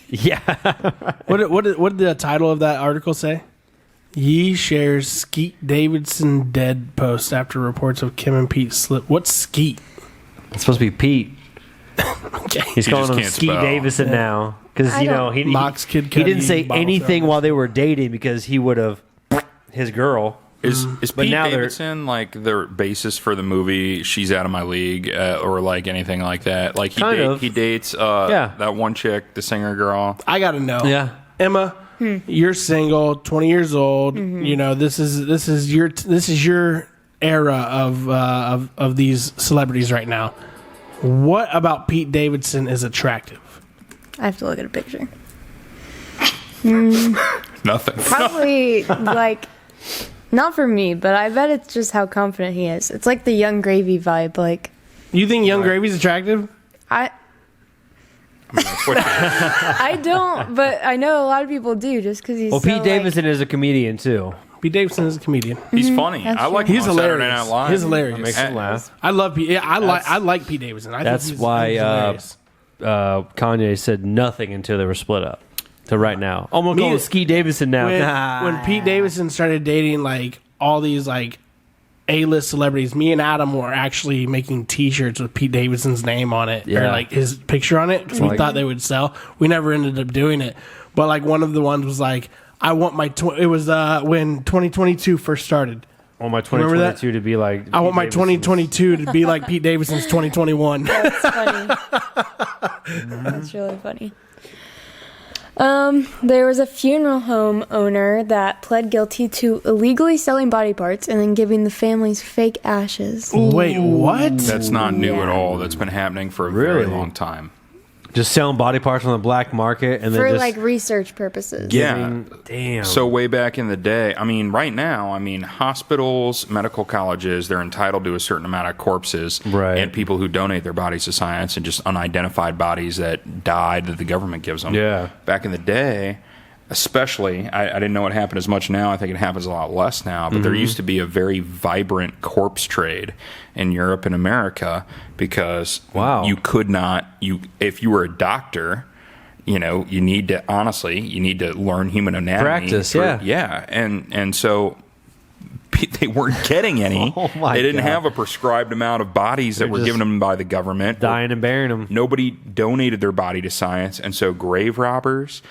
Yeah. What did the title of that article say? Ye shares Skeet Davidson dead post after reports of Kim and Pete slip. What's Skeet? It's supposed to be Pete. Okay. He's calling just him can't Skeet spell. Davidson now. Because, I don't- he Mox Kid he didn't Cudi, say bottle anything service. while they were dating because he would have his girl. Is But Pete now they're- Davidson like the basis for the movie She's Out of My League or like anything like that? Like Kind of. he dates Yeah. that one chick, the singer girl. I gotta know. Yeah. Emma, you're single, 20 years old. You know this is your era of these celebrities right now. What about Pete Davidson is attractive? I have to look at a picture. Nothing. Probably, like, not for me, but I bet it's just how confident he is. It's like the Young Gravy vibe. Like, You think Young Gravy's attractive? I I don't, but I know a lot of people do just because he's Well, so, Pete like- Davidson is a comedian, too. Pete Davidson is a comedian. He's funny. That's I like true. him He's on Saturday hilarious. Night Live. He's hilarious. Makes him laugh. I love Pete. Yeah, I like Pete Davidson. I That's think why he's hilarious. Kanye said nothing until they were split up. To right now. I'm going to call him Skeet Davidson now. When Pete Davidson started dating like all these like A-list celebrities, me and Adam were actually making T-shirts with Pete Davidson's name on it, or Yeah. like his picture on it, because we Like- thought they would sell. We never ended up doing it, but like one of the ones was like, I want my. It was when 2022 first started. I want my Remember that? 2022 to be like. I want my Pete Davidson's. 2022 to be like Pete Davidson's 2021. That's funny. That's really funny. There was a funeral home owner that pled guilty to illegally selling body parts and then giving the families fake ashes. Wait, what? That's not new Yeah. at all. That's been happening for a very Really? long time. Just selling body parts on the black market and For then just like research purposes. Yeah. Damn. So way back in the day, I mean, right now, I mean, hospitals, medical colleges, they're entitled to a certain amount of corpses, Right. and people who donate their bodies to science and just unidentified bodies that died that the government gives them. Yeah. Back in the day, especially, I didn't know it happened as much now. I think it happens a lot less now. But there used to be a very vibrant corpse trade in Europe and America because Wow. you could not, if you were a doctor, you know, you need to learn human anatomy. Practice, yeah. Yeah. And so they weren't getting any. Oh, my they didn't God. have a prescribed amount of bodies that They're were just given them by the government. dying and burying them. Nobody donated their body to science, and so grave robbers,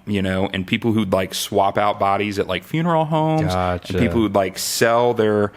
you know, and people who'd like swap out bodies at like funeral homes, Gotcha. and people who'd like sell their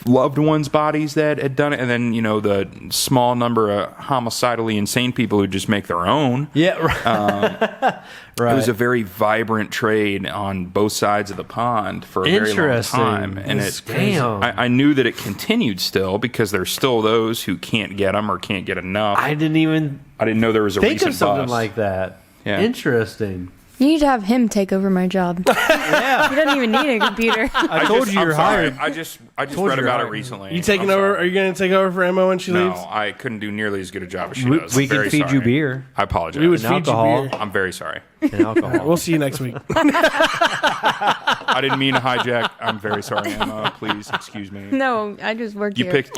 loved ones' bodies that had done it, and then you know the small number of homicidally insane people who just make their own. Yeah, right. Right. It was a very vibrant trade on both sides of the pond for a very long Interesting. time, and That's it. damn. I knew that it continued still because there's still those who can't get them or can't get enough. I didn't even I didn't know there was a think recent of something bust. like that. Yeah. Interesting. You need to have him take over my job. Yeah. He doesn't even need a computer. I told you I'm you're sorry. hired. I just Told read you about you're it recently. You taking I'm over? sorry. Are you going to take over for Emma when she No, leaves? I couldn't do nearly as good a job as she We, does. we can Very feed you sorry. beer I apologize. We would and feed you alcohol. beer. I'm very sorry. and alcohol. We'll see you next week. I didn't mean to hijack. I'm very sorry, Emma. Please excuse me. No, I just work You here. picked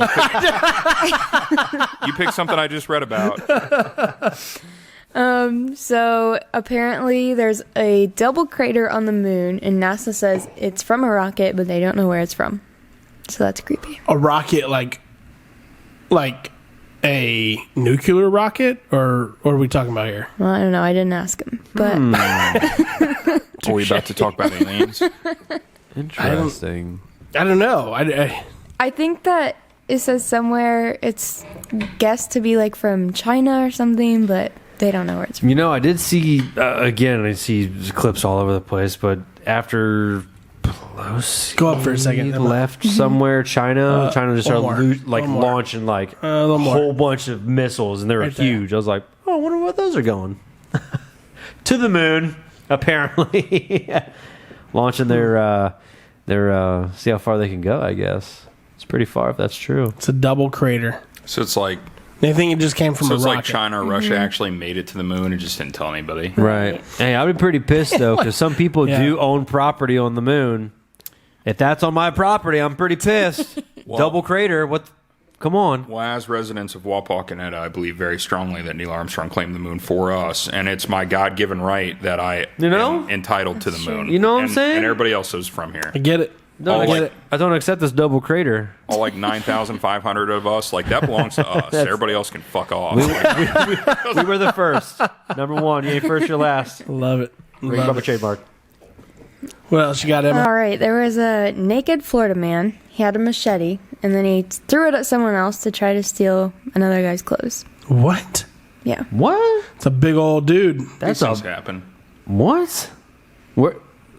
you picked something I just read about. So apparently there's a double crater on the moon, and NASA says it's from a rocket, but they don't know where it's from. So that's creepy. A rocket, like a nuclear rocket, or what are we talking about here? Well, I don't know. I didn't ask him, but Are we about to talk about aliens? Interesting. I don't know. I think that it says somewhere it's guessed to be like from China or something, but they don't know where it's from. You know, I did see again. I see clips all over the place, but after Pelosi Go up for a second. left somewhere, China just one started more. One more. launching like a little more. whole bunch of missiles, and they were Right there. huge. I was like, oh, I wonder what those are going to the moon. Apparently, launching their see how far they can go. I guess it's pretty far if that's true. It's a double crater. So it's like They think it just came from a rocket. like China or Russia actually made it to the moon and just didn't tell anybody. Right. Hey, I'd be pretty pissed though, because some people Yeah. do own property on the moon. If that's on my property, I'm pretty pissed. Well- Double crater. What? Come on. Well, as residents of Wapakoneta, I believe very strongly that Neil Armstrong claimed the moon for us, and it's my God-given right that I am entitled to the moon. You know what I'm saying? And everybody else is from here. I get it. No, I I, get it. I don't accept this double crater. All like 9,500 of us, like that belongs to us. Everybody else can fuck off. Like, We were the first. Number one. You ain't first, you're last. Love it. Ring Love up a it. trademark. What else you got, Emma? All right, there was a naked Florida man. He had a machete, and then he threw it at someone else to try to steal another guy's clothes. What? Yeah. What? It's a big old dude. That's these things a happen. what? Where?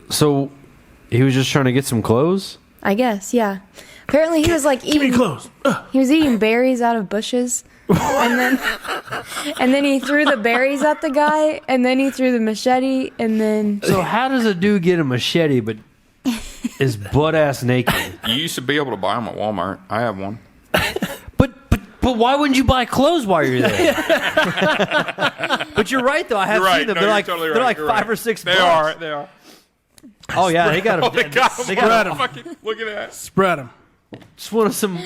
So he was just trying to get some clothes. I guess, yeah. Apparently he was like Give me eating clothes. he was eating berries out of bushes. and then he threw the berries at the guy, and then he threw the machete, and then So how does a dude get a machete but is butt ass naked? You used to be able to buy them at Walmart. I have one. But why wouldn't you buy clothes while you're there? But you're right though. I have You're right. seen them. No, they're you're like totally they're right. like You're $5 right. or $6. They are. They are. Oh yeah, they got Oh, them. they got them. fucking, look at that. Spread them. Just wanted some.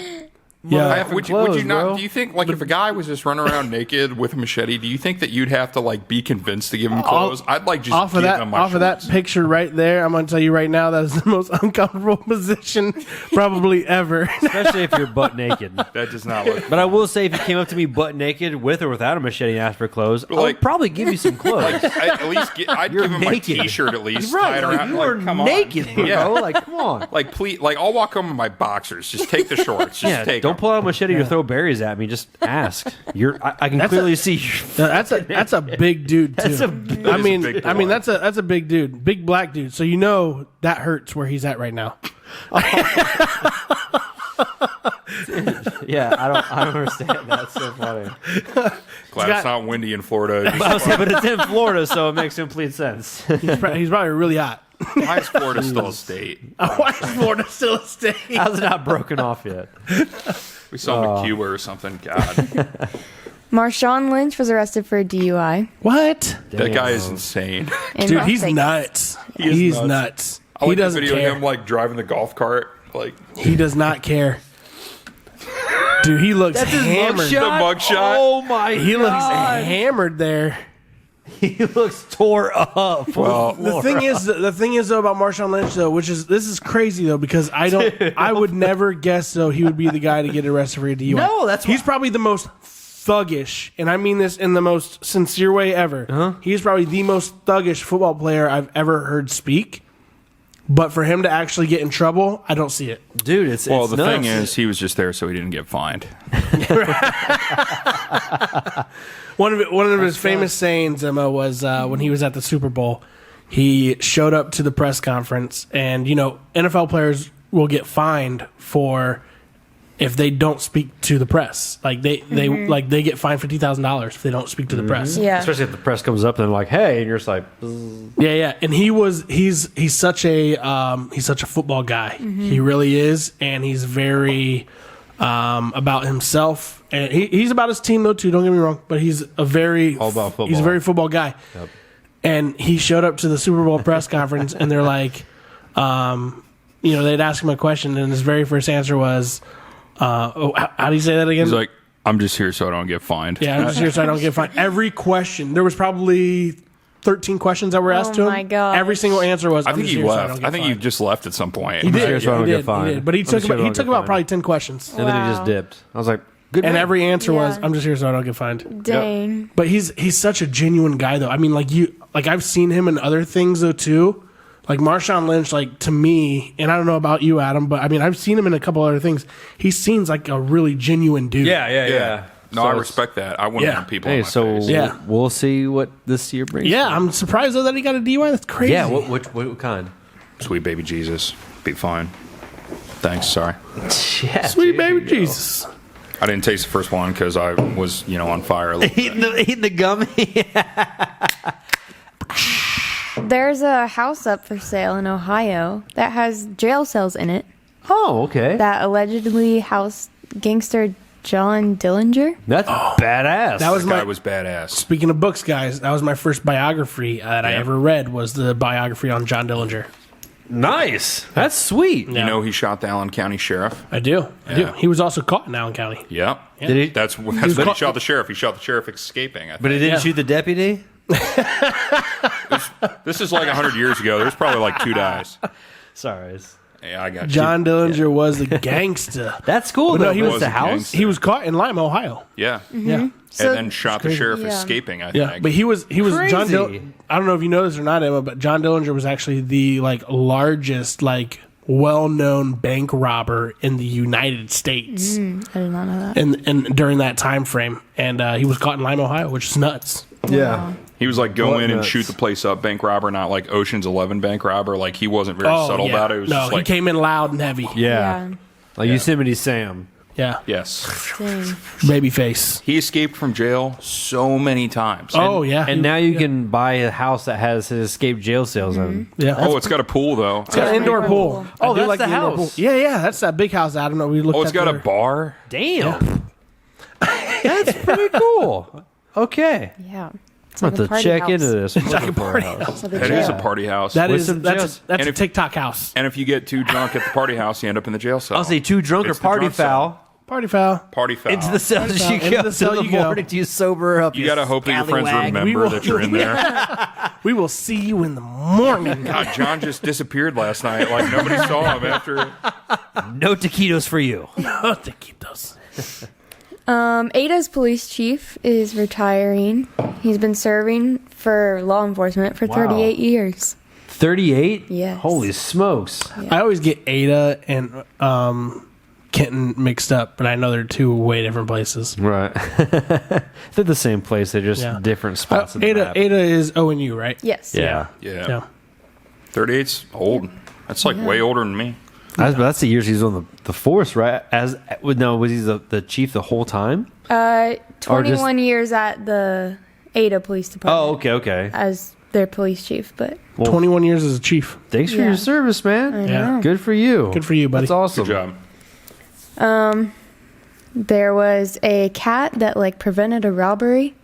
Yeah. Would you not? Do you think, like, if a guy was just running around naked with a machete, do you think that you'd have to like be convinced to give him clothes? I'd like just Off give of that, him my off of that shorts. picture right there, I'm going to tell you right now that is the most uncomfortable position probably ever. Especially if you're butt naked. That does not look. But I will say, if you came up to me butt naked with or without a machete and asked for clothes, I would like- probably give you some clothes. At least I'd You're give him my naked. T-shirt at least. Right, tied like, around. you Like, are come naked, on. bro. Yeah. Like, come on. Like, please, like, I'll walk home in my boxers. Just take the shorts. Just Yeah, take don't them. pull out a machete to throw berries at me. Just ask. I can clearly see. That's a big dude too. That's a I is a mean, big I mean boy. that's a big dude, big black dude. So you know that hurts where he's at right now. Yeah, I don't understand. That's so funny. Glad it's not windy in Florida. I was saying, but it's in Florida, so it makes complete sense. He's probably really hot. Why is Florida still a state? Why is Florida still a state? How's it not broken off yet? We saw him in Cuba or something. God, Marshawn Lynch was arrested for a DUI. What? that guy is insane. In Dude, Las he's Vegas. nuts. is He's nuts. nuts. I He like the doesn't video care. of him like driving the golf cart. Like He does not care. Dude, he looks That's his hammered. mugshot? The mugshot? Oh my He looks god. hammered there. He looks tore up. well, The thing is though about Marshawn Lynch though, this is crazy though because I would never guess though he would be the guy to get arrested for a DUI. No, that's he's probably the most thuggish, and I mean this in the most sincere way ever. He's probably the most thuggish football player I've ever heard speak. But for him to actually get in trouble, I don't see it. Dude, it's well, it's the nuts. thing is, he was just there so he didn't get fined. One of his famous sayings, Emma, was when he was at the Super Bowl. He showed up to the press conference, and you know, NFL players will get fined for if they don't speak to the press. Like they get fined $50,000 if they don't speak to the press. Yeah. Especially if the press comes up and they're like, "Hey," and you're just like, Yeah. And he's such a football guy. He really is, and he's very about himself, and he's about his team though too. Don't get me wrong, but he's a very All about football. He's a very football guy. Yep. And he showed up to the Super Bowl press conference, and they're like, they'd ask him a question, and his very first answer was, how do you say that again? He's like, "I'm just here so I don't get fined." Yeah, I'm just here so I don't get fined. Every question, there was probably 13 questions that were asked to him. Oh my gosh. Every single answer was, I I'm think just he here so I don't left. get I think he fined. just left at some point. He did. here so I don't he get did, fined. he did. But he I'm took just here so I about don't get probably fined. 10 questions. and then he just Wow. dipped. I was like, Good and man. every answer was, Yeah. "I'm just here so I don't get fined." Dang. But he's such a genuine guy, though. I mean, like I've seen him in other things though too. Like Marshawn Lynch, like to me, and I don't know about you, Adam, but I mean, I've seen him in a couple other things. He seems like a really genuine dude. Yeah. No, So I it's- respect that. I wouldn't Yeah. want people Hey, in my so face. Yeah. we'll see what this year brings. Yeah, I'm surprised though that he got a DUI. That's crazy. Yeah. What kind? Sweet baby Jesus. Be fine. Thanks. Sorry. Yeah, Sweet baby Jesus. I didn't taste the first one because I was, on fire a little bit. Eating the gummy. There's a house up for sale in Ohio that has jail cells in it Oh, okay. that allegedly housed gangster John Dillinger. That's badass. That was That guy my. was badass. Speaking of books, guys, that was my first biography that I Yeah. ever read. Was the biography on John Dillinger. nice. That's sweet. Yeah. You know he shot the Allen County Sheriff? I do. Yeah. He was also caught in Allen County. Yep. Did he? That's when was he caught- shot the sheriff. He shot the sheriff escaping. I think. But he didn't Yeah. shoot the deputy. This is like 100 years ago. There's probably like 2 guys. Sorry. Yeah, I got John Dillinger was the gangster. That's cool. But no, though. he But was it's the a house. gangster. He was caught in Lima, Ohio. you. Yeah. Yeah. So- And then shot the sheriff Yeah. escaping, I Yeah, think. but he was John. Crazy. I don't know if you know this or not, Emma, but John Dillinger was actually the largest well-known bank robber in the United States, I did not know that. and during that time frame, and he was caught in Lima, Ohio, which is nuts. Yeah. He was like go What in and nuts. shoot the place up, bank robber, not like Ocean's 11 bank robber. Like he wasn't very subtle yeah. about it. It was no, just he like, came in loud and heavy. Yeah. Like Yosemite Sam. Yeah, yes. Dang. baby face. He escaped from jail so many times. Oh yeah, And now you can buy a house that has his escape jail cells in. yeah. Oh, it's got a pool though. It's got an indoor pretty pool. cool. Oh, I do that's the indoor house. pool. Yeah, that's that big house. I don't know. We looked. Oh, it's at got a the- bar. Damn. That's pretty cool. Okay. Yeah. It's I'm going to party check house. into this. It's like a party house. So the It is jail. a party house. That With is some that's jails. that's And a if- TikTok house. and if you get too drunk at the party house, you end up in the jail cell. I'll say too drunk or It's the party drunk cell. foul. Party foul. Party foul. Into the cells Party you foul. go. Into the cell Till the you go. morning you sober up. you got to hope that your friends scallywag. We remember will- that you're in there. We will see you in the morning. God, John just disappeared last night. Like nobody saw him after. No taquitos for you. to keep those. Ada's police chief is retiring. He's been serving for law enforcement for Wow. 38 years. 38? Yes. Holy smokes. I always get Ada and Kenton mixed up, but I know they're two way different places. Right. They're the same place. They're just Yeah. different spots in the Ada map. is ONU, right? Yes. Yeah. Yeah. 38's old. That's like way older than me. That's the years he's on the force, right? Was he the chief the whole time? 21 years at the Ada Police Department. Oh, okay. As their police chief, but 21 years as a chief. Thanks for Yeah. your service, man. I Yeah. know. Good for you. Good for you, buddy. That's awesome. Good job. There was a cat that prevented a robbery.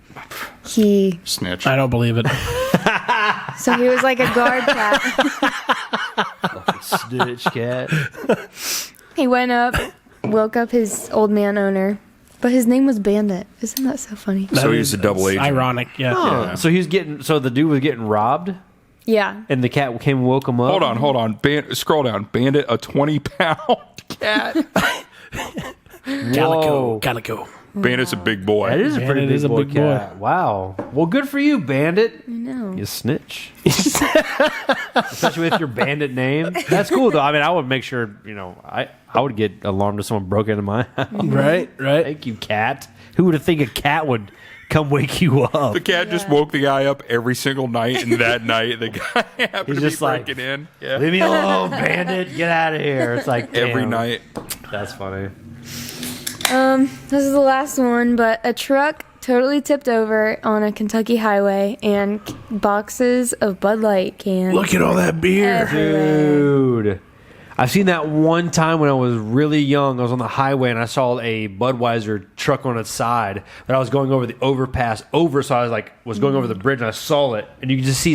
He Snitch. I don't believe it. he was like a guard cat. Snitch cat. He went up, woke up his old man owner, but his name was Bandit. Isn't that so funny? So That he's is- a double it's agent. Ironic, yeah. Huh. So the dude was getting robbed, Yeah. and the cat came and woke him up. Hold on. Scroll down. Bandit, a 20-pound cat. Calico, Calico. Bandit's a big boy. That is a pretty Bandit big is a boy big cat. Wow. Well, good for you, Bandit. I know. You snitch. Especially with your bandit name. That's cool, though. I mean, I would make sure, I would get alarmed if someone broke into my house. Right. Thank you, cat. Who would have think a cat would come wake you up? The cat just woke the guy up every single night, and that night the guy happened He's to be just like, breaking in. Yeah. Leave me alone, bandit. Get out of here. It's like, Every damn. night. That's funny. This is the last one, but a truck totally tipped over on a Kentucky highway and boxes of Bud Light cans. Look at all that beer. everywhere. Dude. I've seen that one time when I was really young. I was on the highway and I saw a Budweiser truck on its side. But I was going over the overpass so I was going over the bridge and I saw it. And you could just see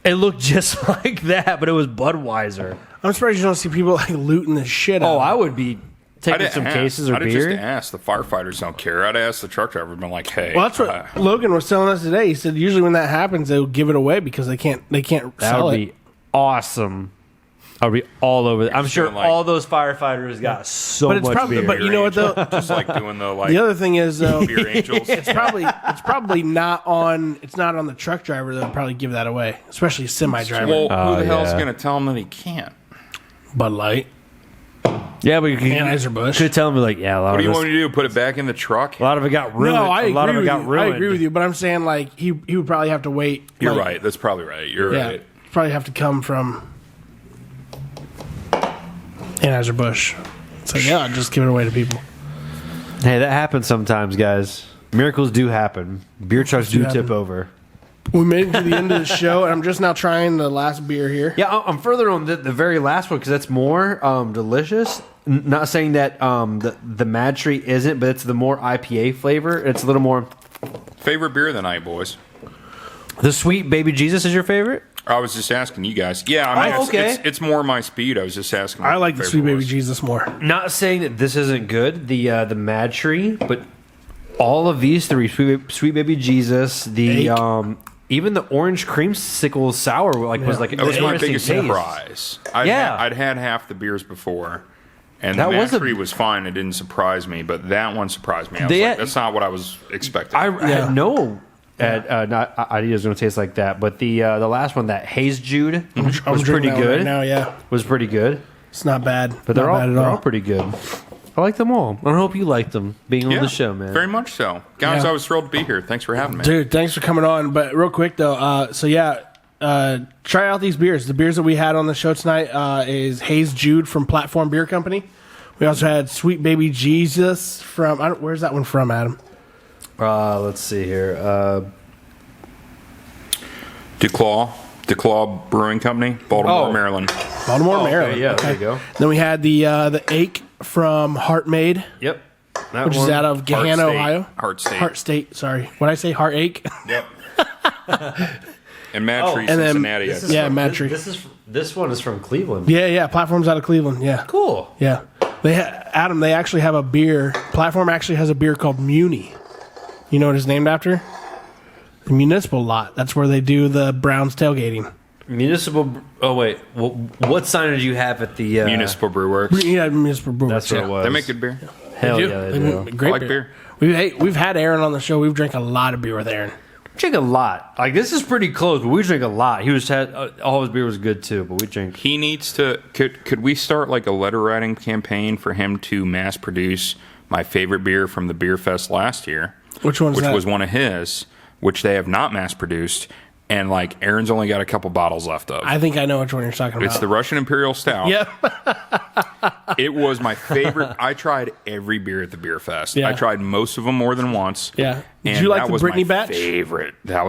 it looked just like that, but it was Budweiser. I'm surprised you don't see people looting the shit out. Oh, I would be taking didn't some ask. cases or I'd have beer. just asked. The firefighters don't care. I'd ask the truck driver, been like, hey. Well, that's what Logan was telling us today. He said usually when that happens, they'll give it away because they can't That sell would it. be awesome. I'll be all over it. I'm sure doing, like- all those firefighters got so But it's much probably, beer. but you know what though? Just like doing the like The other thing is though, beer angels. it's probably not on. It's not on the truck driver that'll probably give that away, especially a semi driver. Well, who the hell's yeah. going to tell him that he can't? Bud Light, yeah, but you Anheuser-Busch. could tell me like, yeah, a lot What do of you this, want me to do? Put it back in the truck? a lot of it got ruined. No, I a lot of agree it with got you. ruined. I agree with you, but I'm saying like he would probably have to wait. You're like, right. That's probably right. You're Yeah, right. probably have to come from Anheuser-Busch. So yeah, I'll just give it away to people. Hey, that happens sometimes, guys. Miracles do happen. Beer trucks do happen. tip over. We made it to the end of the show, and I'm just now trying the last beer here. Yeah, I'm further on the very last one because that's more delicious. Not saying that the Mad Tree isn't, but it's the more IPA flavor. It's a little more. Favorite beer of the night, boys? The Sweet Baby Jesus is your favorite? I was just asking you guys. Yeah, I mean, Oh, okay. it's more my speed. I was just asking. I what like the your Sweet favorite Baby was. Jesus more. Not saying that this isn't good, the Mad Tree, but all of these three, Sweet Baby Jesus, the Ache. even the orange creamsicle sour, was like That was my interesting biggest taste. surprise. Yeah. I'd had half the beers before, and That the was Mad Tree was fine. It didn't surprise me, but that one surprised me. I was They- like, that's not what I was expecting. I had no idea it was going to taste like that, but the last one, that Haze Jude, I'm was drinking pretty that one good. right now. Yeah, Was pretty good, it's not bad. but they're not all bad at they're all. all pretty good. I like them all. I hope you liked them being on yeah, the show, man. very much so, guys. Yeah. I was thrilled to be here. Thanks for having me. Dude, thanks for coming on. But real quick though, try out these beers. The beers that we had on the show tonight is Haze Jude from Platform Beer Company. We also had Sweet Baby Jesus from. Where's that one from, Adam? Let's see here. DeClaw Brewing Company, Baltimore, Oh. Maryland. Baltimore, Maryland. Okay, yeah, there you go. Then we had the Ache from Heart Made, Yep. That which is one. out of Gahanna, State. Ohio. Heart State. Heart State. Sorry, what did I say? Heart Ache. Yep. And Mad Tree, and then- Cincinnati. This is Yeah, from- Mad Tree. This one is from Cleveland. Yeah. Platform's out of Cleveland. Yeah. Cool. Yeah. Adam, they actually have a beer. Platform actually has a beer called Muni. You know what it's named after? The Municipal Lot. That's where they do the Browns tailgating. Municipal. Oh wait, what sign did you have at the Municipal Brew Works. Yeah, Municipal Brewers. That's what yeah. it was. They make good beer. Hell They yeah, they They do. make great I like beer. We've had Aaron on the show. We've drank a lot of beer with Aaron. Drink a lot. Like this is pretty close, but we drink a lot. He was had all his beer was good too, but we drink. He needs to. Could we start like a letter writing campaign for him to mass produce my favorite beer from the beer fest last year? Which one's which that? was one of his, which they have not mass produced, and like Aaron's only got a couple bottles left of. I think I know which one you're talking about. It's the Russian Imperial Stout. Yep. It was my favorite. I tried every beer at the beer fest. Yeah. I tried most of them more than once. Yeah. Did And you like that the was Brittany my batch? Favorite. That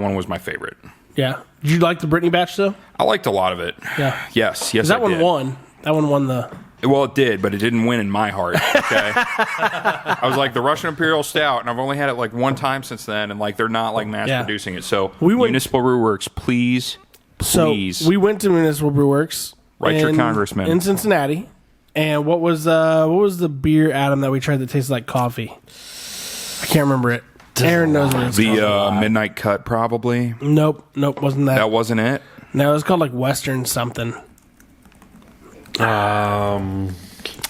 one was my favorite. Yeah. Did you like the Brittany batch though? I liked a lot of it. Yeah. Yes. 'Cause that I one did. won. That one won the. Well, it did, but it didn't win in my heart. Okay, I was like the Russian Imperial Stout, and I've only had it like one time since then, and like they're not like mass Yeah. producing it. So We went- Municipal Brew Works, please. So we went to Municipal Brew Works. Write your congressman. in Cincinnati. And what was the beer, Adam, that we tried that tasted like coffee? I can't remember it. Aaron knows what it's called. The Midnight Cut, probably. Nope, wasn't that. That wasn't it. No, it was called like Western something.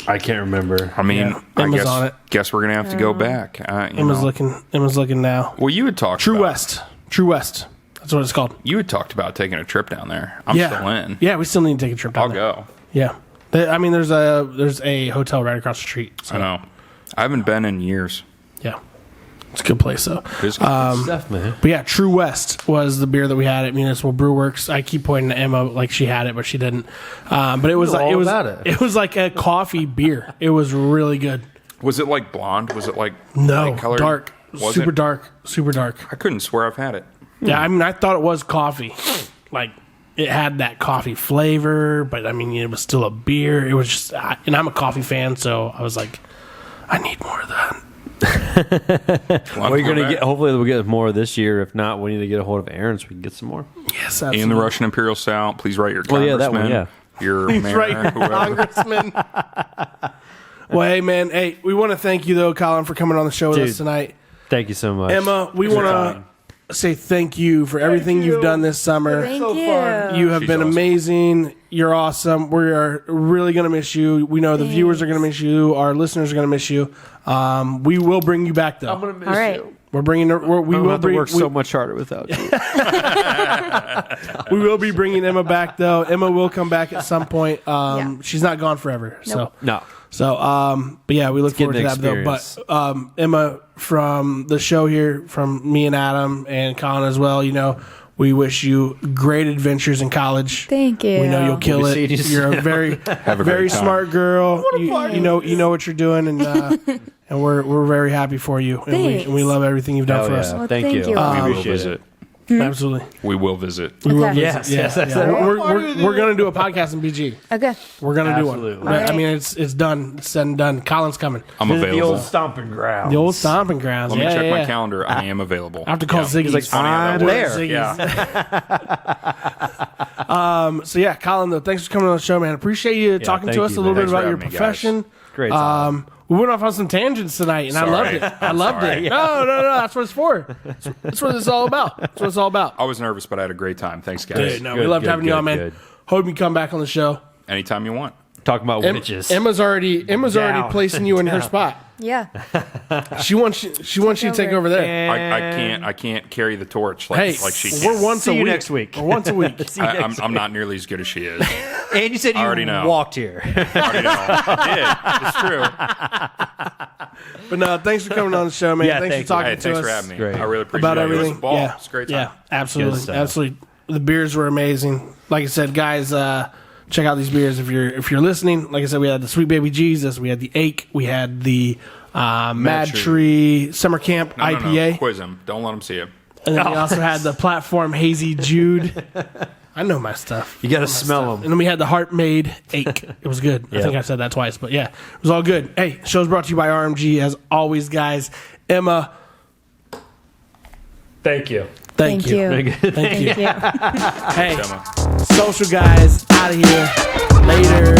I can't remember. I mean, Yeah. I Emma's on it. guess we're gonna have to go back. You Emma's know. looking now. Well, you had talked. True about, West. True West. That's what it's called. You had talked about taking a trip down there. I'm Yeah. still in. Yeah, we still need to take a trip down I'll there. go. Yeah. I mean, there's a hotel right across the street. So, I know. I haven't been in years. yeah. It's a good place, though. It's good. Stuff, man. But yeah, True West was the beer that we had at Municipal Brew Works. I keep pointing to Emma like she had it, but she didn't. But it was know like all it was about it. it was like a coffee beer. It was really good. Was it like blonde? Was it like No, light colored? dark, Was super it? dark, super dark. I couldn't swear I've had it. Yeah, I mean, I thought it was coffee. Like it had that coffee flavor, but I mean, it was still a beer. It was just, and I'm a coffee fan, so I was like, I need more of that. Well, you're gonna get. Hopefully, we'll get more this year. If not, we need to get a hold of Aaron so we can get some more. Yes, absolutely. And the Russian Imperial Stout. Please write your Well, congressman. yeah, that one, yeah. Your He's mayor, right, your whoever. congressman. Well, hey, man. Hey, we want to thank you, though, Colin, for coming on the show with Dude. us tonight. Thank you so much. Emma, we Good want time. to say thank you for everything you've done this summer. Thank so you. fun. You have She's been awesome. amazing. You're awesome. We are really going to miss you. We know the viewers are going to miss you. Our listeners are going to miss you. We will bring you back, though. I'm gonna miss All right. you. We're bringing. We I'm will gonna have to bring. work so much harder without you. We will be bringing Emma back, though. Emma will come back at some point. Yeah. She's not gone forever. Nope. No. But yeah, we look forward to getting that, the though. But Emma, from the show here, from me and Adam and Colin as well, we wish you great adventures in college. Thank you. We know you'll kill We'll it. be seeing you You're a soon. very, a very great time. smart girl. You know what you're doing, and and we're very happy for you. Thanks. And we love everything you've done Hell for yeah. us. Well, Thank thank you. you. We We will appreciate visit. it. Absolutely. We will visit. Okay. Yes, that's We're gonna do a podcast in BG. Okay. We're gonna do Absolutely. one. All right. I mean, it's done. It's said and done. Colin's coming. I'm Visit the available. old stomping grounds. The old stomping grounds. Let me check my yeah. calendar. I am available. I have to call Ziggy's. It's funny how that I'm works. there. Yeah. So yeah, Colin, though, thanks for coming on the show, man. Appreciate you talking thank to us you, a little man. bit Thanks for about your having me, guys. profession. Great time. We went off on some tangents tonight, and I loved it. I loved it. Yeah. No, that's what it's for. That's what it's all about. That's what it's all about. I was nervous, but I had a great time. Thanks, guys. Dude, no, we Good, loved good, having you good, on, man. good. Hope you come back on the show. Anytime you want. Talking about witches. Emma's already Down. placing you in her spot. Yeah. She wants you to take over there. I can't carry the torch like Hey, she can. we're once See a you week. next week. We're once a week. I'm not nearly as good as she is. And you said you already know. walked here. I already know. I did. It's true. But no, thanks for coming on the show, man. Yeah, thanks thank for talking Hey, to thanks us for having me. Great. I really appreciate about it. everything. It was a ball. Yeah, It's a great time. Yeah, absolutely, Good stuff. absolutely. The beers were amazing. Like I said, guys, check out these beers if you're listening. Like I said, we had the Sweet Baby Jesus, we had the Ache, we had the Mad Tree Summer Camp IPA, No. Quiz him. Don't let him see it. and then we also had the Platform Hazy Jude. I know my stuff. You got to smell And them. then we had the Heart Made Ache. It was good. I think I said that twice, but yeah, it was all good. Hey, show's brought to you by RMG as always, guys. Emma, Thank you. thank you. Thank you. Hey, Emma. social guys, out of here. Later.